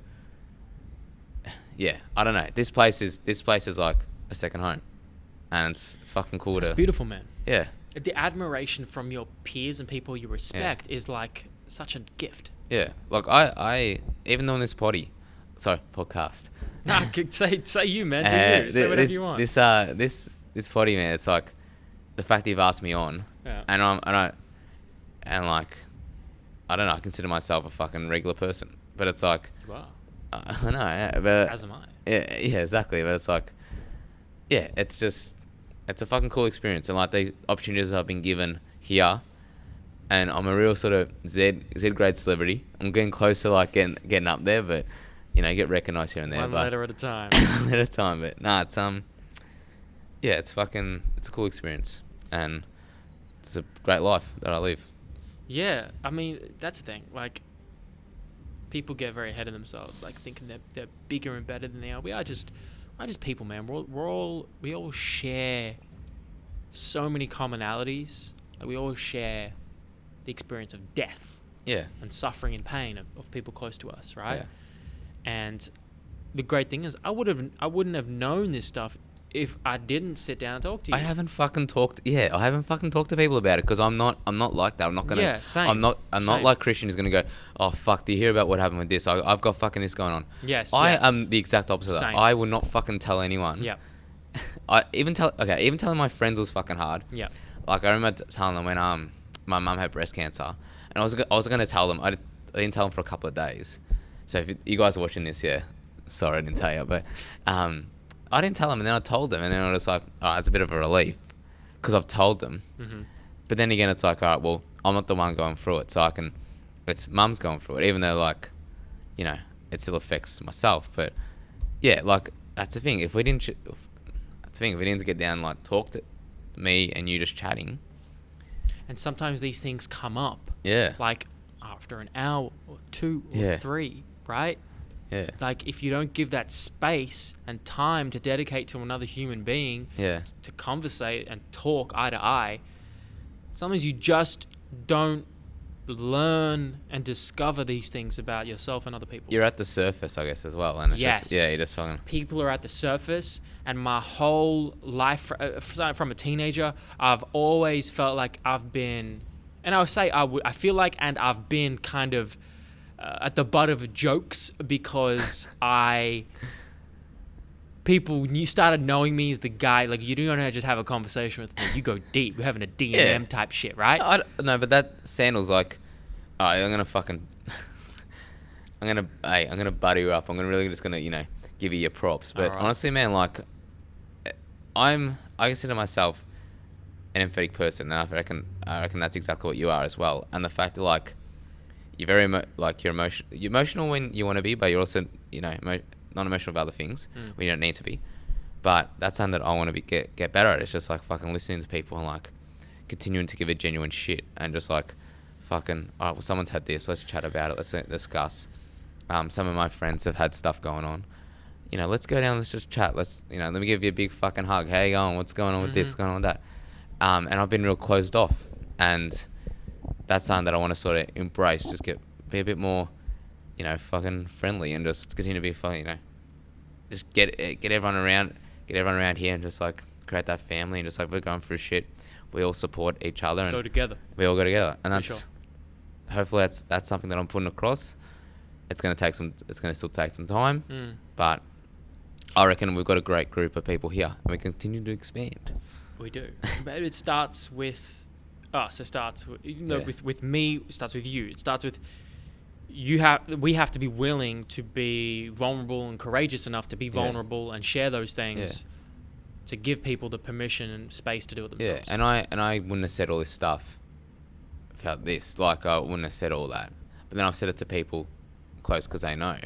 yeah, I don't know. This place is like a second home, and it's fucking cool It's to, beautiful, man. yeah, The admiration from your peers and people you respect is like such a gift. yeah. Like I even though in this podcast, Nah, say you, man. Do you. Say whatever you want. This potty, man, it's like the fact that you've asked me on, Yeah. and like, I don't know, I consider myself a fucking regular person, but it's like, Wow. I know, yeah, but As am I. yeah, exactly, but it's like, yeah, it's a fucking cool experience, and like the opportunities I've been given here, and I'm a real sort of Z grade celebrity. I'm getting close to like getting up there, but you know, get recognised here and there. One but letter at a time. one at a time, but nah, it's yeah, it's a cool experience, and it's a great life that I live. Yeah, I mean, that's the thing. Like, people get very ahead of themselves, like thinking they're bigger and better than they are. We're just people, man. We all share so many commonalities. Like, we all share the experience of death Yeah, and suffering and pain of people close to us, right? Yeah. And the great thing is, I wouldn't have known this stuff if I didn't sit down and talk to you. I haven't fucking talked to people about it because I'm not like that. I'm not gonna. Yeah, same. I'm not Same. like Christian who's gonna go, oh fuck, do you hear about what happened with this? I've got fucking this going on. Yes, I yes. am the exact opposite of that. Same. I would not fucking tell anyone. Yeah, even telling my friends was fucking hard. yeah. Like I remember telling them when my mum had breast cancer, and I was gonna tell them. I didn't tell them for a couple of days. So if you guys are watching this, yeah, sorry I didn't tell you, but I didn't tell them, and then I told them, and then I was like, oh, it's a bit of a relief because I've told them. Mm-hmm. But then again, it's like, all right, well, I'm not the one going through it, so it's mum's going through it, even though like, you know, it still affects myself. But yeah, like that's the thing. If we didn't get down, like talk to me and you just chatting. And sometimes these things come up. Yeah. Like after an hour or two or Yeah. three, right? Yeah. Like if you don't give that space and time to dedicate to another human being, Yeah. to conversate and talk eye to eye, sometimes you just don't learn and discover these things about yourself and other people. You're at the surface, I guess, as well, and it's Yes. you just fucking. People are at the surface, and my whole life, from a teenager, I've always felt like I've been, and I feel like, and I've been kind of at the butt of jokes because people started knowing me as the guy, like, you don't just have a conversation with me, you go deep. We're having a D&M type shit, right? No, but that Sandal's like, all right, I'm gonna fucking, I'm gonna butter you up. I'm really just gonna, give you your props. But Alright. honestly, man, like, I consider myself an empathetic person, and I reckon that's exactly what you are as well. And the fact that like, you're very you're emotional when you want to be, but you're also, not emotional about other things when you don't need to be. But that's something that I want to get better at. It's just like fucking listening to people and like continuing to give a genuine shit and just like fucking, all right, well, someone's had this, let's chat about it, let's discuss. Some of my friends have had stuff going on. Let's go down, let's just chat. Let me give you a big fucking hug. How you going? What's going on with this? What's going on with that? And I've been real closed off, and that's something that I want to sort of embrace. Just be a bit more, fucking friendly, and just continue to be fun. Just get everyone around here, and just like create that family, and just like we're going through shit, we all support each other and Go together. we all go together, and For that's sure. hopefully that's something that I'm putting across. It's gonna still take some time, but I reckon we've got a great group of people here, and we continue to expand. We do. But it starts with us. It starts with, with me. It starts with you. It starts with we have to be willing to be vulnerable and courageous enough to be vulnerable and share those things to give people the permission and space to do it themselves. Yeah, and I wouldn't have said all this stuff without this. Like, I wouldn't have said all that. But then I've said it to people close because they know.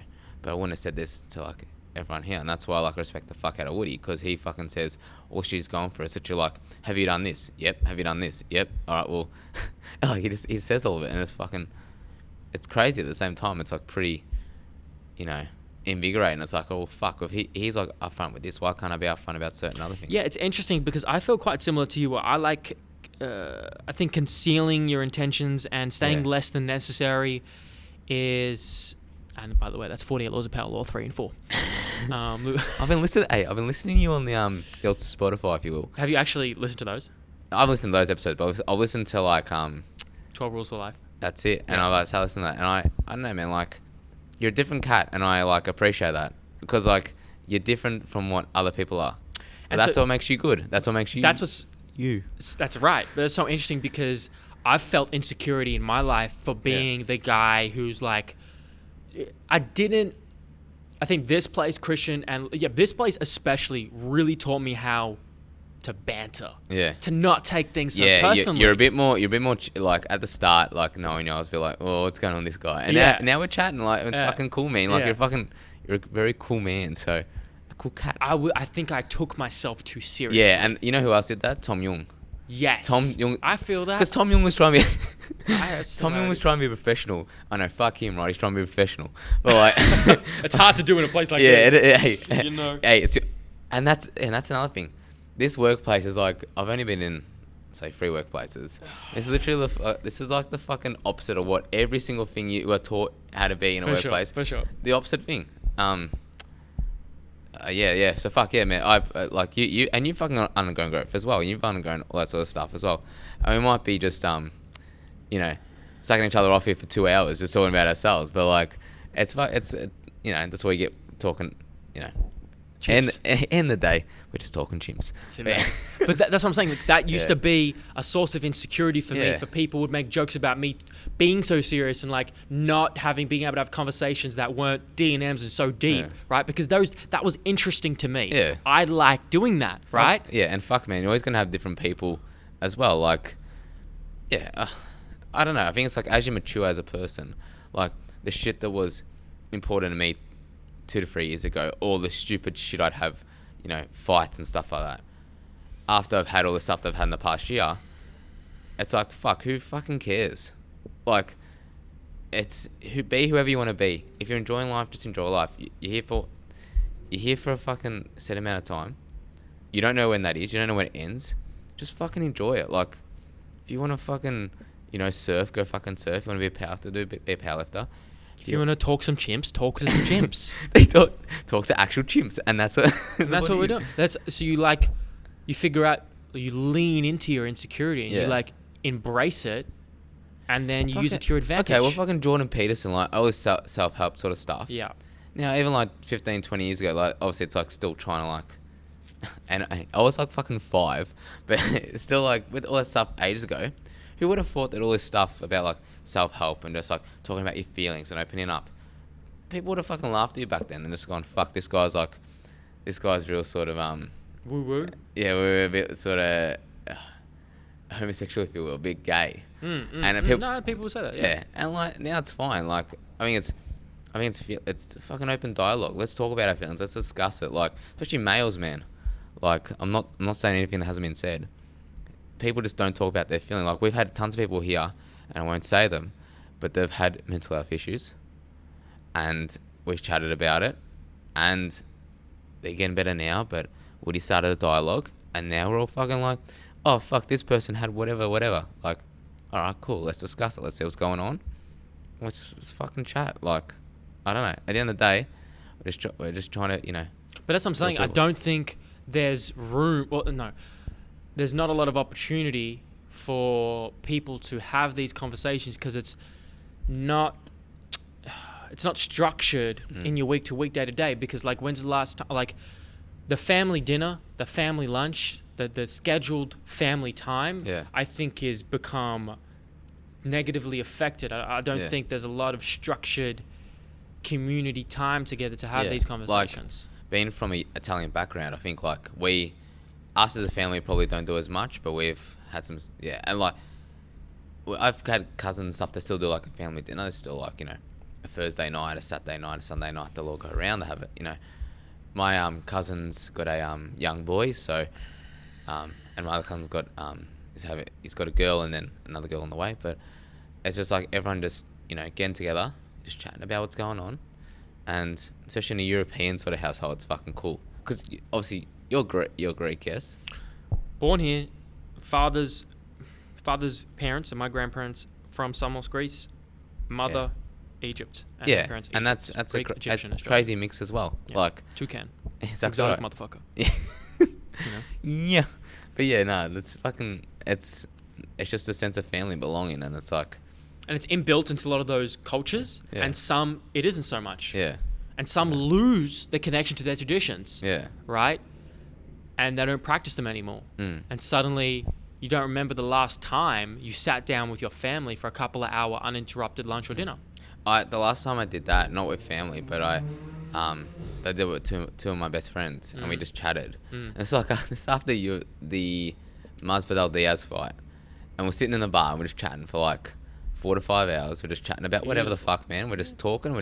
But I wouldn't have said this to like everyone here, and that's why I like respect the fuck out of Woody, because he fucking says all she's going for is that you're like, have you done this? Yep. Have you done this? Yep. All right. Well, like he says all of it, and it's fucking, it's crazy at the same time. It's like pretty, invigorating. It's like, oh fuck, if he's like upfront with this, why can't I be upfront about certain other things? Yeah, it's interesting because I feel quite similar to you. Where I like, I think concealing your intentions and staying less than necessary is And by the way, that's 48 Laws of Power, Law 3 and 4. I've been listening to you on the old Spotify, if you will. Have you actually listened to those? I've listened to those episodes, but I've listened to like 12 Rules for Life. That's it. And I like to listen to that. And I don't know, man, like, you're a different cat, and I like appreciate that. Because like you're different from what other people are. And that's what makes you good. That's what makes you you. That's right. But it's so interesting because I've felt insecurity in my life for being the guy who's like, I think this place, Christian, and this place especially really taught me how to banter. Yeah. To not take things so personally. You're a bit more like at the start, like knowing you, I was a bit like, oh, what's going on with this guy? And now we're chatting, like, it's fucking cool, man. Like, you're a very cool man, so a cool cat. I think I took myself too seriously. Yeah, and you know who else did that? Tom Young. Yes. Tom Young. I feel that. Because Tom Young was trying to be... Tom Young was trying to be professional. I know, fuck him, right? He's trying to be professional. But like... It's hard to do in a place like this. Hey, you know. Hey, and that's another thing. This workplace is like... I've only been in, say, 3 workplaces. This is literally... this is like the fucking opposite of what every single thing you were taught how to be in a workplace. For sure. The opposite thing. Yeah. So fuck yeah, man. I like you, and you fucking undergoing growth as well. You've undergone all that sort of stuff as well. And we might be just you know, sucking each other off here for 2 hours just talking about ourselves. But like, it's you know, that's why you get talking. You know, end the day, we're just talking chimps. But that's what I'm saying. Like, that used to be a source of insecurity for me. For people would make jokes about me being so serious and like not being able to have conversations that weren't D&Ms and so deep, right? Because that was interesting to me. Yeah. I like doing that, right? And fuck, man, you're always gonna have different people as well. Like, I don't know. I think it's like as you mature as a person, like the shit that was important to me 2 to 3 years ago, all the stupid shit I'd have, you know, fights and stuff like that. After I've had all the stuff that I've had in the past year, it's like, fuck, who fucking cares? Like, be whoever you want to be. If you're enjoying life, just enjoy life. You're here for a fucking set amount of time. You don't know when that is. You don't know when it ends. Just fucking enjoy it. Like, if you want to fucking, you know, surf, go fucking surf. If you want to be a powerlifter, be a powerlifter. If you want to talk some chimps, talk to some chimps. They talk to actual chimps, and that's what we're doing. So you figure out, you lean into your insecurity and you like embrace it, and then you use it to your advantage. Okay, well, fucking Jordan Peterson, like all this self-help sort of stuff. Yeah. Now, even like 15, 20 years ago, like obviously it's like still trying to like, and I was like fucking 5, but it's still like with all that stuff ages ago. Who would have thought that all this stuff about like self-help and just like talking about your feelings and opening up, people would have fucking laughed at you back then and just gone, fuck, this guy's real sort of woo-woo. Yeah, we're a bit sort of homosexual, if you will, a bit gay. People will say that. Yeah, and like now it's fine. Like I mean it's fucking open dialogue. Let's talk about our feelings. Let's discuss it. Like especially males, man. Like I'm not saying anything that hasn't been said. People just don't talk about their feeling. Like we've had tons of people here, and I won't say them, but they've had mental health issues, and we've chatted about it, and they're getting better now. But Woody started a dialogue, and now we're all fucking like, oh fuck, this person had whatever. Like, all right, cool. Let's discuss it. Let's see what's going on. Let's fucking chat. Like, I don't know. At the end of the day, we're just trying to, you know. But that's what I'm saying. I don't think there's room. Well, no. There's not a lot of opportunity for people to have these conversations because it's not structured in your week to week, day to day. Because like, when's the last time? Like, the family dinner, the family lunch, the scheduled family time, I think is become negatively affected. I don't think there's a lot of structured community time together to have these conversations. Like, being from an Italian background, I think like us as a family probably don't do as much, but we've had some, and like, I've had cousins and stuff that still do like a family dinner. It's still like, you know, a Thursday night, a Saturday night, a Sunday night, they'll all go around, they have it, you know. My cousin's got a young boy, so, and my other cousin's got, he's got a girl and then another girl on the way, but it's just like everyone just, you know, getting together, just chatting about what's going on, and especially in a European sort of household, it's fucking cool. Because obviously, you're Greek, yes? Born here, father's parents and my grandparents from Samos, Greece. Mother Egypt. And Yeah, my parents and Egypt. that's Greek, that's Egyptian, a Australian. crazy mix as well. Yeah. Like, Toucan. that's Exotic right. motherfucker. Yeah. You know? Yeah. But yeah, no, it's fucking. It's just a sense of family belonging, and it's like, And it's inbuilt into a lot of those cultures, Yeah. and some it isn't so much. yeah, And some lose the connection to their traditions, yeah, right? And they don't practice them anymore. Mm. And suddenly you don't remember the last time you sat down with your family for a couple of hour uninterrupted lunch or dinner. The last time I did that, not with family, but I did it with two of my best friends, and we just chatted. And it's like it's after the Masvidal Diaz fight, and we're sitting in the bar and we're just chatting for like 4 to 5 hours. We're just chatting about whatever the fuck, man. We're just talking.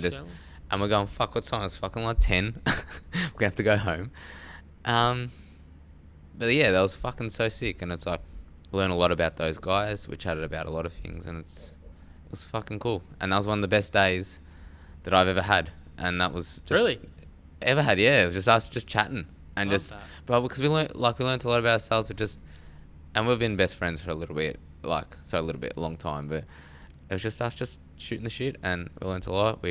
And we're going, fuck, what time? It's fucking like 10. We're gonna have to go home. But yeah, that was fucking so sick, and it's like learn a lot about those guys. We chatted about a lot of things, and it was fucking cool. And that was one of the best days that I've ever had. And that was just Really? ever had. Yeah, it was just us just chatting and Love just, that. but because we learned a lot about ourselves. And we've been best friends for a little bit, a long time. But it was just us just shooting the shit, and we learned a lot.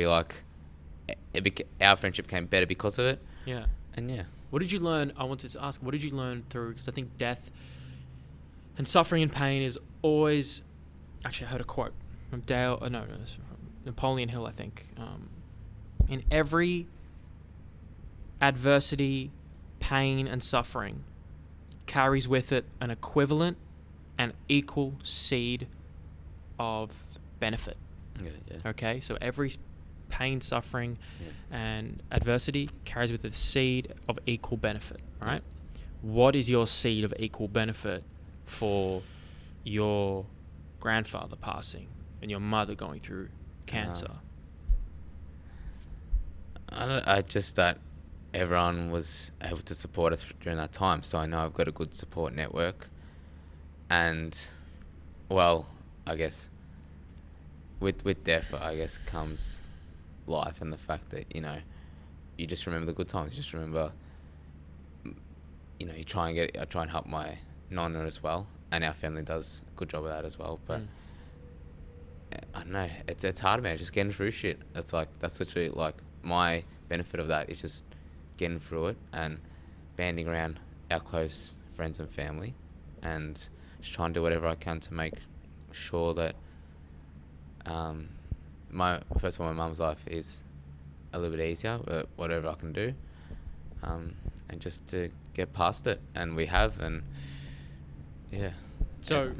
Our friendship became better because of it. Yeah. And yeah. What did you learn? I wanted to ask, what did you learn through? Because I think death and suffering and pain is always. Actually, I heard a quote from it's from Napoleon Hill, I think. In every adversity, pain, and suffering carries with it an equivalent and equal seed of benefit. Yeah. Okay, so every pain, suffering, and adversity carries with it a seed of equal benefit, right? What is your seed of equal benefit for your grandfather passing and your mother going through cancer? I just that everyone was able to support us during that time, so I know I've got a good support network. And, well, I guess with death, I guess, comes life, and the fact that, you just remember the good times. You just remember, I try and help my nonna as well, and our family does a good job of that as well. But I don't know, it's hard, man. Just getting through shit. That's literally like my benefit of that is just getting through it and banding around our close friends and family, and just trying to do whatever I can to make sure that my mum's life is a little bit easier, but whatever I can do, and just to get past it, and we have, and yeah. So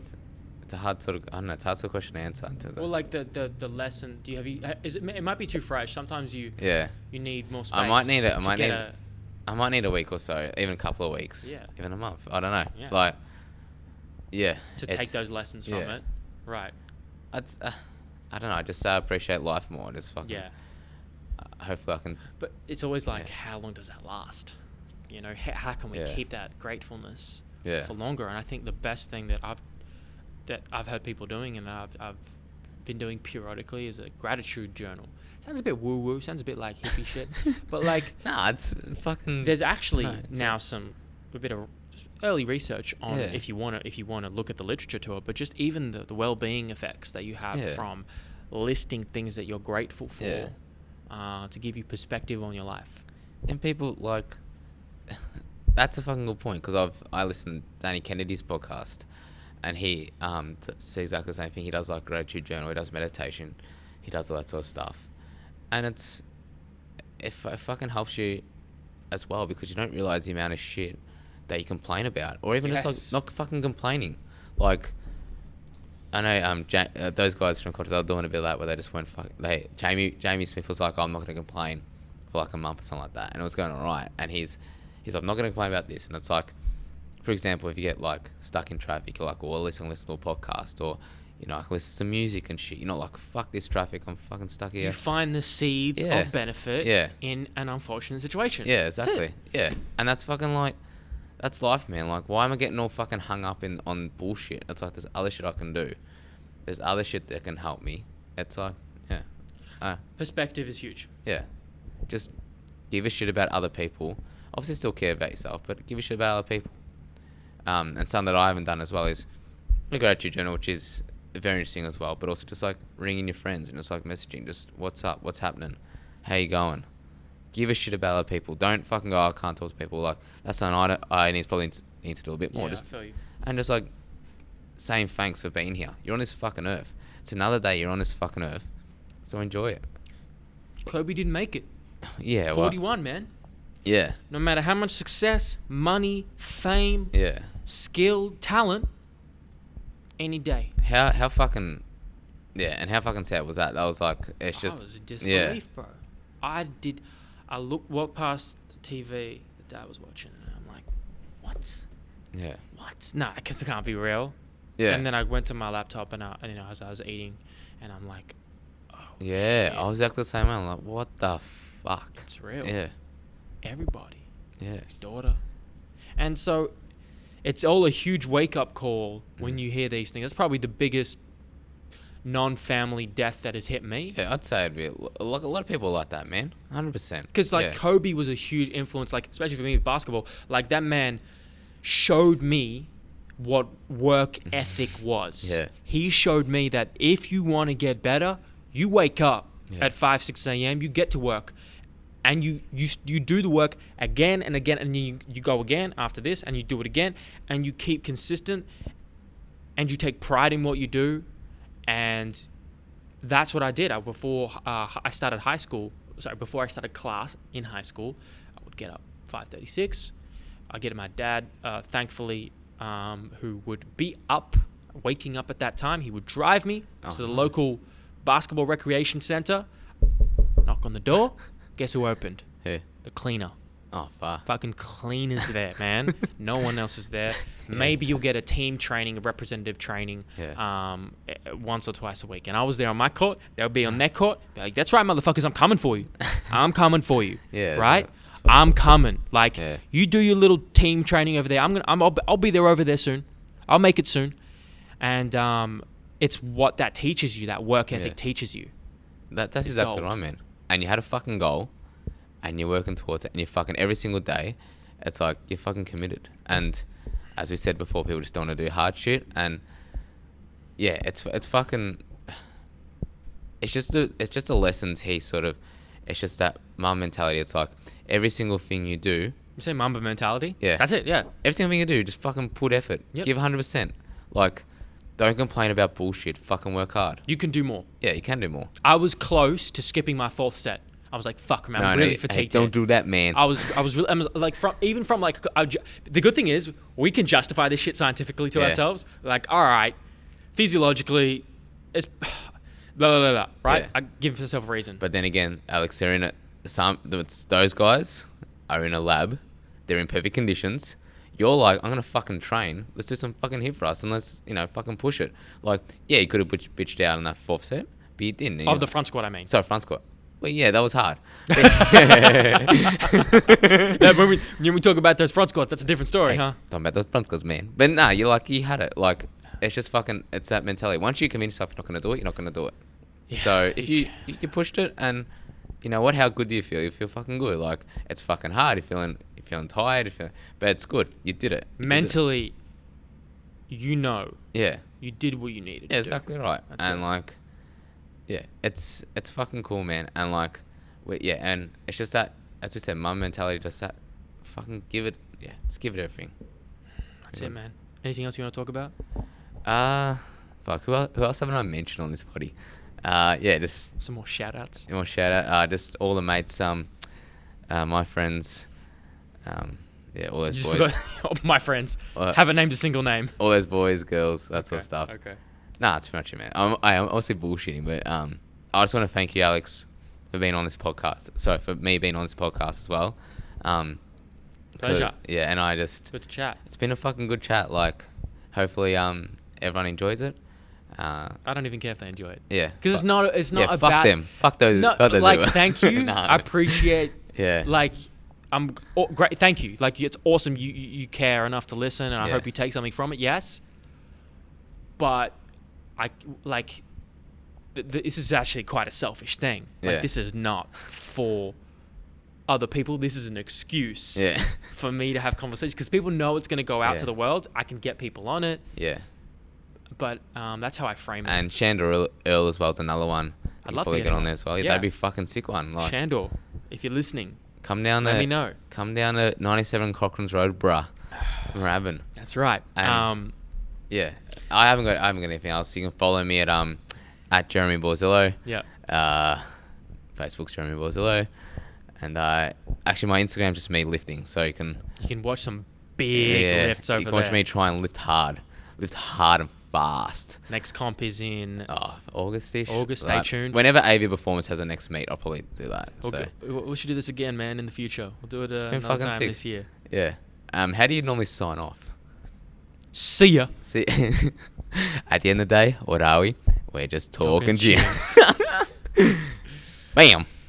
it's a hard sort of, I don't know, it's a hard sort of question to answer. In terms of, well, like the lesson. Do you have? It might be too fresh. Sometimes you need more space. I might need a week or so, even a couple of weeks, even a month. I don't know, to take those lessons from it, right? I don't know. I just appreciate life more. Just fucking. Yeah. Hopefully I can. But it's always like, how long does that last? How can we keep that gratefulness for longer? And I think the best thing that I've heard people doing, and I've been doing periodically, is a gratitude journal. Sounds a bit woo woo. Sounds a bit like hippie shit. But like, nah, it's fucking. There's actually now a bit of early research on if you want to look at the literature to it, but just even the well-being effects that you have from listing things that you're grateful for, to give you perspective on your life. And people like, that's a fucking good point, because I listened to Danny Kennedy's podcast, and he says exactly the same thing. He does like gratitude journal, he does meditation, he does all that sort of stuff, and it fucking helps you as well, because you don't realize the amount of shit that you complain about, or even just like not fucking complaining. Like, I know those guys from Cottesloe, they were doing a bit of that, where they just went Jamie Smith was like, I'm not going to complain for like a month or something like that, and it was going alright, and he's like, I'm not going to complain about this. And it's like, for example, if you get like stuck in traffic, you're like, well, at least I can listen to a podcast, or I can listen to music and shit. You're not like, fuck this traffic, I'm fucking stuck here. You find the seeds of benefit in an unfortunate situation. Yeah, exactly. Yeah, and that's fucking like, that's life, man. Like, why am I getting all fucking hung up on bullshit? It's like, there's other shit I can do. There's other shit that can help me. It's like, perspective is huge. Yeah. Just give a shit about other people. Obviously still care about yourself, but give a shit about other people. And something that I haven't done as well is a gratitude journal, which is very interesting as well. But also just like ringing your friends and just like messaging, just what's up, what's happening, how you going. Give a shit about other people. Don't fucking go, I can't talk to people. Like, that's something I need to do a bit more. Yeah, just, I feel you. And just like saying thanks for being here. You're on this fucking earth. It's another day you're on this fucking earth. So enjoy it. Kobe didn't make it. Yeah. 41, man. Yeah. No matter how much success, money, fame, Yeah. skill, talent, any day. How fucking... Yeah, and how fucking sad was that? That was like... It's just... I was in disbelief, bro. I walked past the TV that Dad was watching, and I'm like, what? Yeah. What? Nah, because it can't be real. Yeah. And then I went to my laptop, and as I was eating, and I'm like, oh, Yeah, shit. I was exactly the same way. I'm like, what the fuck? It's real. Yeah. Everybody. Yeah. His daughter. And so it's all a huge wake-up call when you hear these things. That's probably the biggest non-family death that has hit me. Yeah, I'd say it'd be a lot of people like that, man. 100%. Because, like, yeah. Kobe was a huge influence, like, especially for me with basketball. Like, that man showed me what work ethic was. Yeah. He showed me that if you want to get better, you wake up Yeah. at 5, 6 a.m., you get to work, and you do the work again and again, and you go again after this, and you do it again, and you keep consistent, and you take pride in what you do. And that's what I did. Before I started before I started class in high school, I would get up 5:36. I'd get my dad, thankfully, who would be waking up at that time. He would drive me to the local basketball recreation center, knock on the door. Guess who opened? Who? The cleaner. Oh, fuck. Fucking cleaners there, man. No one else is there. Maybe you'll get a team training, a representative training, once or twice a week. And I was there on my court. They'll be on their court. Be like, that's right, motherfuckers. I'm coming for you. I'm coming for you. Yeah. Right? I'm coming. Like, Yeah. you do your little team training over there. I'll be there over there soon. I'll make it soon. And it's what that teaches you. That work ethic teaches you. That's It's exactly gold. what I meant. And you had a fucking goal, and you're working towards it, and you're fucking every single day. It's like you're fucking committed. And as we said before, people just don't want to do hard shit. And yeah, it's fucking. It's just the lessons he sort of. It's just that mum mentality. It's like every single thing you do. You say Mamba mentality? Yeah. That's it, yeah. Every single thing you do, just fucking put effort. Yep. Give 100%. Like, don't complain about bullshit. Fucking work hard. You can do more. Yeah, you can do more. I was close to skipping my 4th set. I was like, fuck, man, I'm really fatigued. Don't do that, man. I was like, the good thing is we can justify this shit scientifically to ourselves. Like, all right, physiologically, it's blah, blah, blah, blah, right? Yeah. I give myself a reason. But then again, Alex, they're in those guys are in a lab. They're in perfect conditions. You're like, I'm going to fucking train. Let's do some fucking hip thrust and let's, fucking push it. Like, yeah, you could have bitched out in that 4th set, but you didn't. Of the front squat, I mean. Sorry, front squat. Well, yeah, that was hard. When we talk about those front squats, that's a different story, huh? Talking about those front squats, man. But nah, you had it. Like, it's just fucking, it's that mentality. Once you convince yourself you're not going to do it, you're not going to do it. Yeah, So if you pushed it, and you know what, how good do you feel? You feel fucking good. Like, it's fucking hard. You're feeling tired. But it's good. You did it. Mentally, Yeah. you did what you needed to Yeah, do. exactly right. That's And it. like, yeah, it's fucking cool, man. And like, and it's just that, as we said, mum mentality, just that, fucking just give it everything. That's it, man. Anything else you want to talk about? Fuck, who else haven't I mentioned on this potty? Just Some more shout outs. more shout out, just all the mates, my friends, all those Just boys, forgot my friends. Uh, Haven't named a single name. all those boys, girls, that sort of stuff. Okay. Nah, it's pretty much it, man. I'm also bullshitting, but I just want to thank you, Alex, for being on this podcast. Sorry, for me being on this podcast as well. Pleasure. Yeah, and I just, Good to chat. it's been a fucking good chat. Like, hopefully, everyone enjoys it. I don't even care if they enjoy it. Yeah, Because it's not yeah, about fuck them. Fuck those. No, fuck those like, people. thank you. Nah, I appreciate. Yeah. Like, great. Thank you. Like, it's awesome. You care enough to listen, and I Yeah. hope you take something from it. Yes. But this is actually quite a selfish thing. Like, Yeah. this is not for other people. This is an excuse Yeah. for me to have conversations because people know it's going to go out Yeah. to the world. I can get people on it. Yeah. But that's how I frame it. And Shandor Earl as well is another one. I'd You love to probably get get him on on. there as well. Yeah, Yeah. that'd be a fucking sick one. Like, Shandor, if you're listening, come down let to me know. Come down to 97 Cochrane's Road, bruh. Rabbin. That's right. And- Yeah, I haven't got anything else. You can follow me at Jeremy Borzillo. Yeah. Facebook's Jeremy Borzillo, and actually my Instagram's just me lifting, so you can watch some big lifts over you can there. watch me try and lift hard and fast. Next comp is in August-ish. August. Stay tuned. Whenever AV Performance has a next meet, I'll probably do that. Okay. We should do this again, man, in the future. We'll do it been another fucking time sick. this year. Yeah. How do you normally sign off? See ya. See, at the end of the day, what are we? We're just talking gyms. gyms. Bam.